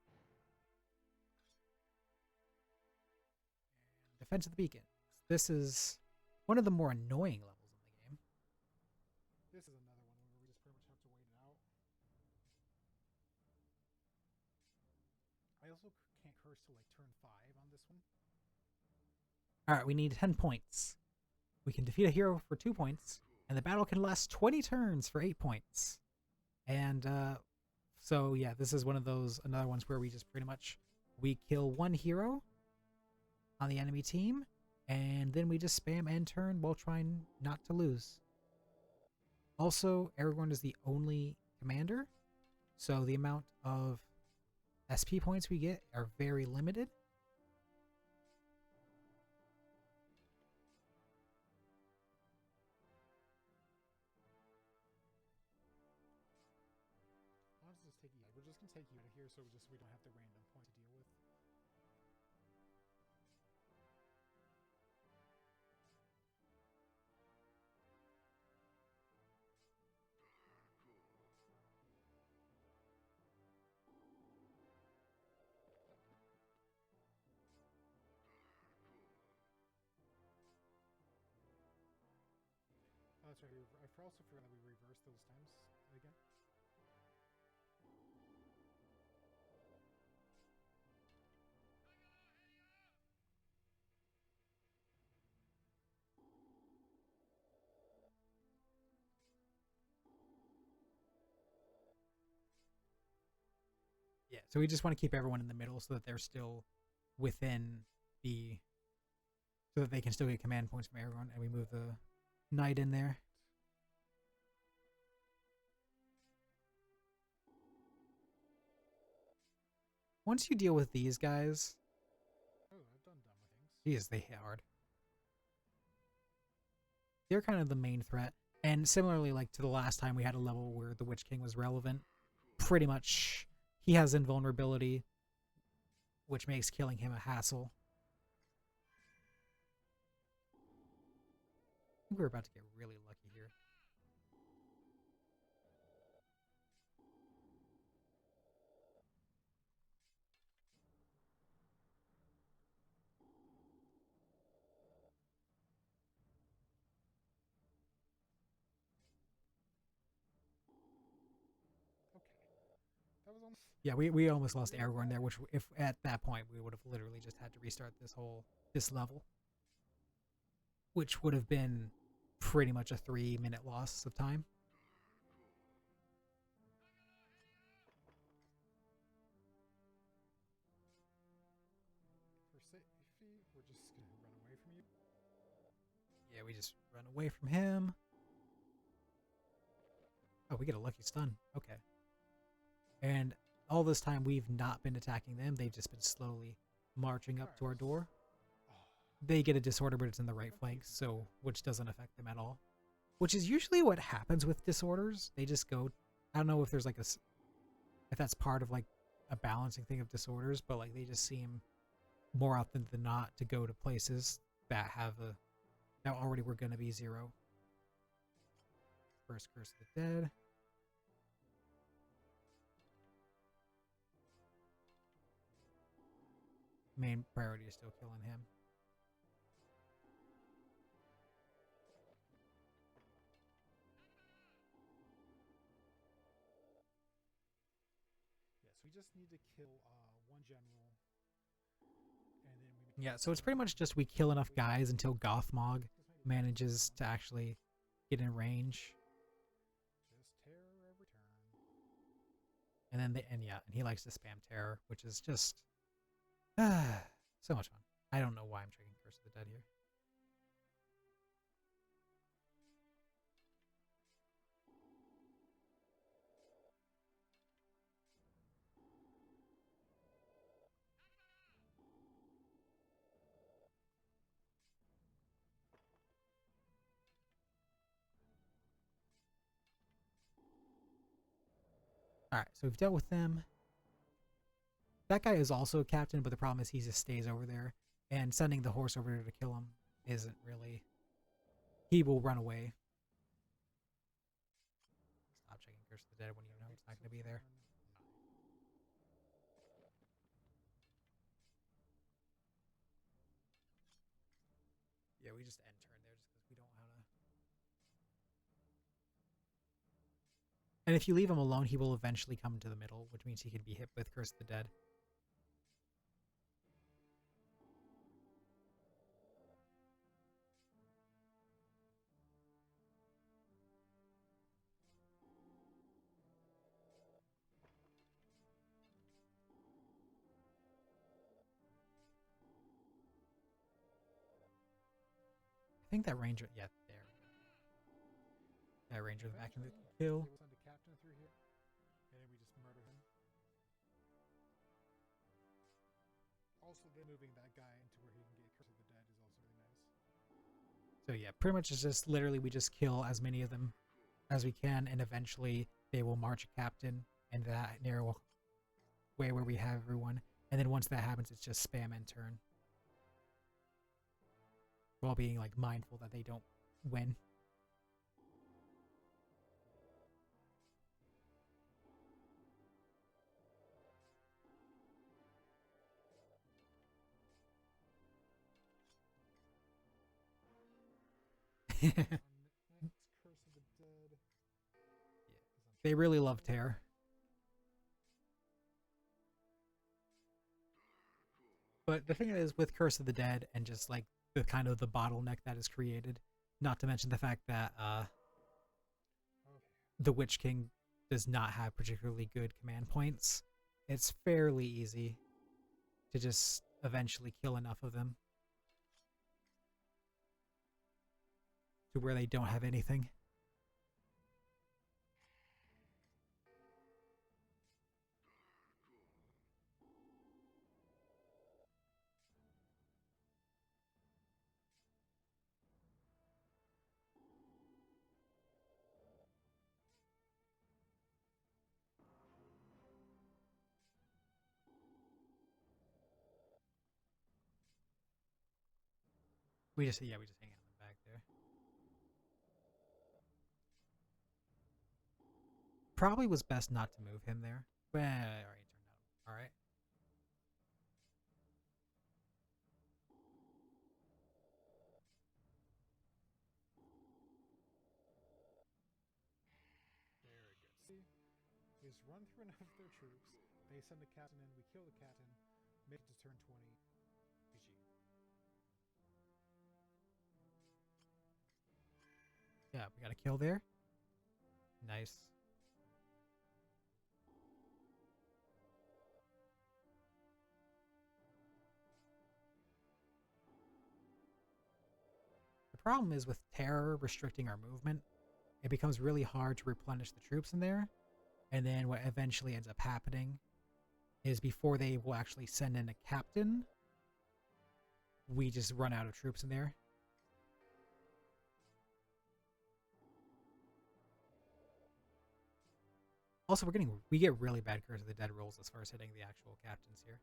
And Defense of the Beacon. This is one of the more annoying levels in the game. This is another one where we just pretty much have to wait it out. I also can't curse till like turn 5 on this one. Alright, we need 10 points. We can defeat a hero for 2 points, and the battle can last 20 turns for 8 points. And so yeah, this is one of those another ones where we just pretty much we kill one hero on the enemy team, and then we just spam end turn while trying not to lose. Also, Aragorn is the only commander, so the amount of SP points we get are very limited. I'll just take you. We're just gonna take you out of here, so we don't have the random point to deal with. Oh, that's right. I also forgot that we reversed those times again. Yeah, so we just want to keep everyone in the middle so that they're still within the so that they can still get command points from Aragorn, and we move the knight in there. Once you deal with these guys, Oh, I've done dumb things. geez, they hit hard. They're kind of the main threat. And similarly, like to the last time we had a level where the Witch King was relevant, pretty much he has invulnerability, which makes killing him a hassle. I think we're about to get really lucky here. Okay. That was almost. Yeah, we almost lost Aragorn there, which if at that point we would have literally just had to restart this level, which would have been pretty much a 3-minute loss of time. For safety, we're just gonna run away from you. Yeah, we just run away from him. Oh, we get a lucky stun. Okay. And all this time we've not been attacking them. They've just been slowly marching up to our door. Oh, They get a disorder, but it's in the right flank, so which doesn't affect them at all. Which is usually what happens with disorders. They just go. I don't know if there's like a. if that's part of like a balancing thing of disorders, but like they just seem more often than not to go to places that have a that already were going to be 0. First Curse of the Dead. Main priority is still killing him. Yeah, so we just need to kill one general, and then we. Yeah, so it's pretty much just we kill enough guys until Gothmog manages to actually get in range. Just terror every turn. And then and he likes to spam terror, which is just so much fun. I don't know why I'm tricking Curse of the Dead here. Alright, so we've dealt with them. That guy is also a captain, but the problem is he just stays over there. And sending the horse over there to kill him isn't really... He will run away. Stop checking Curse of the Dead when you know it's not going to be there. Yeah, we just end turn there just because we don't know how to... And if you leave him alone, he will eventually come to the middle, which means he can be hit with Curse of the Dead. I think that ranger... Yeah, there we go. That ranger back in the kill. They will send a captain through here, and then we just murder him. Also, then moving that guy into where he can get Curse of the Dead is also really nice. So yeah, pretty much it's just literally we just kill as many of them as we can, and eventually they will march a captain in that narrow way where we have everyone. And then once that happens, it's just spam and turn. While being like mindful that they don't win. Next, Curse of the Dead. They really love Terror. But the thing is, with Curse of the Dead and just like the kind of the bottleneck that is created, not to mention the fact that the Witch King does not have particularly good command points, it's fairly easy to just eventually kill enough of them to where they don't have anything. We just hang out in the back there. Probably was best not to move him there. Well, alright, turned out. Alright. Very good. See, we just run through enough of their troops. They send the captain in. We kill the captain. Make it to turn 20. GG. Yeah, we got a kill there. Nice. The problem is with Terror restricting our movement, it becomes really hard to replenish the troops in there. And then what eventually ends up happening is before they will actually send in a captain, we just run out of troops in there. Also, we get really bad Curse of the Dead rolls as far as hitting the actual captains here.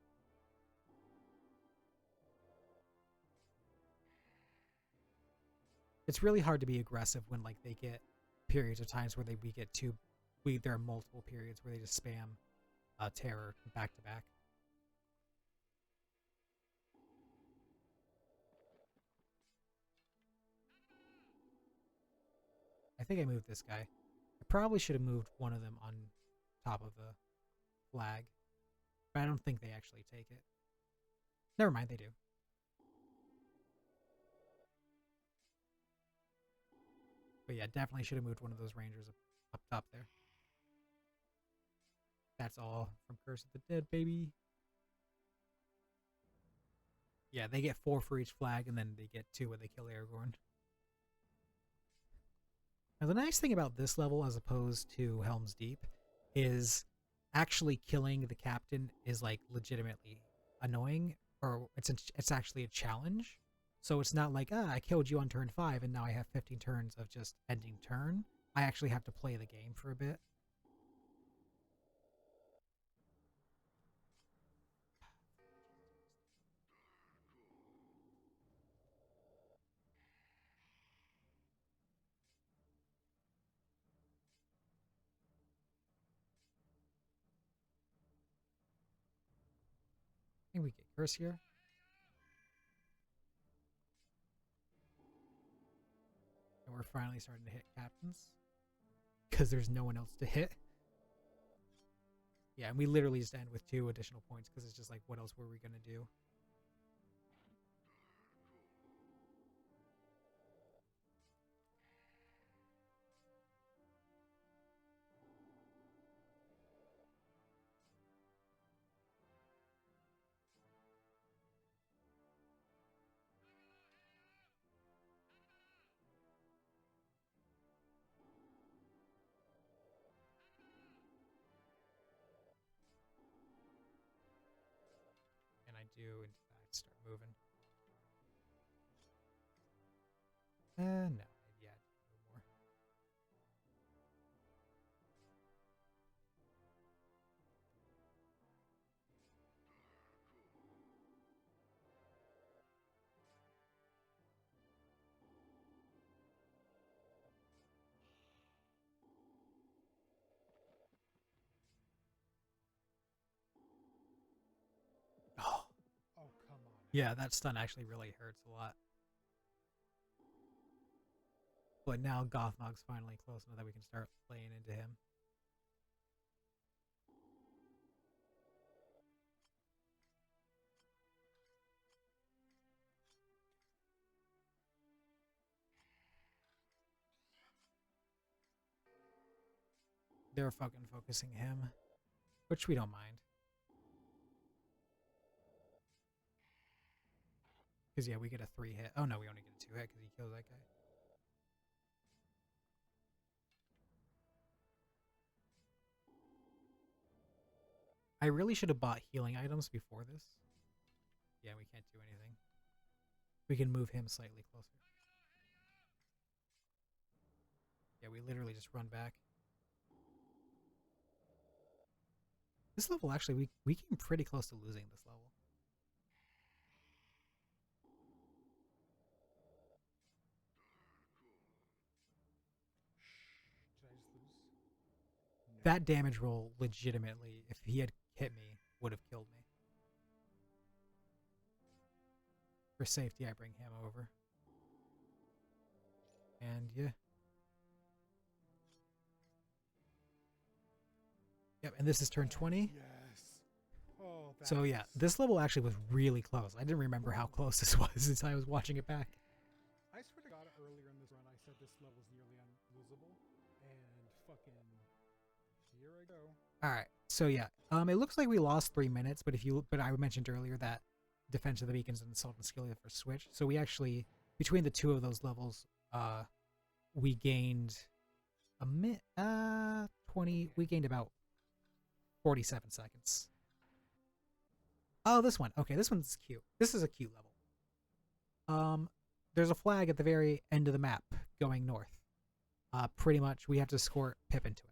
It's really hard to be aggressive when like they get periods of times where there are multiple periods where they just spam terror back to back. I think I moved this guy. I probably should have moved one of them on top of the flag, but I don't think they actually take it. Never mind, they do. But yeah, definitely should have moved one of those rangers up top there. That's all from Curse of the Dead, baby. Yeah, they get 4 for each flag, and then they get 2 when they kill Aragorn. Now, the nice thing about this level, as opposed to Helm's Deep, is actually killing the captain is like legitimately annoying, or it's actually a challenge. So it's not like, I killed you on turn 5 and now I have 15 turns of just ending turn. I actually have to play the game for a bit. I think we get Curse here. And we're finally starting to hit captains. Because there's no one else to hit. Yeah, and we literally just end with 2 additional points because it's just like, what else were we going to do? And I do, in fact, start moving. No. Yeah, no more. Oh, Oh, come on. yeah, that stun actually really hurts a lot. But now Gothmog's finally close enough that we can start playing into him. They're fucking focusing him, which we don't mind. Because, yeah, we get a 3 hit. Oh, no, we only get a 2 hit because he kills that guy. I really should have bought healing items before this. Yeah, we can't do anything. We can move him slightly closer. Yeah, we literally just run back. This level, actually, we came pretty close to losing this level. Did I just lose? No. That damage roll, legitimately, if he had hit me, would have killed me. For safety, I bring him over. And yeah. Yep, and this is turn 20. Yes. Oh, So yeah, this level actually was really close. I didn't remember how close this was until I was watching it back. I swear to God, earlier in this run, I said this level's nearly unlosable, and fucking here I go. All right, so yeah, it looks like we lost 3 minutes, but I mentioned earlier that Defense of the Beacons and Assault and Skill for Switch. So we actually, between the 2 of those levels, we gained 20. We gained about 47 seconds. Oh, this one. Okay, this one's cute. This is a cute level. There's a flag at the very end of the map going north. Pretty much, we have to escort Pippin to it.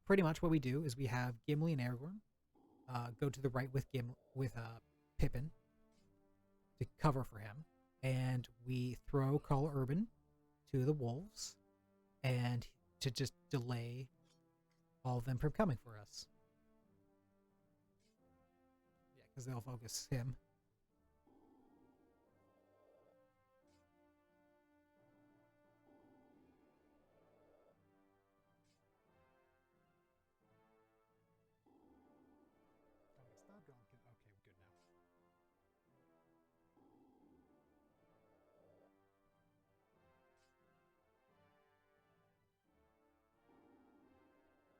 pretty much what we do is we have Gimli and Aragorn go to the right with Pippin to cover for him, and we throw Carl Urban to the wolves and to just delay all of them from coming for us. Yeah, because they'll focus him. Okay, stop going. Okay, we're good now.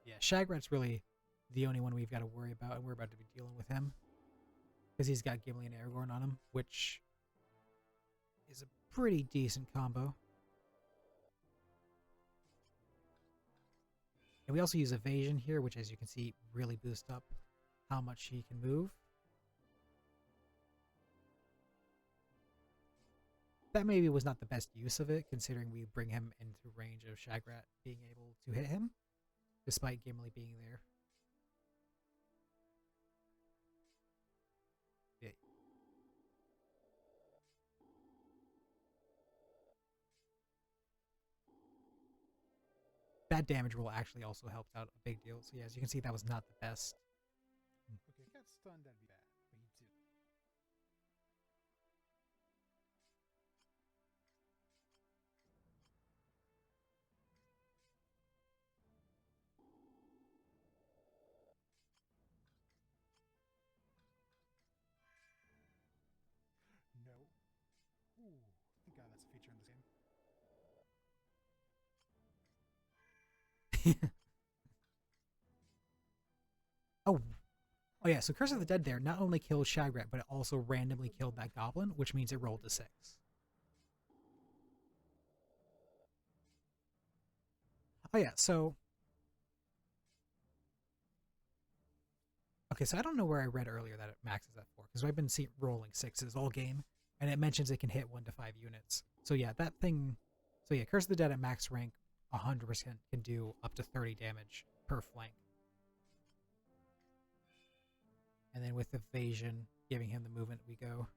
Yeah, Shagrat's really the only one we've got to worry about, and we're about to be dealing with him because he's got Gimli and Aragorn on him, which is a pretty decent combo. And we also use evasion here, which, as you can see, really boosts up how much he can move. That maybe was not the best use of it, considering we bring him into range of Shagrat being able to hit him, despite Gimli being there. Yeah. That damage roll actually also helped out a big deal. So yeah, as you can see, that was not the best. Okay, if he got stunned, that'd be bad, but he didn't. No. Ooh, thank God that's a feature in this game. Oh, oh yeah. So Curse of the Dead there not only killed Shagrat, but it also randomly killed that goblin, which means it rolled a 6. Oh yeah. So okay. So I don't know where I read earlier that it maxes at 4 because I've been rolling 6s all game, and it mentions it can hit 1 to 5 units. So yeah, that thing. So yeah, Curse of the Dead at max rank 100% can do up to 30 damage per flank. And then with evasion, giving him the movement, we go.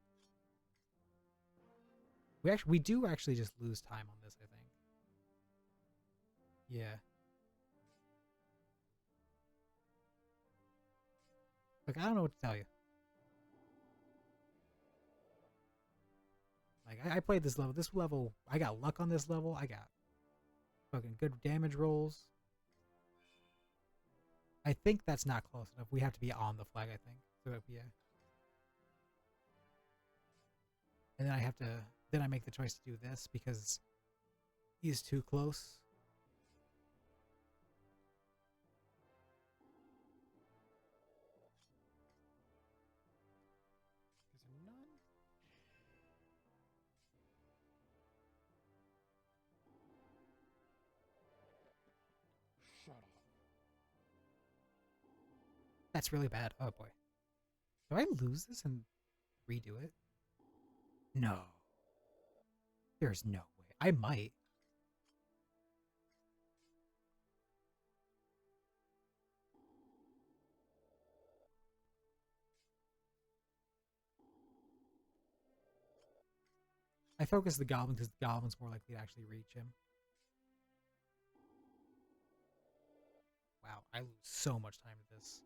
We do actually just lose time on this, I think. Yeah. Like, I don't know what to tell you. Like, I played this level. This level, I got luck on this level. I got fucking good damage rolls. I think that's not close enough. We have to be on the flag, I think. So, yeah. And then I have to, then I make the choice to do this because he's too close. Is there none? Shut up. That's really bad. Oh boy. Do I lose this and redo it? No. There's no way. I might. I focus the goblin because the goblin's more likely to actually reach him. Wow, I lose so much time to this.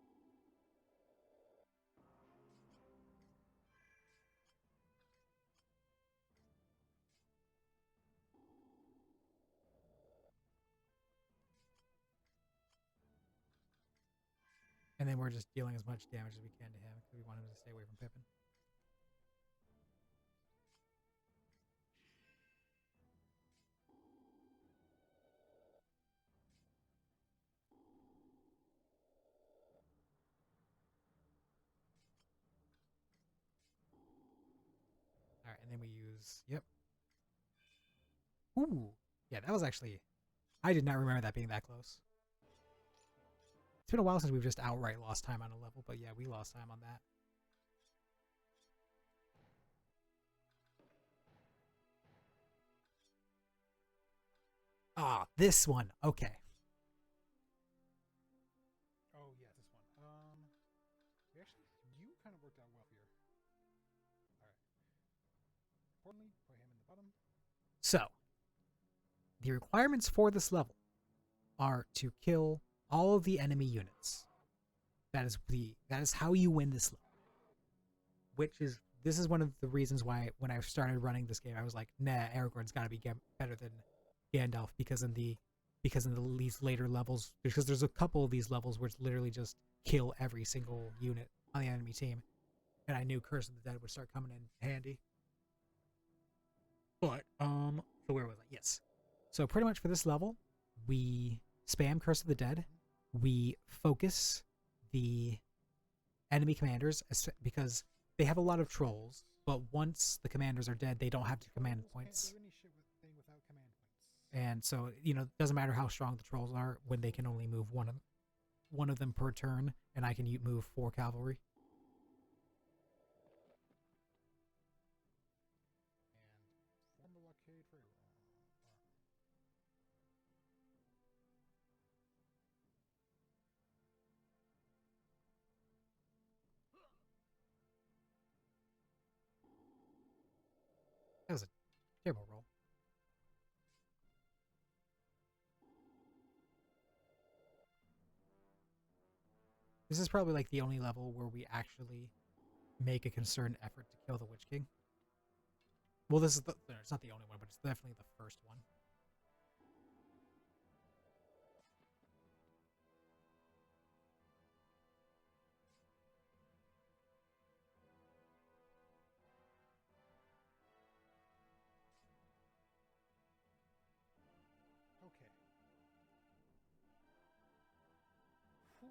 And then we're just dealing as much damage as we can to him because we want him to stay away from Pippin. All right, and then we use, yep. Ooh, yeah, that was actually, I did not remember that being that close. It's been a while since we've just outright lost time on a level, but yeah, we lost time on that. Ah, this one. Okay. the requirements for this level are to kill all of the enemy units. That is how you win this level. This is one of the reasons why when I started running this game, I was like, nah, Aragorn's got to be better than Gandalf because in these later levels, because there's a couple of these levels where it's literally just kill every single unit on the enemy team, and I knew Curse of the Dead would start coming in handy. But so where was I? Yes. So pretty much for this level, we spam Curse of the Dead. We focus the enemy commanders because they have a lot of trolls, but once the commanders are dead, they don't have the command points. And so, it doesn't matter how strong the trolls are when they can only move one of them per turn, and I can move 4 cavalry. That was a terrible roll. This is probably like the only level where we actually make a concerted effort to kill the Witch King. Well, it's not the only one, but it's definitely the first one. Okay. Whew.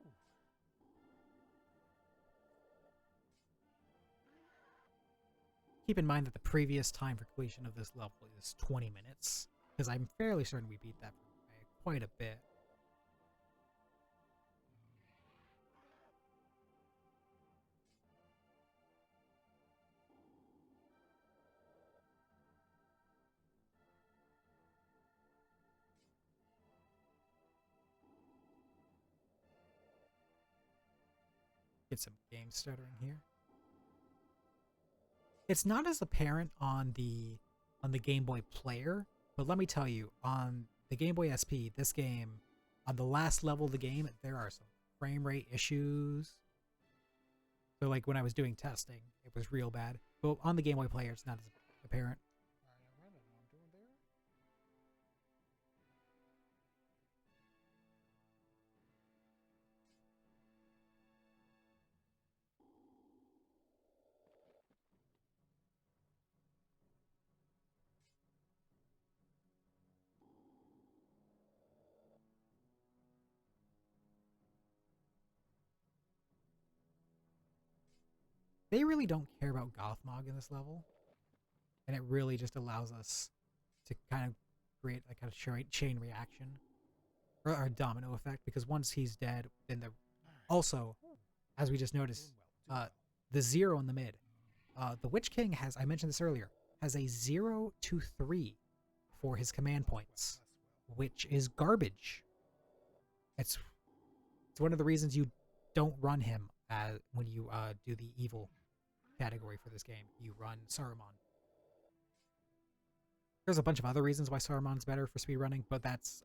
Keep in mind that the previous time for completion of this level is 20 minutes, because I'm fairly certain we beat that by quite a bit. Get some game stuttering here. It's not as apparent on the Game Boy Player, but let me tell you, on the Game Boy SP, this game, on the last level of the game, there are some frame rate issues. So like when I was doing testing, it was real bad. But on the Game Boy Player, it's not as apparent. They really don't care about Gothmog in this level, and it really just allows us to kind of create like a chain reaction or a domino effect, because once he's dead, then also, as we just noticed, the 0 in the mid, the Witch King has, I mentioned this earlier, has a 0 to 3 for his command points, which is garbage. It's one of the reasons you don't run him when you do the evil category for this game. You run Saruman. There's a bunch of other reasons why Saruman's better for speedrunning, but that's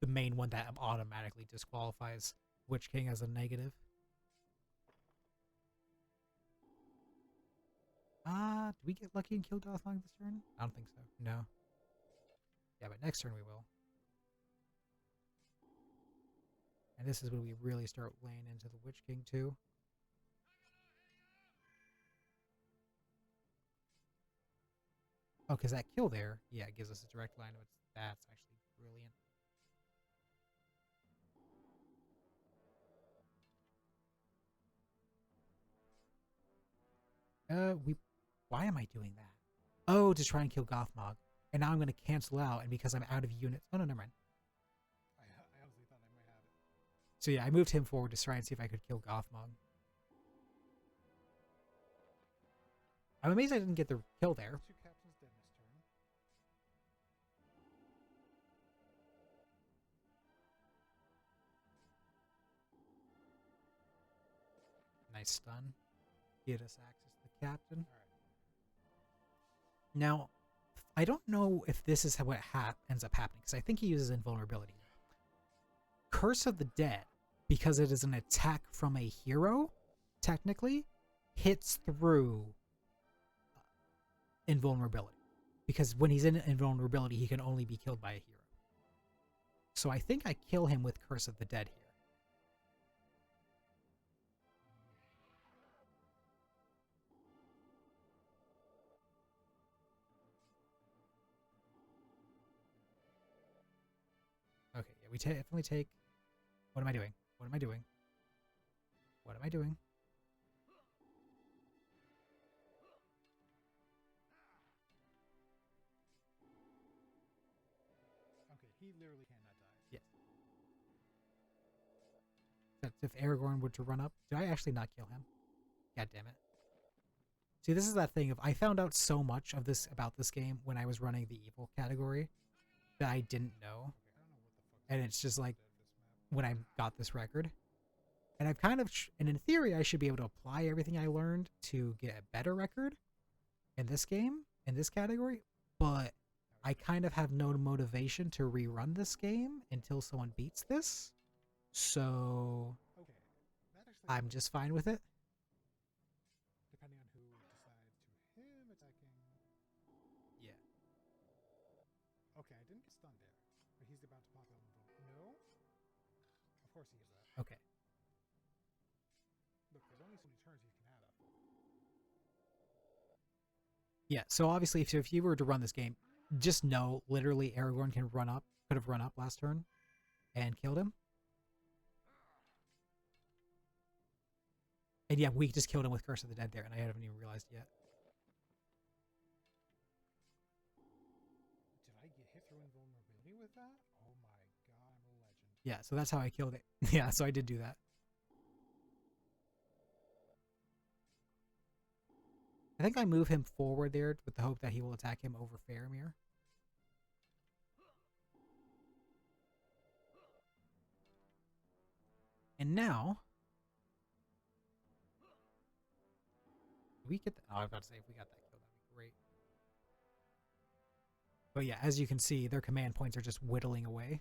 the main one that automatically disqualifies Witch King as a negative. Do we get lucky and kill Gothmog this turn? I don't think so. No. Yeah, but next turn we will. And this is when we really start laying into the Witch King too. Oh, because that kill there, yeah, it gives us a direct line of its. That's actually brilliant. Why am I doing that? Oh, to try and kill Gothmog. And now I'm going to cancel out, and because I'm out of units. Oh, no, never mind. I honestly thought I might have it. So yeah, I moved him forward to try and see if I could kill Gothmog. I'm amazed I didn't get the kill there. 2 captains dead this turn. Nice stun. Get us access to the captain. All right. Now, I don't know if this is how what ends up happening, because I think he uses invulnerability. Curse of the Dead, because it is an attack from a hero, technically, hits through invulnerability. Because when he's in invulnerability, he can only be killed by a hero. So I think I kill him with Curse of the Dead here. Okay, yeah, we definitely take... What am I doing? What am I doing? What am I doing? Okay, he literally cannot die. Yes. That's if Aragorn were to run up. Did I actually not kill him? God damn it. See, this is that thing of I found out so much of this about this game when I was running the evil category that I didn't know. Okay, I don't know what the fuck. And it's just like this map. when I got this record. And I've kind of, and in theory, I should be able to apply everything I learned to get a better record in this game, in this category. But I kind of have no motivation to rerun this game until someone beats this. So Okay, that actually. I'm just fine with it. Depending on who decides to him attacking. Yeah. Okay, I didn't get stunned there, but he's about to pop out on the no. Of course he gets that. Okay. Look, there's only so many turns you can have up. Yeah, so obviously if you were to run this game, just know literally Aragorn could have run up last turn and killed him. And yeah, we just killed him with Curse of the Dead there, and I haven't even realized yet. Did I get hit through invulnerability with that? Oh my god, I'm a legend. Yeah, so that's how I killed it. Yeah, so I did do that. I think I move him forward there with the hope that he will attack him over Faramir. And now... Do we get that? Oh, I was about to say, if we got that kill, that'd be great. But yeah, as you can see, their command points are just whittling away.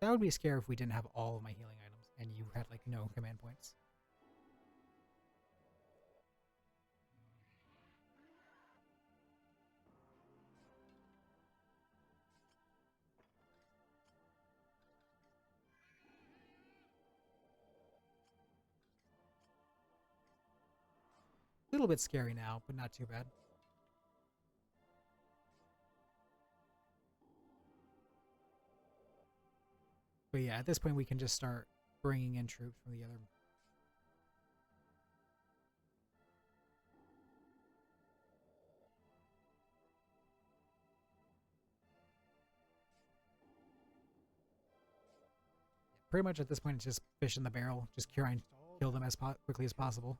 That would be scary if we didn't have all of my healing items and you had like no command points. A little bit scary now, but not too bad. But yeah, at this point we can just start bringing in troops from the other. Pretty much at this point it's just fish in the barrel, just try and kill them as quickly as possible.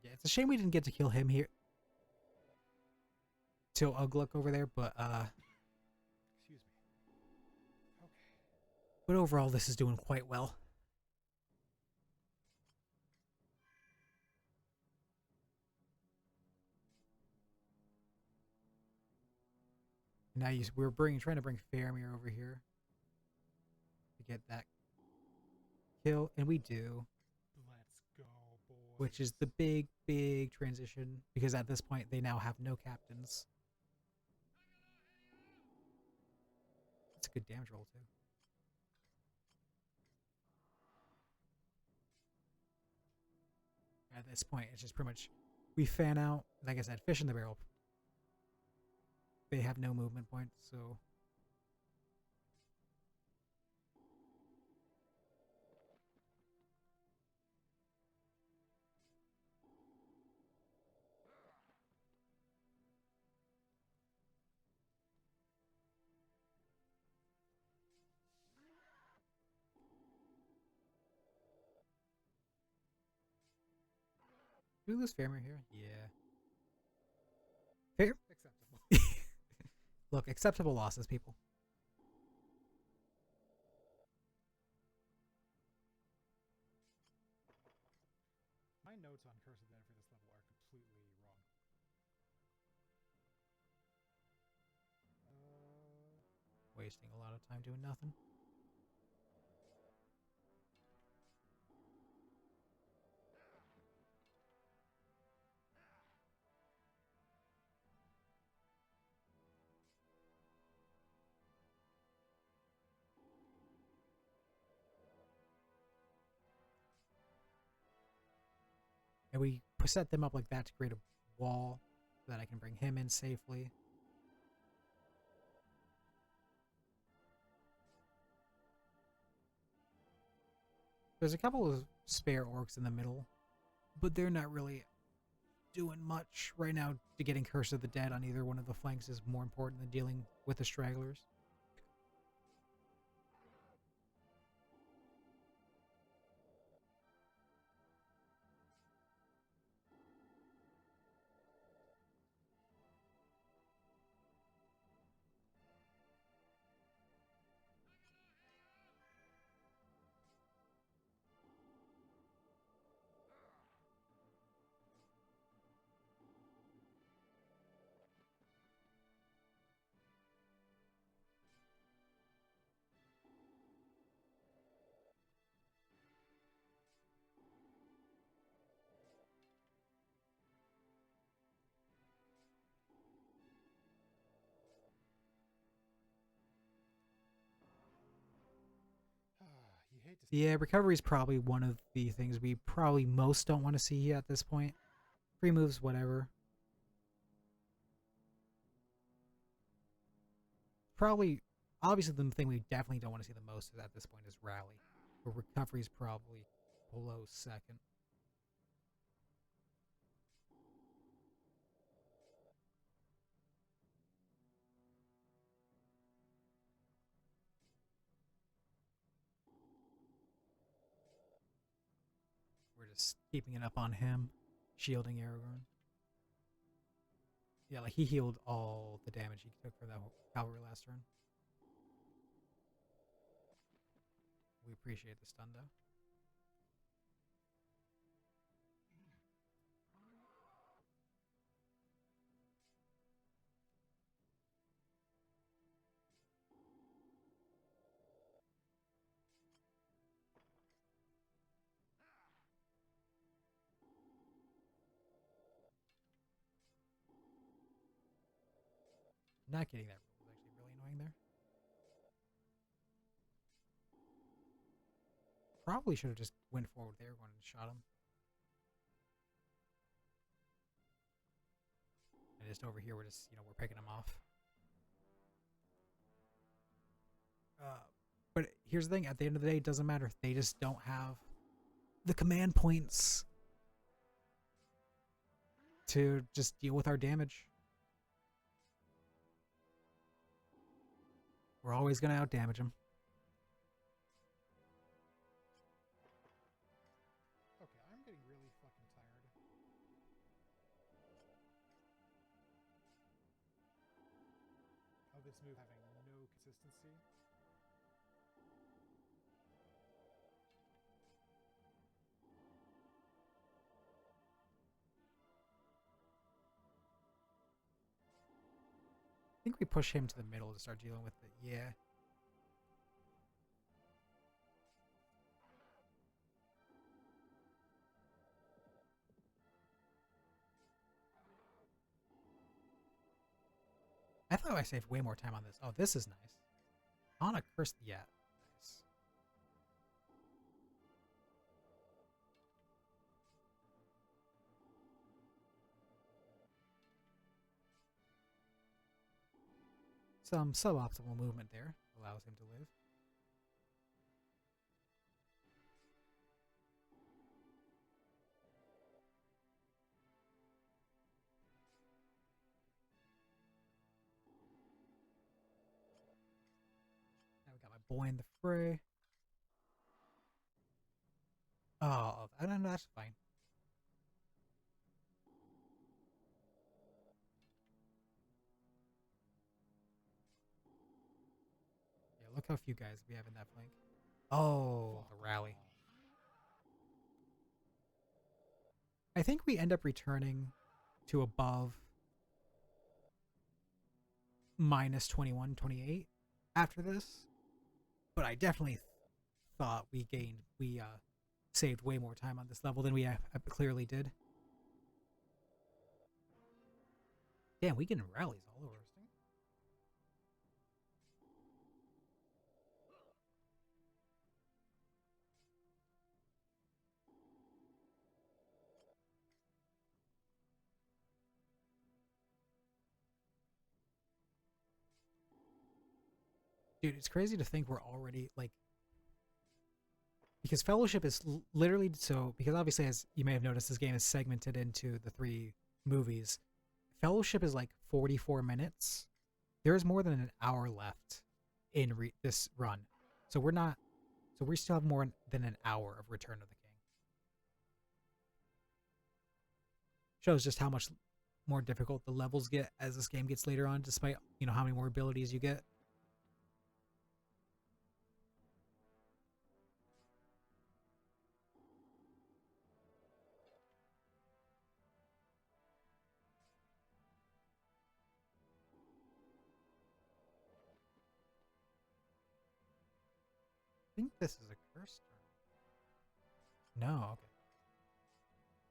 Yeah, it's a shame we didn't get to kill him here. Till Ugluk over there, but Excuse me. Okay. but overall this is doing quite well. Now we're trying to bring Faramir over here to get that kill, and we do. Let's go, boys. Which is the big transition, because at this point they now have no captains. That's a good damage roll too. At this point it's just pretty much we fan out, like I said, fish in the barrel. They have no movement points, so Do we lose Faramir here? Yeah. Fair. Acceptable. Look, acceptable losses, people. My notes on Curse of the Dead for this level are completely wrong. Wasting a lot of time doing nothing. And we set them up like that to create a wall so that I can bring him in safely. There's a couple of spare orcs in the middle, but they're not really doing much right now. To getting Curse of the Dead on either one of the flanks is more important than dealing with the stragglers. You hate to see Yeah, recovery is probably one of the things we probably most don't want to see at this point. Free moves, whatever. Probably, obviously, the thing we definitely don't want to see the most at this point is rally, but recovery is probably below second. We're just keeping it up on him, shielding Aragorn. Yeah, like he healed all the damage he took from that cavalry last turn. We appreciate the stun though. Not getting that roll was actually really annoying there. Probably should have just went forward with Aragorn and shot him. And just over here, we're just, we're picking him off. But here's the thing: at the end of the day, it doesn't matter. They just don't have the command points to just deal with our damage. We're always gonna out damage them. Okay, I'm getting really fucking tired. Of this move having no consistency. I think we push him to the middle to start dealing with it. Yeah. I thought I saved way more time on this. Oh, this is nice. On a curse. Yeah. Nice. Some suboptimal movement there allows him to live. Now we got my boy in the fray. Oh, I don't know. That's fine. how few guys we have in that flank. Oh, the rally. I think we end up returning to above minus 21, 28 after this. But I definitely thought we saved way more time on this level than we clearly did. Damn, we getting rallies all over. Dude, it's crazy to think we're already like, because Fellowship is literally so, because obviously, as you may have noticed, this game is segmented into the 3 movies. Fellowship is like 44 minutes. There is more than an hour left in this run, so we still have more than an hour of Return of the King. Shows just how much more difficult the levels get as this game gets later on, despite how many more abilities you get. I think this is a curse turn. No, okay.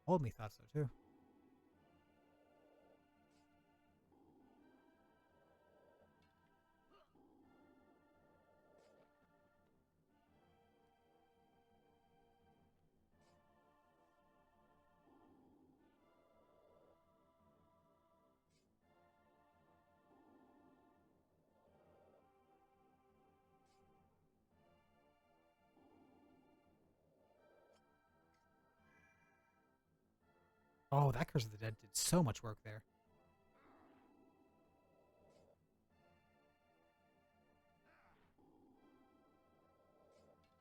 Old me thought so too. Oh, that Curse of the Dead did so much work there.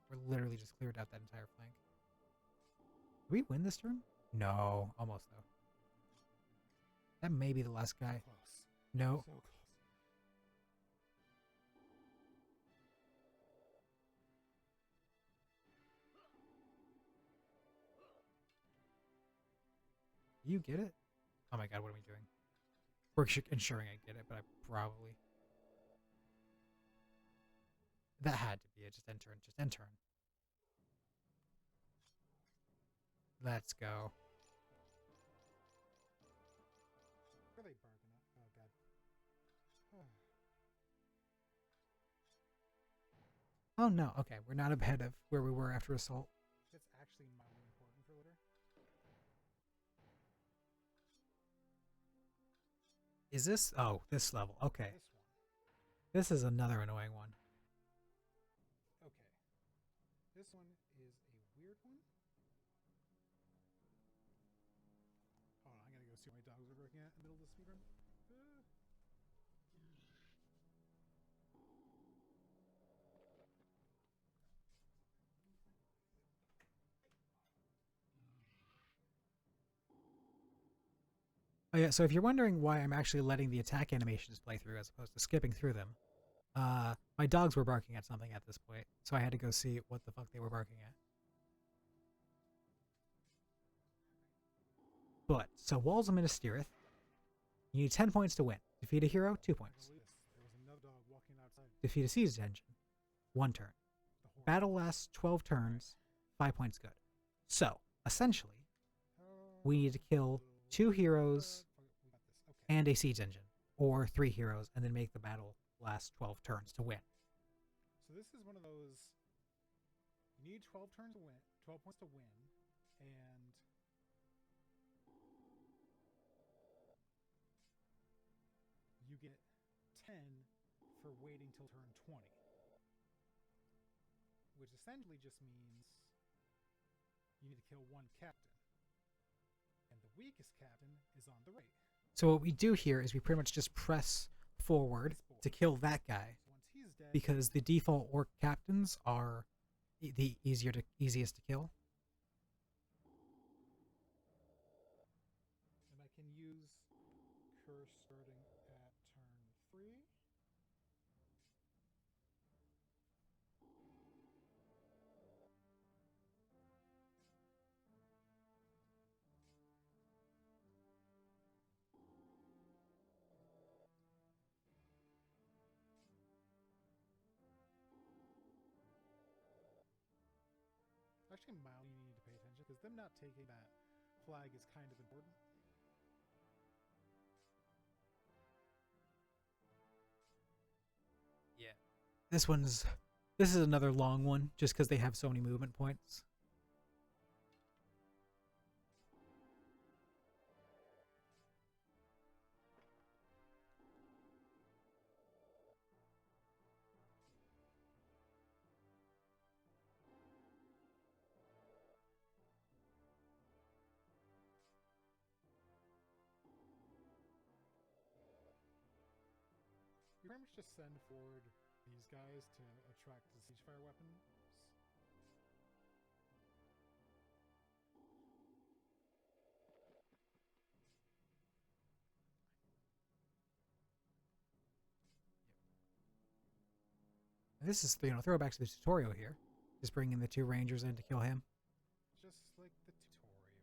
We're literally just cleared out that entire flank. Did we win this turn? No, almost though. That may be the last guy. Close. No. So close. You get it? Oh my god, what are we doing? We're ensuring I get it, but I probably... That had to be it. Just end turn. Just end turn. Let's go. Where are they barking at? Oh god. Oh no, okay. We're not ahead of where we were after Assault. That's actually mildly important for litter. Is this? Oh, this level. Okay. This one. This is another annoying one. Okay. This one is a weird one. Hold on, I gotta go see what my dogs are barking at in the middle of the speedrun. Oh yeah, so if you're wondering why I'm actually letting the attack animations play through as opposed to skipping through them, my dogs were barking at something at this point, so I had to go see what the fuck they were barking at. But, so Walls of Minas Tirith, you need 10 points to win. Defeat a hero, 2 points. There was another dog walking outside. Defeat a siege engine, 1 turn. Battle lasts 12 turns, 5 points good. So, essentially, we need to kill 2 heroes and a siege engine, or 3 heroes, and then make the battle last 12 turns to win. So this is one of those. You need 12 turns to win, 12 points to win, and you get 10 for waiting till turn 20, which essentially just means you need to kill 1 captain, and the weakest captain is on the right. So what we do here is we pretty much just press forward to kill that guy, So once he's dead, because the default orc captains are the easiest to kill. and I can use curse starting at turn 3. actually Mao you need to pay attention, because them not taking that flag is kind of important. Yeah. This is another long one, just because they have so many movement points. You pretty much just send forward these guys to attract the siege fire weapons. This is, throwback to the tutorial here. Just bringing the 2 rangers in to kill him. Just like the tutorial.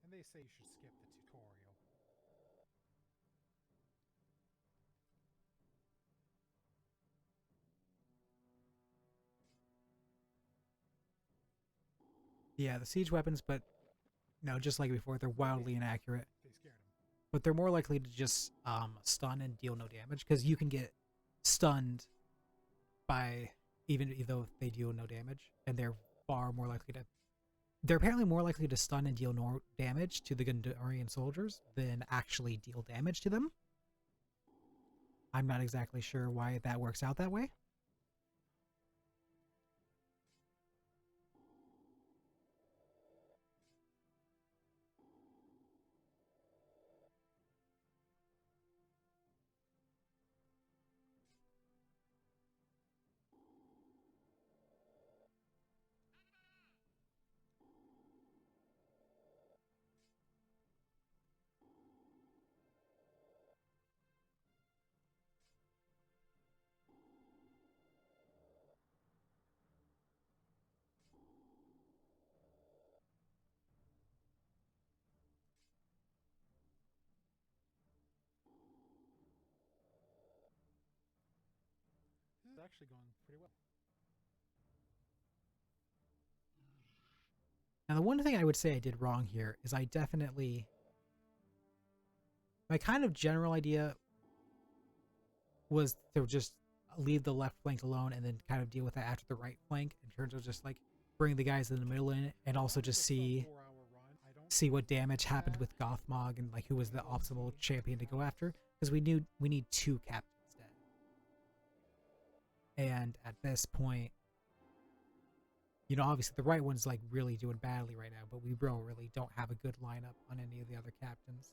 And they say you should skip the tutorial. Yeah, the siege weapons, but no, just like before, they're wildly inaccurate. They scared him. But they're more likely to just stun and deal no damage, because you can get stunned by even though they deal no damage, and they're far more likely to. They're apparently more likely to stun and deal no damage to the Gundarian soldiers than actually deal damage to them. I'm not exactly sure why that works out that way. This is actually going pretty well. Now, the one thing I would say I did wrong here is I definitely... My kind of general idea was to just leave the left flank alone and then kind of deal with that after the right flank in terms of just like bring the guys in the middle in and also just see what damage happened with Gothmog and like who was the optimal champion to go after, because we need 2 captains dead. And at this point, obviously the right one's like really doing badly right now, but we really don't have a good lineup on any of the other captains.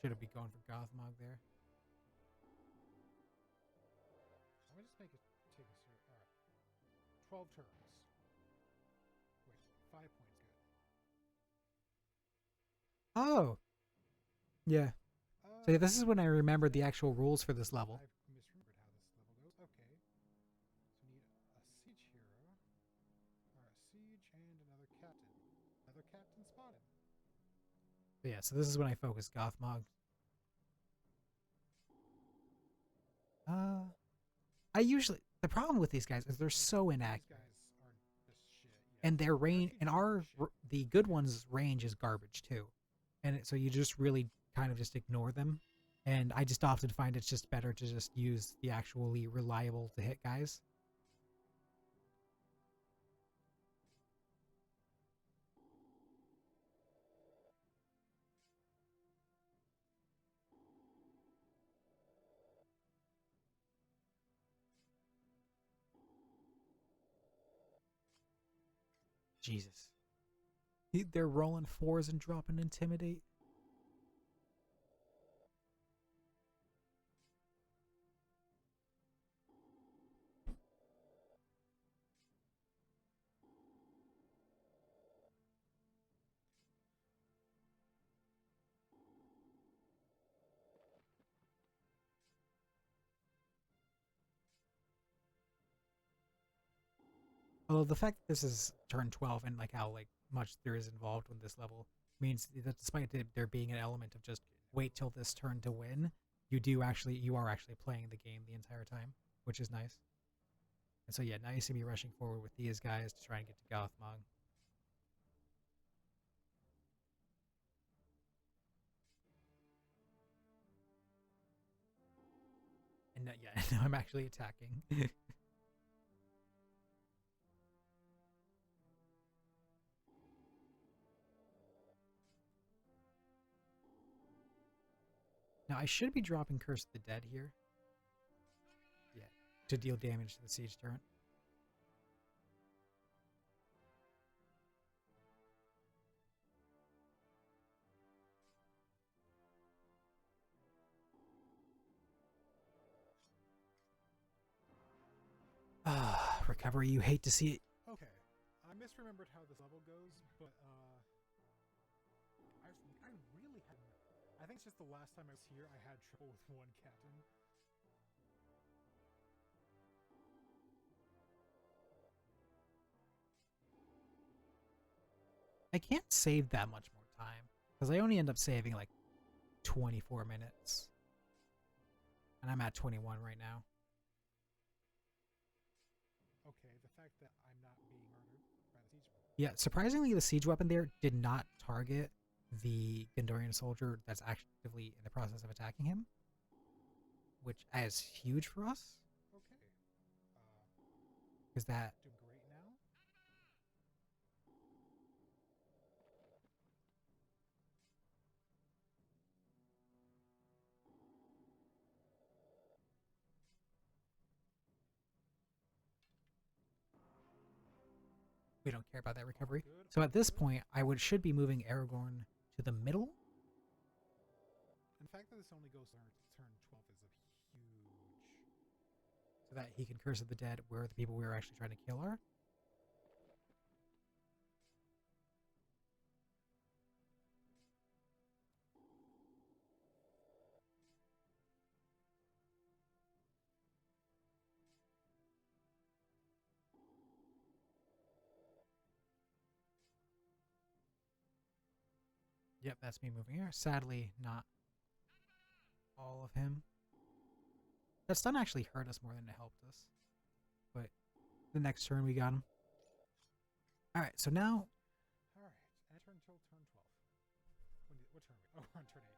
Should have been going for Gothmog there. I'm gonna just make it take us here. Alright. 12 turns. Wait, 5 points good. Oh! Yeah. So yeah, this is when I remembered the actual rules for this level. I've misremembered how this level goes. Okay. So we need a siege hero. Or a siege and another captain. Another captain spotted. But yeah, so this is when I focus Gothmog. The problem with these guys is they're so inaccurate. These guys are just shit. Yeah. And their range, and the good ones' range is garbage too. And so you just really kind of just ignore them. And I just often find it's just better to just use the actually reliable to hit guys. Jesus. They're rolling 4s and dropping Intimidate. Although the fact that this is turn 12 and like how like much there is involved in this level means that despite there being an element of just wait till this turn to win, you are actually playing the game the entire time, which is nice. And so yeah, now you see me rushing forward with these guys to try and get to Gothmog. And yeah, now I'm actually attacking. Now I should be dropping Curse of the Dead here. Yeah, to deal damage to the siege turret. Ah, recovery, you hate to see it. Okay, I misremembered how this level goes, but I really had. I think it's just the last time I was here, I had trouble with one captain. I can't save that much more time because I only end up saving like 24 minutes. And I'm at 21 right now. Okay, the fact that I'm not being murdered by the siege. Yeah, surprisingly, the siege weapon there did not target the Gondorian soldier that's actively in the process of attacking him, which is huge for us. Okay, Because that doing great now. we don't care about that recovery. Good, So at this good. point, should be moving Aragorn to the middle. And the fact that this only goes to turn 12 is a huge. So that he can curse of the dead where the people we were actually trying to kill are. Yep, that's me moving here. Sadly, not all of him. That stun actually hurt us more than it helped us. But the next turn we got him. Alright, so now... Alright, and turn until turn 12. What turn are we? Oh, we're on turn 8.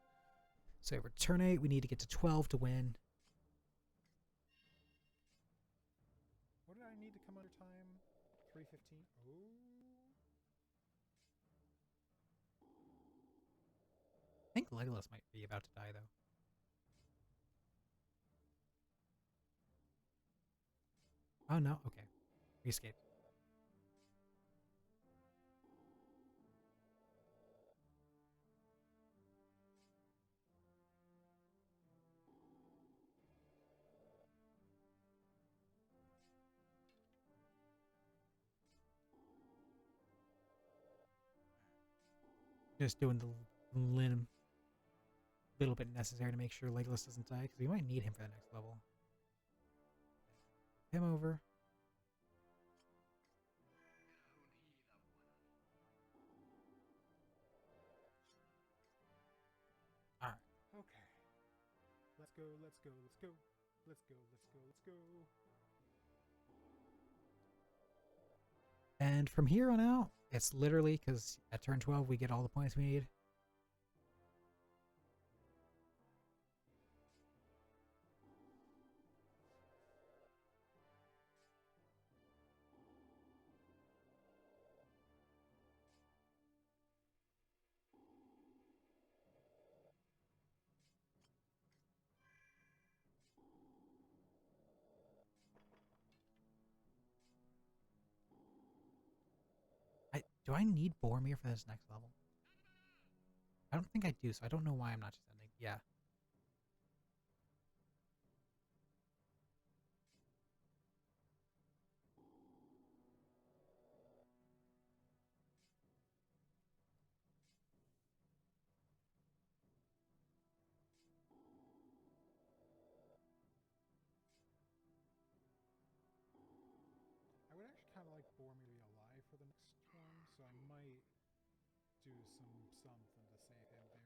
So for turn 8, we need to get to 12 to win. What did I need to come under time? 3:15. Ooh. I think Legolas might be about to die, though. Oh, no? Okay. We escaped. Just doing the little bit necessary to make sure Legolas doesn't die, because we might need him for the next level. Him over. Alright. Okay. Let's go, let's go, let's go. Let's go, let's go, let's go. And from here on out, it's literally, because at turn 12 we get all the points we need. Do I need Boromir for this next level? I don't think I do, so I don't know why I'm not just ending. Yeah. I would actually kind of like me to be alive for the next one, so I might do something to save him there.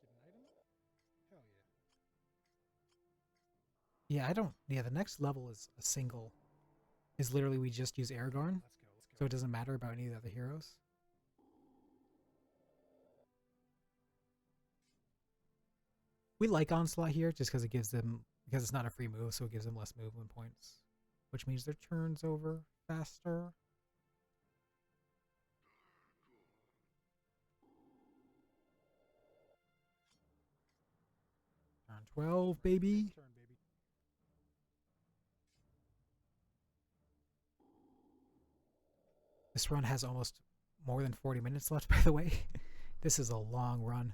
Get an item? Hell yeah. Yeah, I don't. Yeah, the next level is a single. Is literally we just use Aragorn, Let's go, let's go. so it doesn't matter about any of the other heroes. We like Onslaught here just because it gives them, because it's not a free move, so it gives them less movement points, which means their turn's over faster. Turn 12, baby. Next turn, baby. This run has almost more than 40 minutes left, by the way. This is a long run.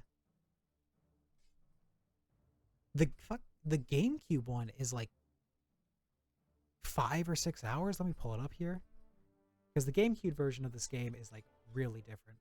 The GameCube one is like 5 or 6 hours. Let me pull it up here. Because the GameCube version of this game is like really different.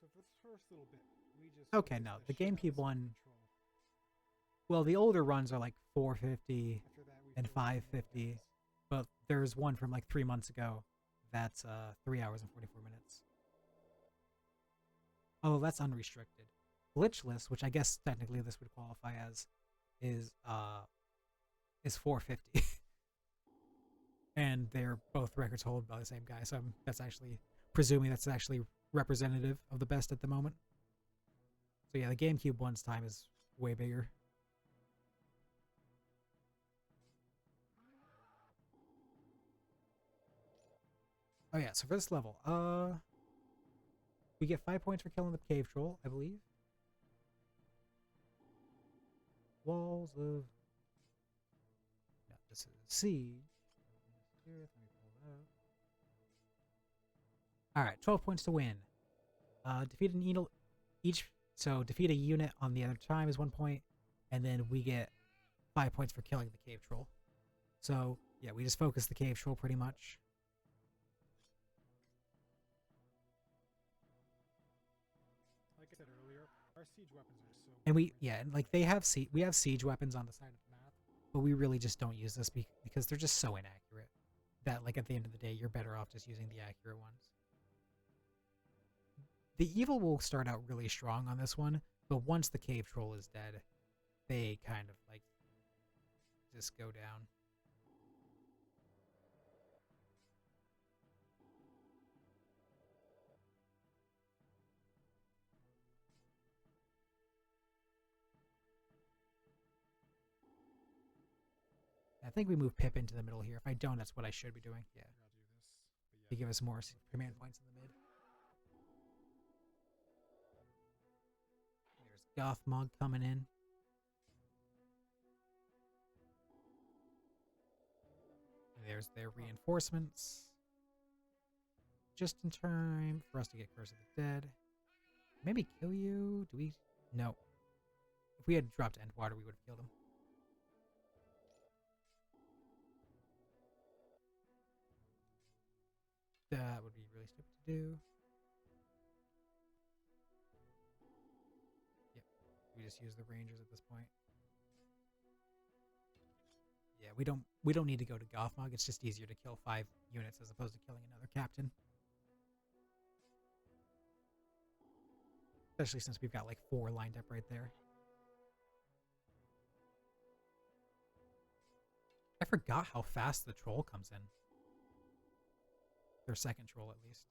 So for this first little bit, we just Okay, no, the GameCube one. Control. Well, the older runs are like 450 After that, we and focus on more 550, guys. but there's one from like 3 months ago that's 3 hours and 44 minutes. Oh, that's unrestricted. Glitchless, which I guess technically this would qualify as, is 450. And they're both records held by the same guy, so that's actually presuming that's actually representative of the best at the moment. So yeah, the GameCube one's time is way bigger. Oh yeah, so for this level, we get 5 points for killing the cave troll, I believe. Walls of... No, this is siege. Alright, 12 points to win. Defeat an defeat a unit on the other time is 1 point, and then we get 5 points for killing the cave troll. So, yeah, we just focus the cave troll pretty much. Like I said earlier, our siege weapons are so. And like we have siege weapons on the side of the map, but we really just don't use this because they're just so inaccurate that like at the end of the day, you're better off just using the accurate ones. The evil will start out really strong on this one, but once the cave troll is dead, they kind of like just go down. I think we move Pip into the middle here. If I don't, that's what I should be doing. Yeah. I'll do this. But To yeah, give us more command points in the mid. There's Gothmog coming in. And there's their reinforcements. Just in time for us to get Curse of the Dead. Maybe kill you? Do we? No. If we had dropped Endwater, we would have killed him. That would be really stupid to do. Yep. We just use the Rangers at this point. Yeah, we don't need to go to Gothmog. It's just easier to kill 5 units as opposed to killing another captain. Especially since we've got like 4 lined up right there. I forgot how fast the troll comes in. Their second troll, at least.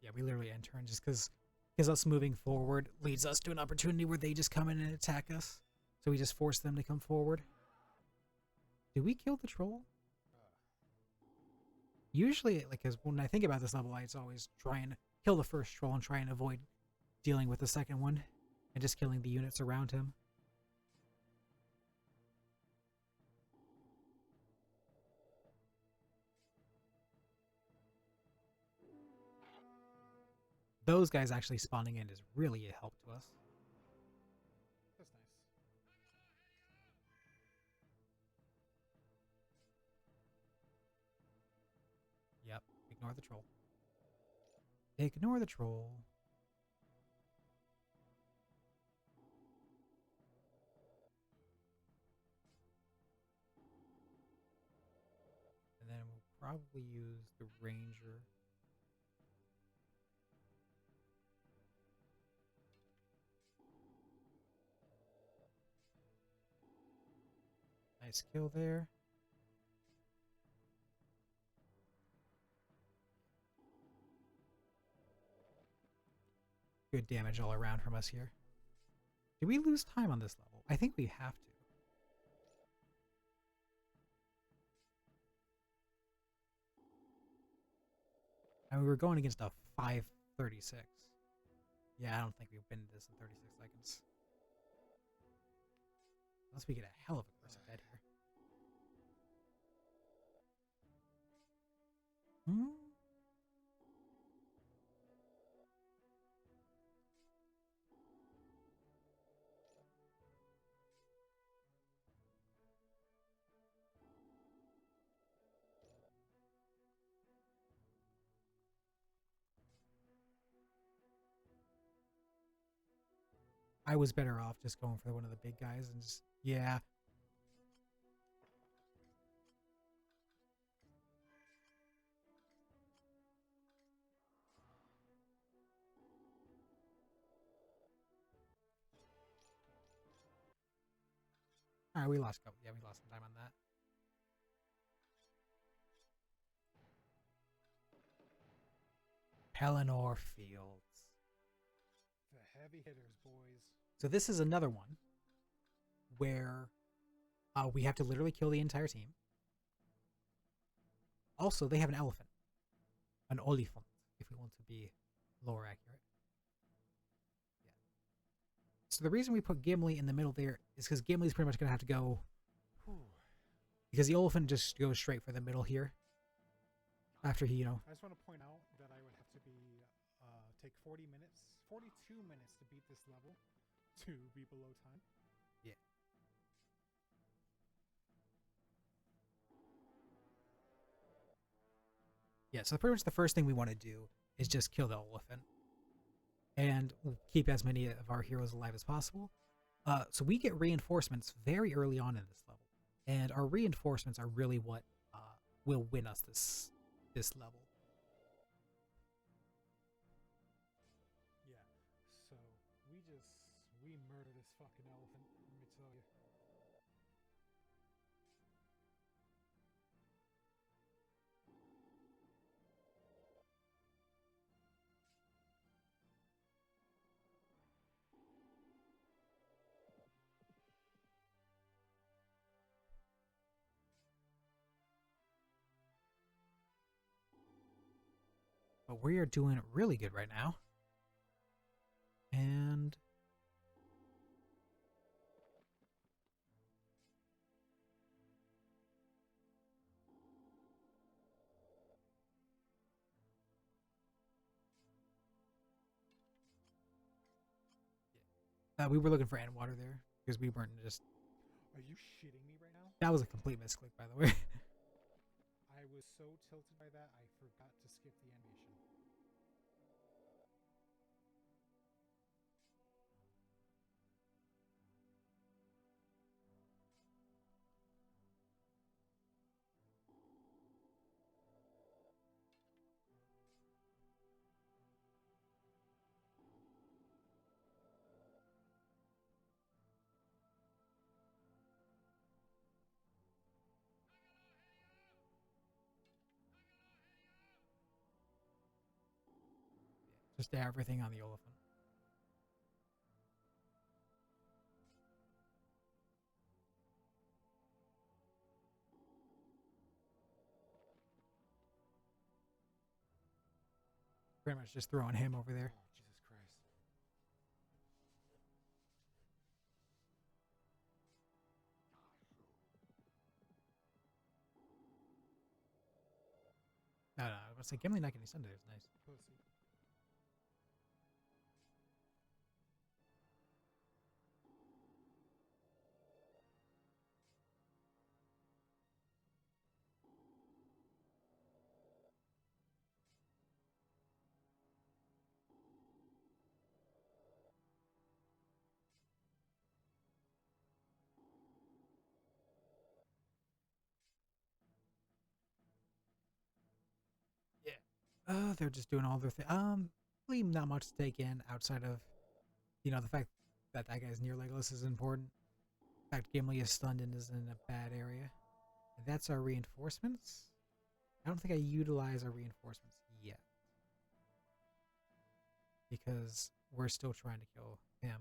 Yeah, we literally end turn just because us moving forward leads us to an opportunity where they just come in and attack us. So we just force them to come forward. Did we kill the troll? Usually, like, cause when I think about this level, I always try and kill the first troll and try and avoid dealing with the second one and just killing the units around him. Those guys actually spawning in is really a help to us. That's nice. Yep, ignore the troll. Ignore the troll. And then we'll probably use the ranger. Nice kill there. Good damage all around from us here. Did we lose time on this level? I think we have to. I mean, we're going against a 536. Yeah, I don't think we win this in 36 seconds. Unless we get a hell of a person dead here. I was better off just going for one of the big guys and just, yeah. Alright, we lost couple. Yeah, we lost some time on that. Pelennor Fields. The heavy hitters, boys. So this is another one where we have to literally kill the entire team. Also, they have an elephant. An olifant, if we want to be lore accurate. Yeah. So the reason we put Gimli in the middle there is because Gimli's pretty much going to have to go... Because the elephant just goes straight for the middle here. After he, you know... I just want to point out that I would have to be... take 42 minutes to beat this level to be below time. Yeah. Yeah, so pretty much the first thing we want to do is just kill the elephant. And we'll keep as many of our heroes alive as possible. So we get reinforcements very early on in this level. And our reinforcements are really what will win us this level. Yeah, so we murder this fucking elephant, let me tell you. But we are doing really good right now. And... we were looking for ant water there because we weren't just... Are you shitting me right now? That was a complete misclick, by the way. I was so tilted by that, I forgot to skip the animation. Just everything on the elephant. Pretty much just throwing him over there. Oh, Jesus Christ. No, I was like, Gimli not getting sent there is nice. Pussy. Yeah. They're just doing all their thing. Really not much to take in outside of, the fact that that guy's near Legolas is important. The fact Gimli is stunned and is in a bad area. And that's our reinforcements. I don't think I utilize our reinforcements yet. Because we're still trying to kill him.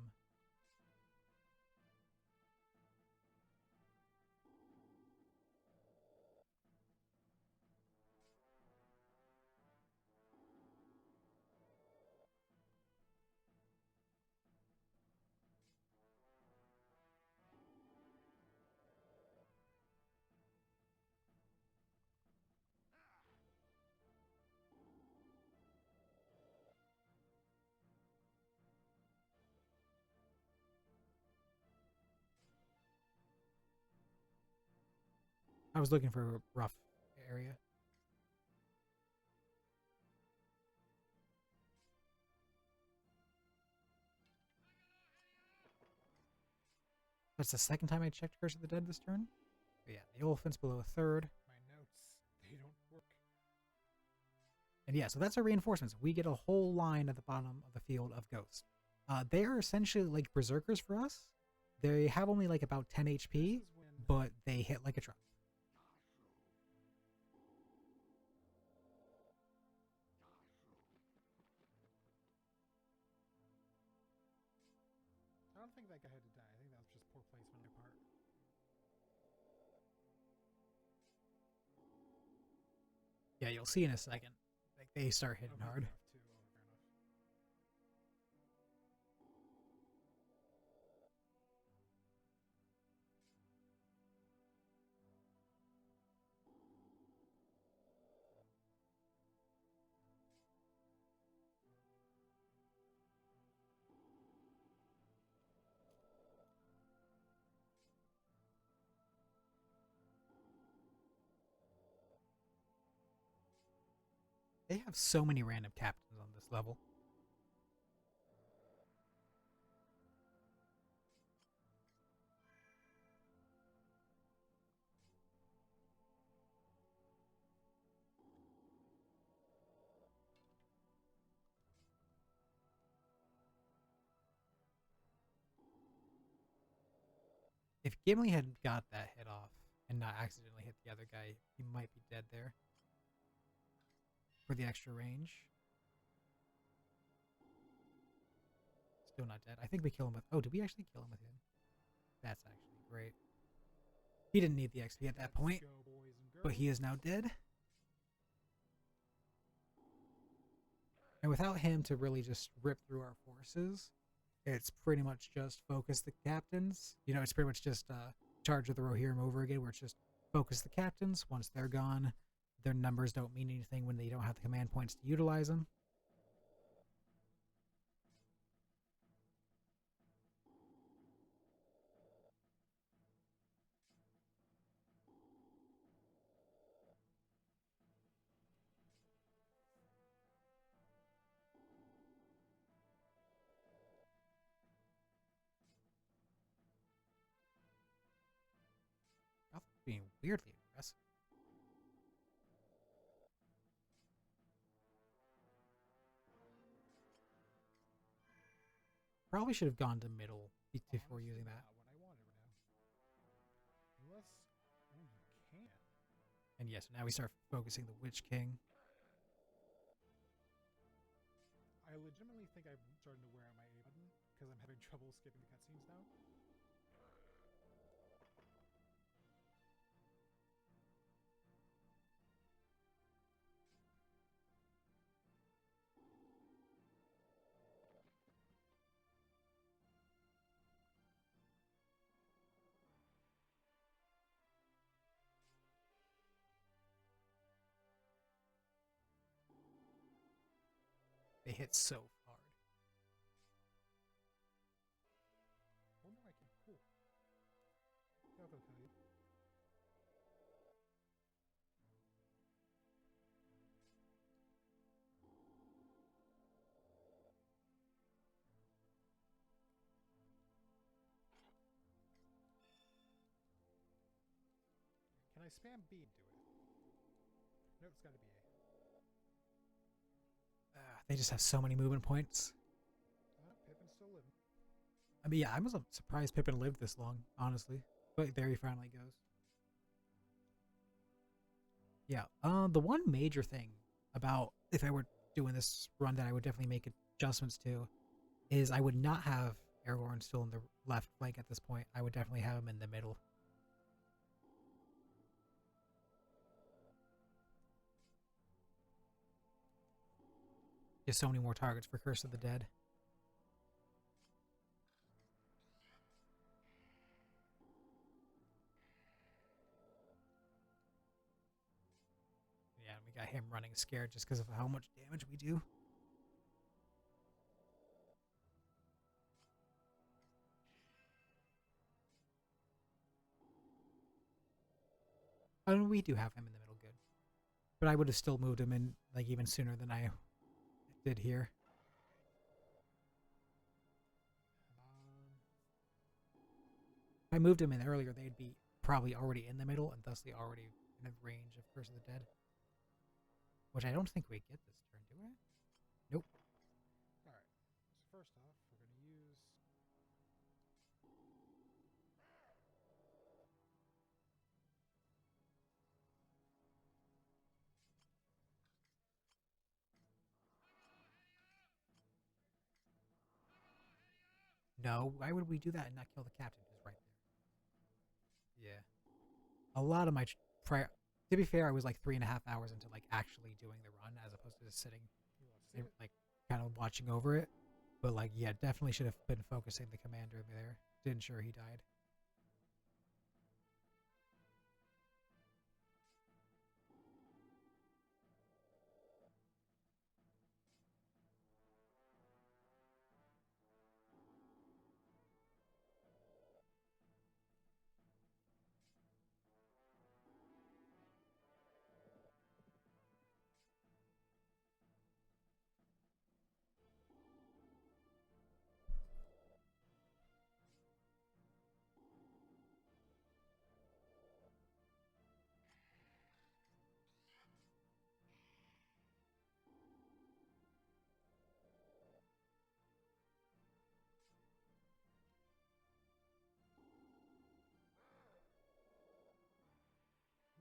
I was looking for a rough area. That's the second time I checked Curse of the Dead this turn. But yeah, the elephant's below a third. My notes, they don't work. And yeah, so that's our reinforcements. We get a whole line at the bottom of the field of ghosts. They are essentially like berserkers for us. They have only like about 10 HP, but they hit like a truck. I don't think that guy had to die. I think that was just poor placement on my part. Yeah, you'll see in a second. Like they start hitting Oh, hard. fair enough, too. Oh, fair enough. They have so many random captains on this level. If Gimli had got that hit off and not accidentally hit the other guy, he might be dead there. For the extra range. Still not dead. I think we kill him with... Oh, did we actually kill him with him? That's actually great. He didn't need the XP at that point, Go, boys and girls. but he is now dead. And without him to really just rip through our forces, it's pretty much just focus the captains. It's pretty much just charge of the Rohirrim over again, where it's just focus the captains. Once they're gone, their numbers don't mean anything when they don't have the command points to utilize them. Goth's being weirdly aggressive. Probably should have gone to middle before Honestly, using that. not what I wanted right now. Unless, ooh, you can. And yes, now we start focusing the Witch King. I legitimately think I'm starting to wear out my A button because I'm having trouble skipping the cutscenes now. They hit so hard. Oh no, I can. Cool. That'll kill you. Can I spam B and do it? No, it's gotta be A. They just have so many movement points. Pippin's still living. I mean, yeah, I was surprised Pippin lived this long, honestly. But there he finally goes. Yeah. The one major thing about if I were doing this run that I would definitely make adjustments to is I would not have Aragorn still in the left flank at this point. I would definitely have him in the middle. Just so many more targets for Curse of the Dead. Yeah, we got him running scared just because of how much damage we do. I mean, we do have him in the middle good. But I would have still moved him in like even sooner than I did here. If I moved him in earlier, they'd be probably already in the middle and thusly already in the range of Curse of the Dead. Which I don't think we get this turn, do we? Nope. Alright. So first off, we're gonna use No, why would we do that and not kill the captain who's right there? Yeah. A lot of my prior, to be fair, I was like 3.5 hours into like actually doing the run as opposed to just sitting and like kind of watching over it. But like, yeah, definitely should have been focusing the commander there to ensure he died.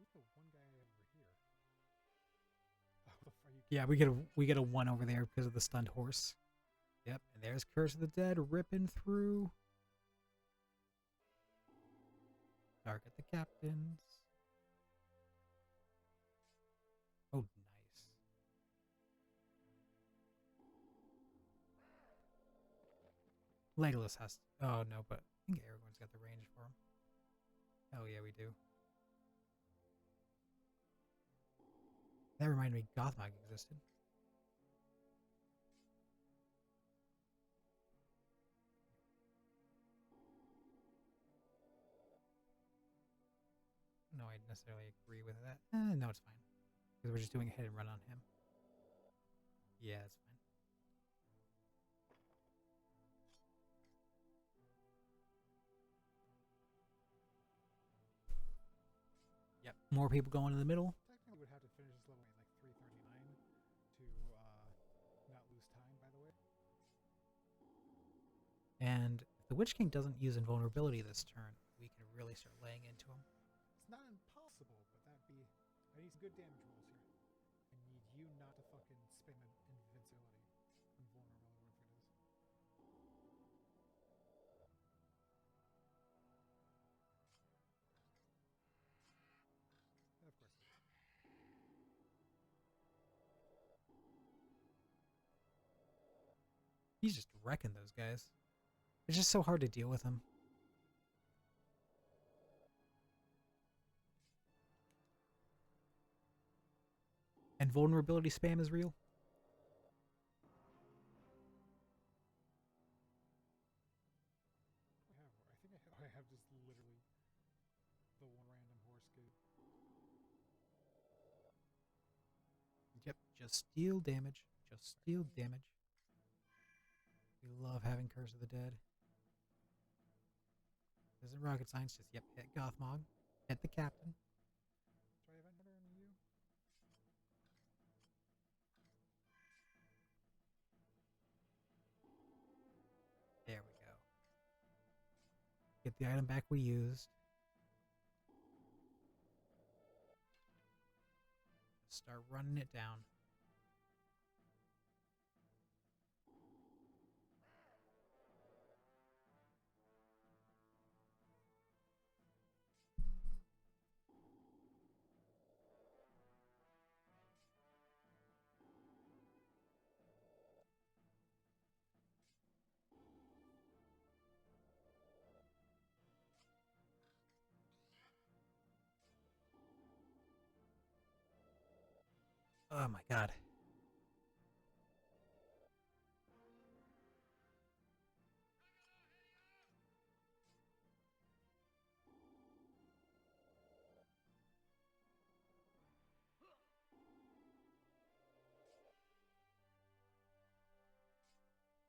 who's the one guy over here? Oh, are you Yeah, we get a one over there because of the stunned horse. Yep, and there's Curse of the Dead ripping through. Target the captains. Oh, nice. Legolas has. Oh no, but I think Aragorn's got the range for him. Hell yeah, we do. That reminded me, Gothmog existed. No, I necessarily agree with that. No, it's fine. Because we're just doing a hit and run on him. Yeah, that's fine. Yep, more people going in the middle. technically would have to finish this level at like 339 to not lose time, by the way. And if the Witch King doesn't use invulnerability this turn, we can really start laying into him. It's not impossible, but that'd be. I need some good damage rolls here. I need you not to fucking spam invincibility. Invulnerability, whatever it is. Of course it is. He's just wrecking those guys. It's just so hard to deal with him. And vulnerability spam is real. literally the one random horse could. Yep, just steal damage. Just steal damage. We love having Curse of the Dead. Isn't rocket science, just yep, hit Gothmog. Hit the captain. Try event order on you. There we go. Get the item back we used. Start running it down. Oh my god.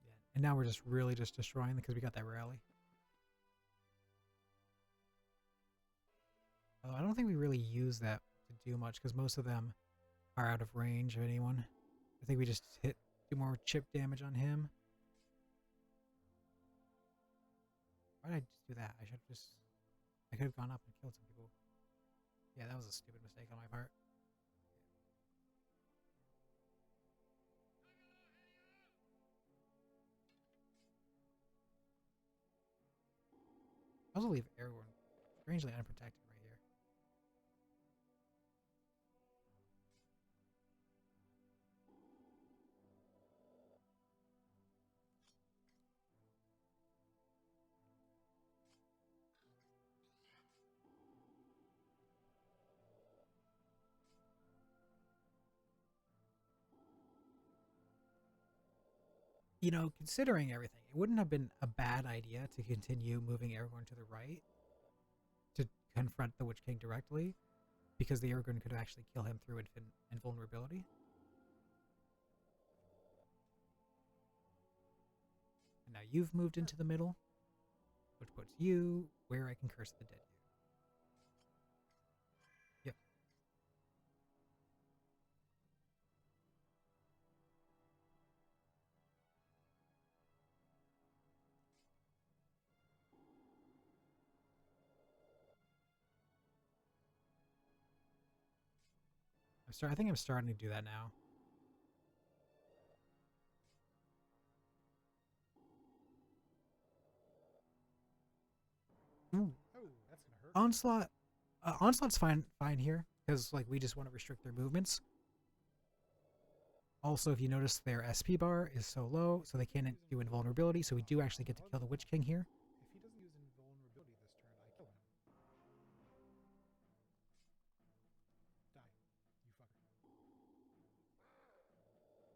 Yeah. And now we're just really just destroying because we got that rally. I don't think we really use that to do much because most of them are out of range of anyone. I think we just do more chip damage on him. Why did I just do that? I could have gone up and killed some people. Yeah, that was a stupid mistake on my part. I also leave everyone strangely unprotected right here. You know, considering everything, it wouldn't have been a bad idea to continue moving Aragorn to the right to confront the Witch King directly, because the Aragorn could actually kill him through invulnerability. And now you've moved into the middle, which puts you where I can curse the dead. Yep. I think I'm starting to do that now. Ooh. Oh, that's gonna hurt. Onslaught. Onslaught's fine here because like we just want to restrict their movements. Also, if you notice, their SP bar is so low, so they can't do invulnerability. So we do actually get to kill the Witch King here. If he doesn't use invulnerability this turn, I kill him. Die, you fucker.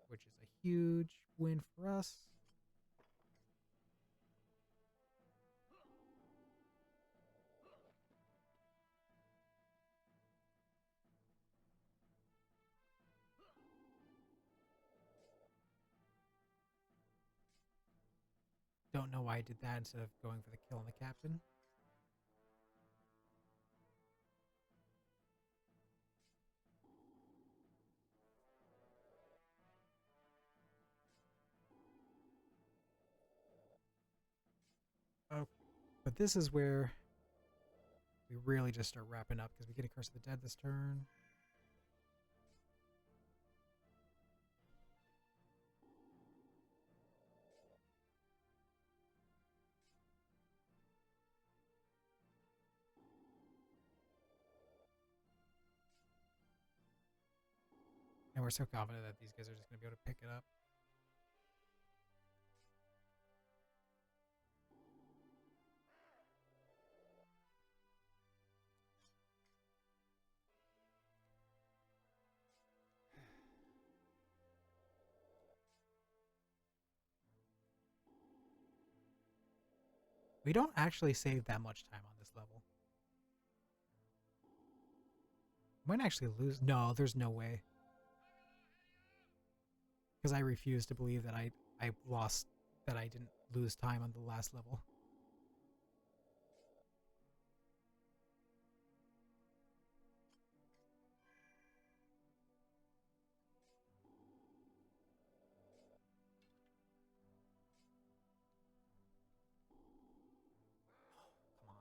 Which is a huge win for us. Don't know why I did that instead of going for the kill on the captain. Oh, but this is where we really just start wrapping up because we get a Curse of the Dead this turn. And we're so confident that these guys are just going to be able to pick it up. We don't actually save that much time on this level. Might actually lose. No, there's no way. Because I refuse to believe that I lost, that I didn't lose time on the last level. Come on.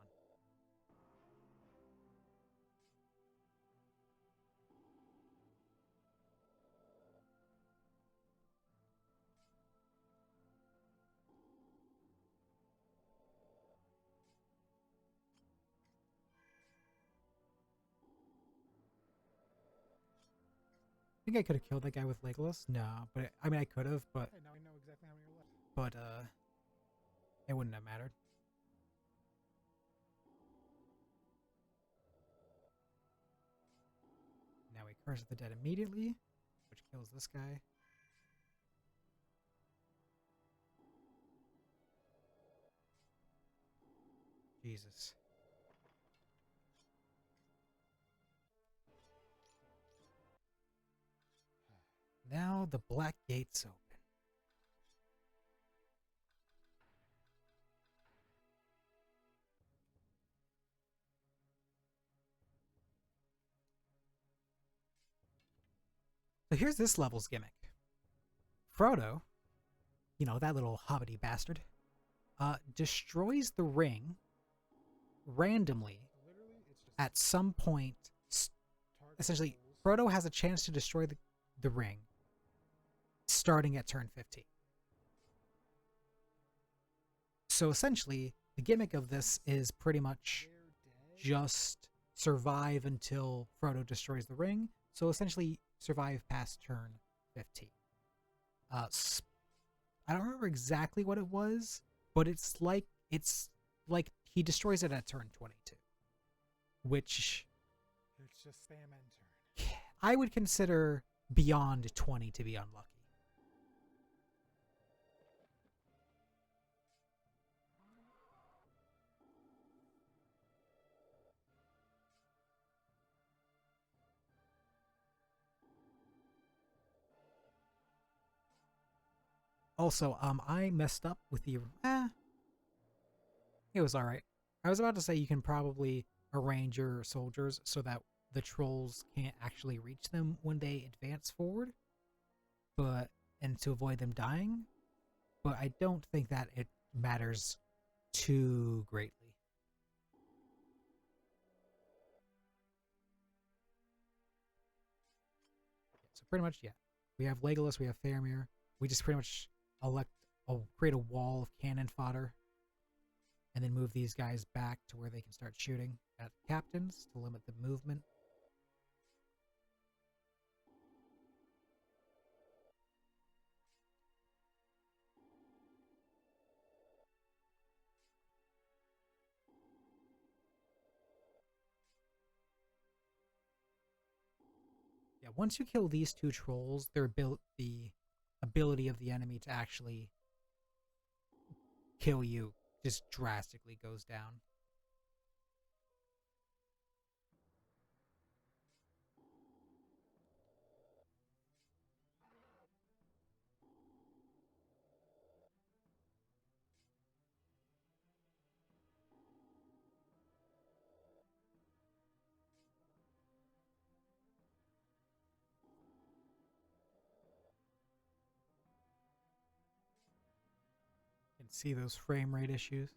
I think I could have killed that guy with Legolas. No, but I mean I could have, but Okay, now I know exactly how many are left. it wouldn't have mattered. Now we curse the dead immediately, which kills this guy. Jesus. Now the black gate's open. So here's this level's gimmick. Frodo, you know, that little hobbity bastard, destroys the ring randomly Literally, it's just at some point. target Essentially, rolls. Frodo has a chance to destroy the ring starting at turn 15. So essentially, the gimmick of this is pretty much They're dead. just survive until Frodo destroys the ring. So essentially, survive past turn 15. I don't remember exactly what it was, but it's like he destroys it at turn 22, which It's just spam end turn. I would consider beyond 20 to be unlucky. Also, I messed up with the it was all right. I was about to say you can probably arrange your soldiers so that the trolls can't actually reach them when they advance forward, but and to avoid them dying, but I don't think that it matters too greatly. So pretty much, yeah. We have Legolas, we have Faramir. We just pretty much create a wall of cannon fodder, and then move these guys back to where they can start shooting at captains to limit the movement. Yeah, once you kill these two trolls, the ability of the enemy to actually kill you just drastically goes down. You can see those frame rate issues.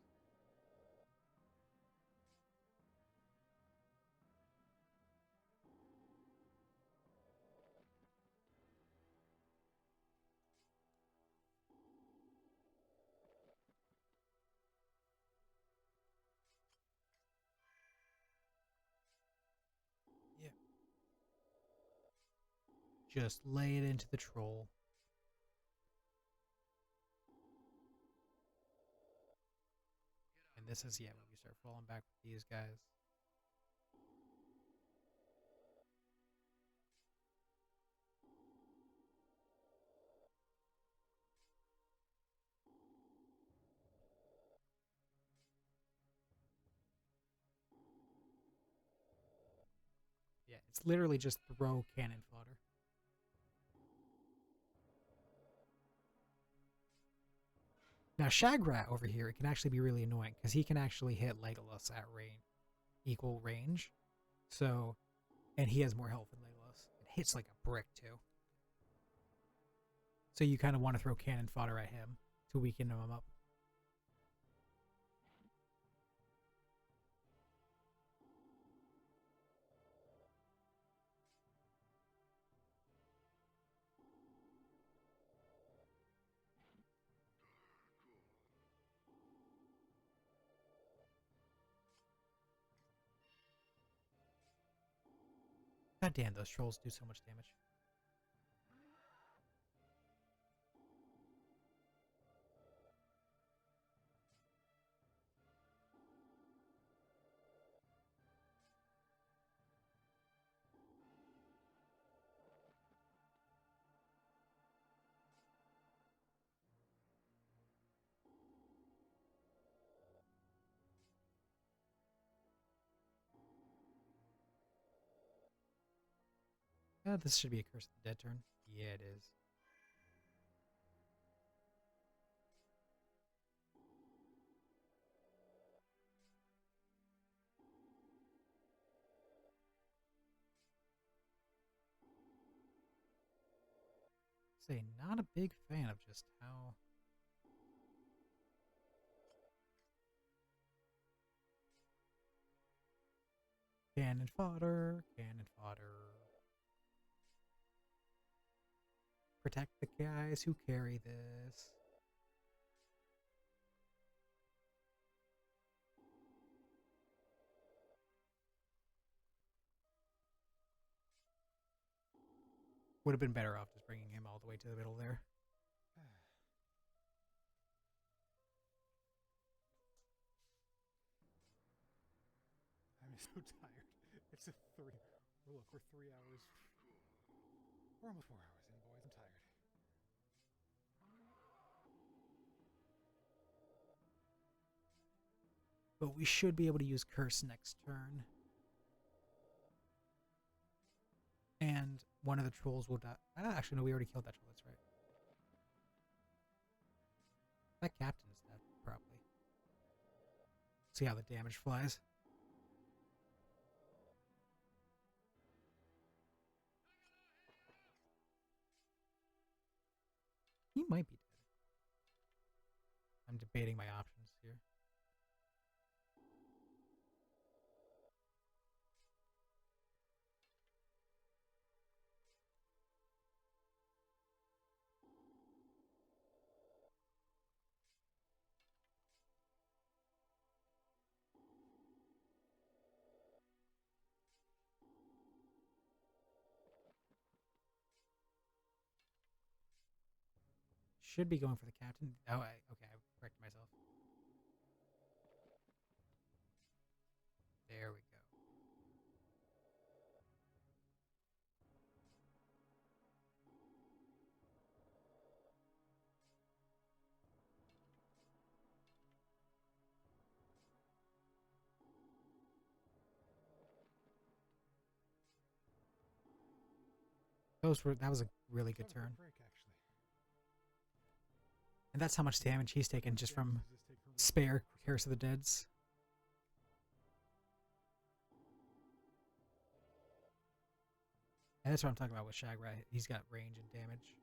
Yeah. Just lay it into the troll. And this is, yeah, when we start falling back with these guys. Yeah, Yeah, it's literally just throw cannon fodder. Now Shagrat over here, it can actually be really annoying because he can actually hit Legolas at equal range. So, and he has more health than Legolas. It hits like a brick too. So you kind of want to throw cannon fodder at him to weaken him up. God damn, those trolls do so much damage. This should be a Curse of the Dead turn. Yeah, it is. Say, not a big fan of just how... Cannon fodder, cannon fodder. Protect the guys who carry this. Would have been better off just bringing him all the way to the middle there. I'm so tired. It's a 3. Oh, look, we're 3 hours. We're almost 4 hours in, boys. I'm tired. But we should be able to use Curse next turn. And one of the trolls will die. Actually, no, we already killed that troll. That's right. That captain is dead, probably. See how the damage flies. He might be dead. I'm debating my options here. Should be going for the captain. Oh, okay, I corrected myself. There we go. That was a really good turn. Break, actually. And that's how much damage he's taken just from spare Curse of the Deads. And that's what I'm talking about with Shagrat. He's got range and damage.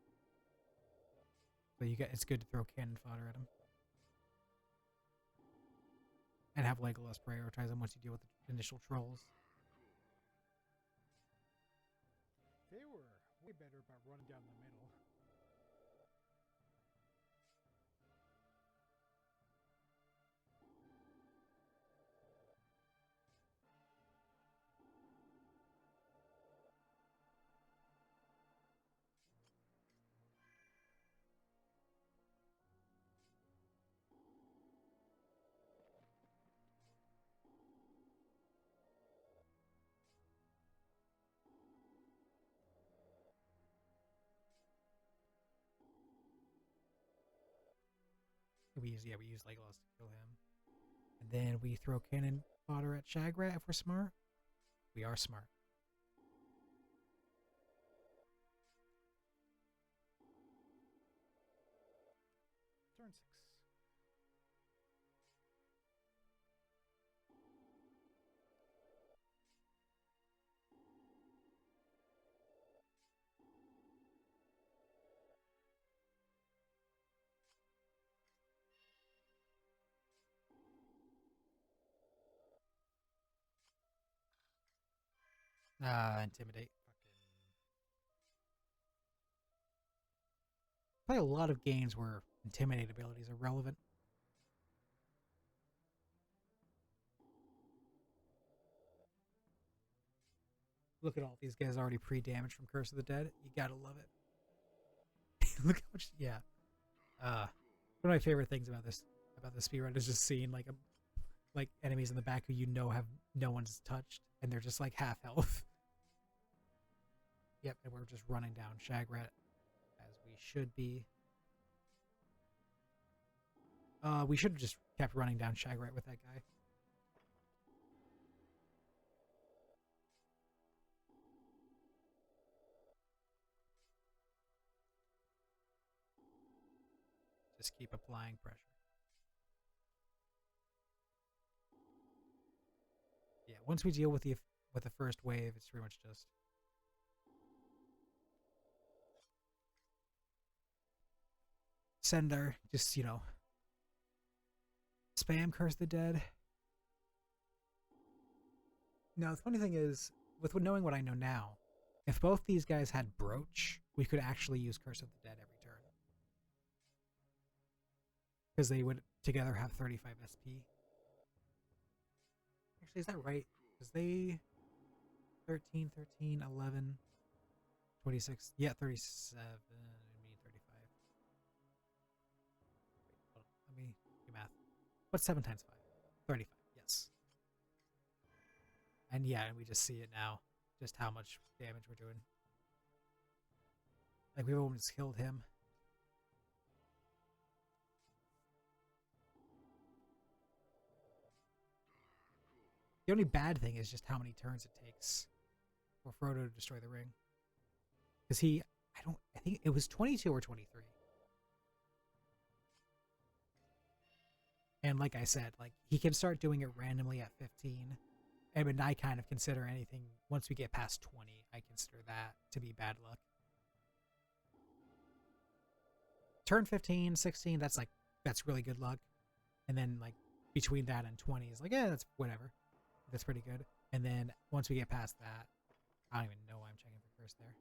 So it's good to throw cannon fodder at him. And have Legolas prioritize him once you deal with the initial trolls. They were way better about running down the middle. We use Legolas to kill him. And then we throw cannon fodder at Shagrat if we're smart. We are smart. Intimidate. Play a lot of games where intimidate abilities are relevant. Look at all these guys already pre-damaged from Curse of the Dead. You gotta love it. Look how much. Yeah. One of my favorite things about this speedrun is just seeing like enemies in the back who you know have no one's touched and they're just like half health. Yep, and we're just running down Shagrat as we should be. We should have just kept running down Shagrat with that guy. Just keep applying pressure. Yeah, once we deal with the first wave, it's pretty much just send our just spam Curse the Dead. Now the funny thing is, with knowing what I know now, if both these guys had Broach, we could actually use Curse of the Dead every turn because they would together have 35 SP. Actually, is that right? Because they 13, 13, 11, 26. Yeah, 37. I mean 35. Wait, hold on. Let me do math. What's 7 times 5? 35. Yes. And yeah, we just see it now. Just how much damage we're doing. Like, we've almost killed him. The only bad thing is just how many turns it takes for Frodo to destroy the ring. Because I think it was 22 or 23. And like I said, like, he can start doing it randomly at 15. And I kind of consider anything, once we get past 20, I consider that to be bad luck. Turn 15, 16, that's really good luck. And then, like, between that and 20 is like, yeah, that's whatever. That's pretty good. And then once we get past that, I don't even know why I'm checking for curse there.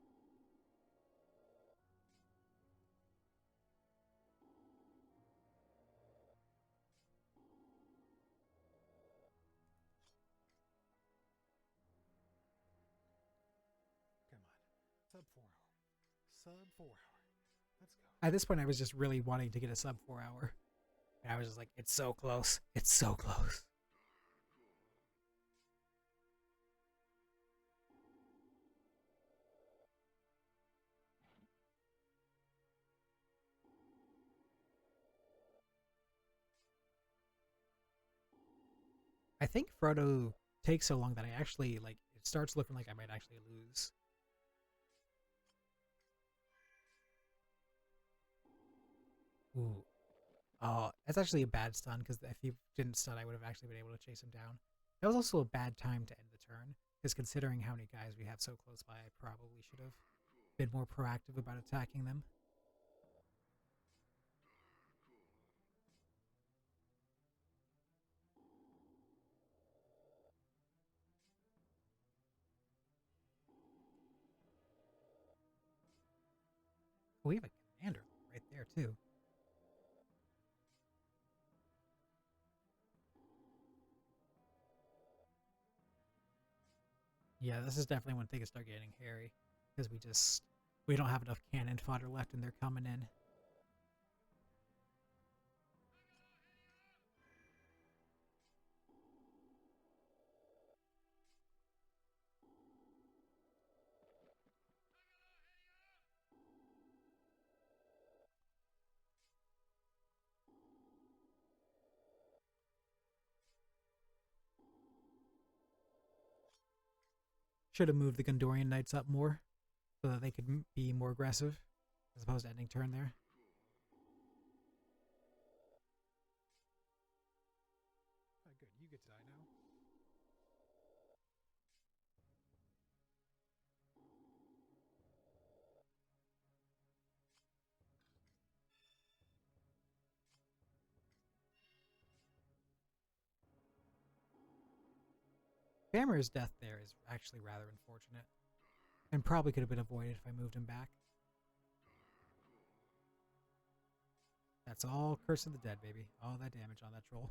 Come on. Sub 4 hour. Sub 4 hour. Let's go. At this point, I was just really wanting to get a sub 4 hour. And I was just like, it's so close. It's so close. I think Frodo takes so long that I actually, like, it starts looking like I might actually lose. Ooh. Oh, that's actually a bad stun, because if he didn't stun, I would have actually been able to chase him down. That was also a bad time to end the turn, because considering how many guys we have so close by, I probably should have been more proactive about attacking them. We have a commander right there, too. Yeah, this is definitely when things start getting hairy, because we don't have enough cannon fodder left and they're coming in. Should have moved the Gondorian Knights up more so that they could be more aggressive as opposed to ending turn there. Alright, good. You get to die now. Famir's death there is actually rather unfortunate, and probably could have been avoided if I moved him back. That's all Curse of the Dead, baby. All that damage on that troll.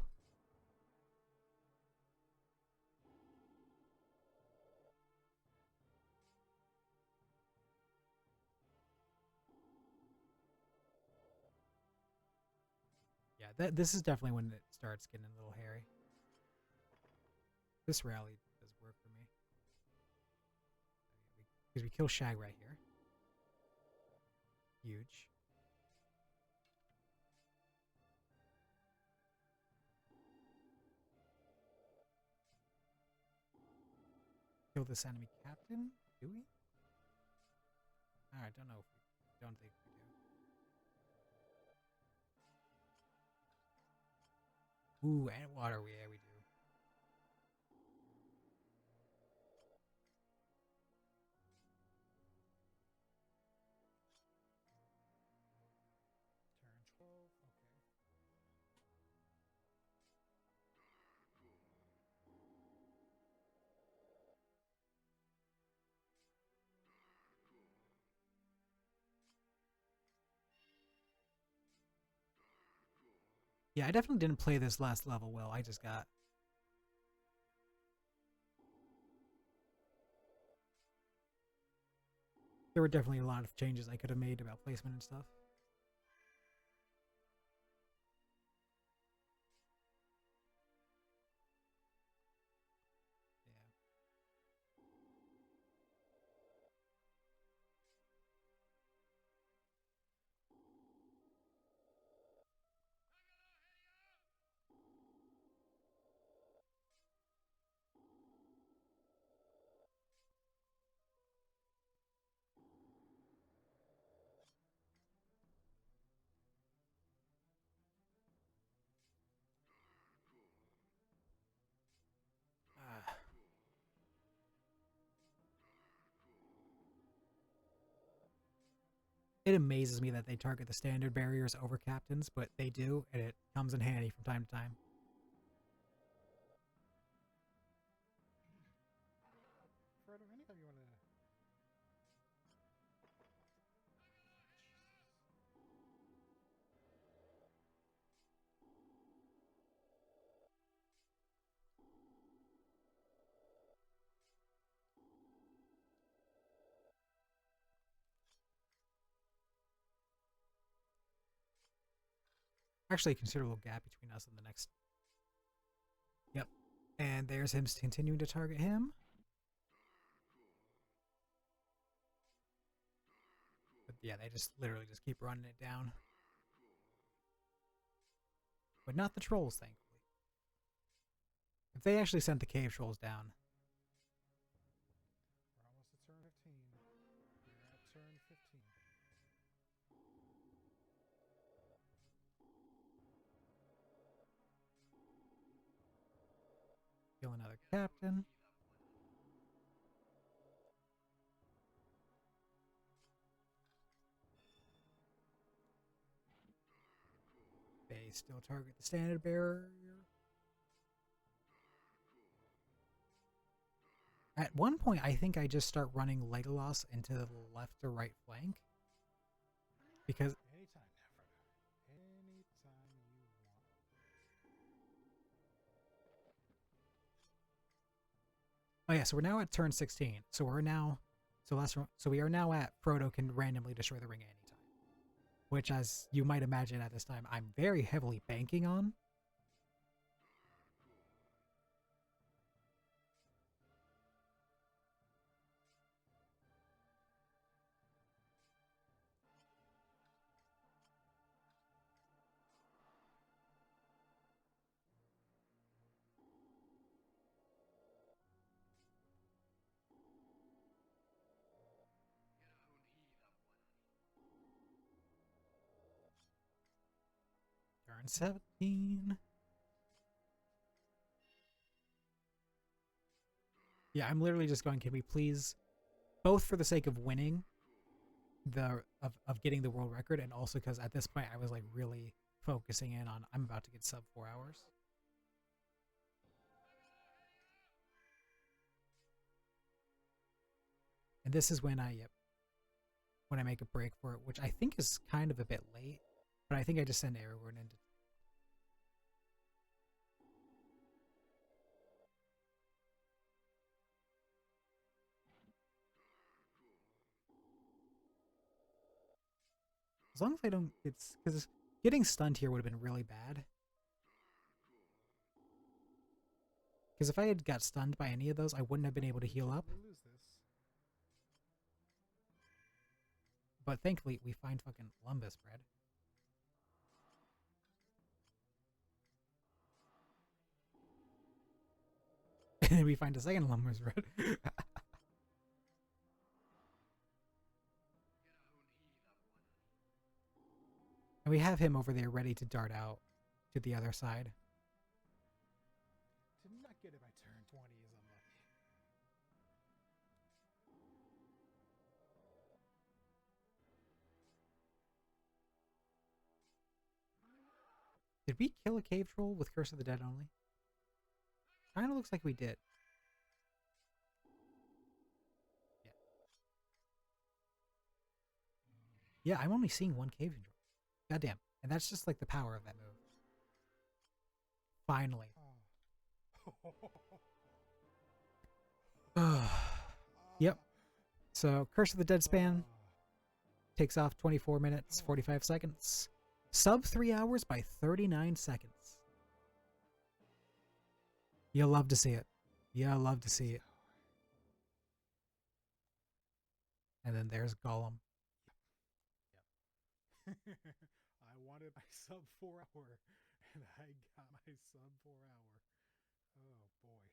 Yeah, this is definitely when it starts getting a little hairy. This rally does work for me. Because we kill Shag right here. Huge. Kill this enemy captain? Do we? Alright, don't know if we... Don't think we do. Ooh, and water, yeah, we do. Turn 12. Okay. Yeah, I definitely didn't play this last level well. I just got... There were definitely a lot of changes I could have made about placement and stuff. Yeah. It amazes me that they target the standard barriers over captains, but they do, and it comes in handy from time to time. Frodo, anytime you want to... Actually, a considerable gap between us and the next. Yep. And there's him continuing to target him. But yeah, they just literally just keep running it down. But not the trolls, thankfully. If they actually sent the cave trolls down. We're almost at turn 15. We're at turn 15. Kill another captain. They still target the standard barrier. At one point, I think I just start running Legolas into the left or right flank. Because... Anytime now, Frodo. Anytime you want. Oh yeah, so we're now at turn 16. So we're now... So we are now at Frodo can randomly destroy the ring at any time. Which, as you might imagine at this time, I'm very heavily banking on. Turn 17. Yeah, I'm literally just going, can we please, both for the sake of winning, of getting the world record, and also because at this point I was like really focusing in on I'm about to get sub 4 hours. this is when I make a break for it, which I think is kind of a bit late, but I think I just send Aragorn into. As long as I don't, it's because getting stunned here would have been really bad. Because if I had got stunned by any of those, I wouldn't have been able to heal up. We'll lose this. But thankfully, we find fucking Lumbus bread. And then we find a second Lumbus bread. And we have him over there ready to dart out to the other side. To not get it by turn 20 is unlucky. Did we kill a cave troll with Curse of the Dead only? Kind of looks like we did. Yeah, I'm only seeing one cave troll. Goddamn. And that's just like the power of that move. Finally. Yep. So Curse of the Dead span takes off 24 minutes, 45 seconds. Sub 3 hours by 39 seconds. You'll love to see it. You'll love to see it. And then there's Gollum. I wanted my sub 4 hour, and I got my sub 4 hour. Oh boy.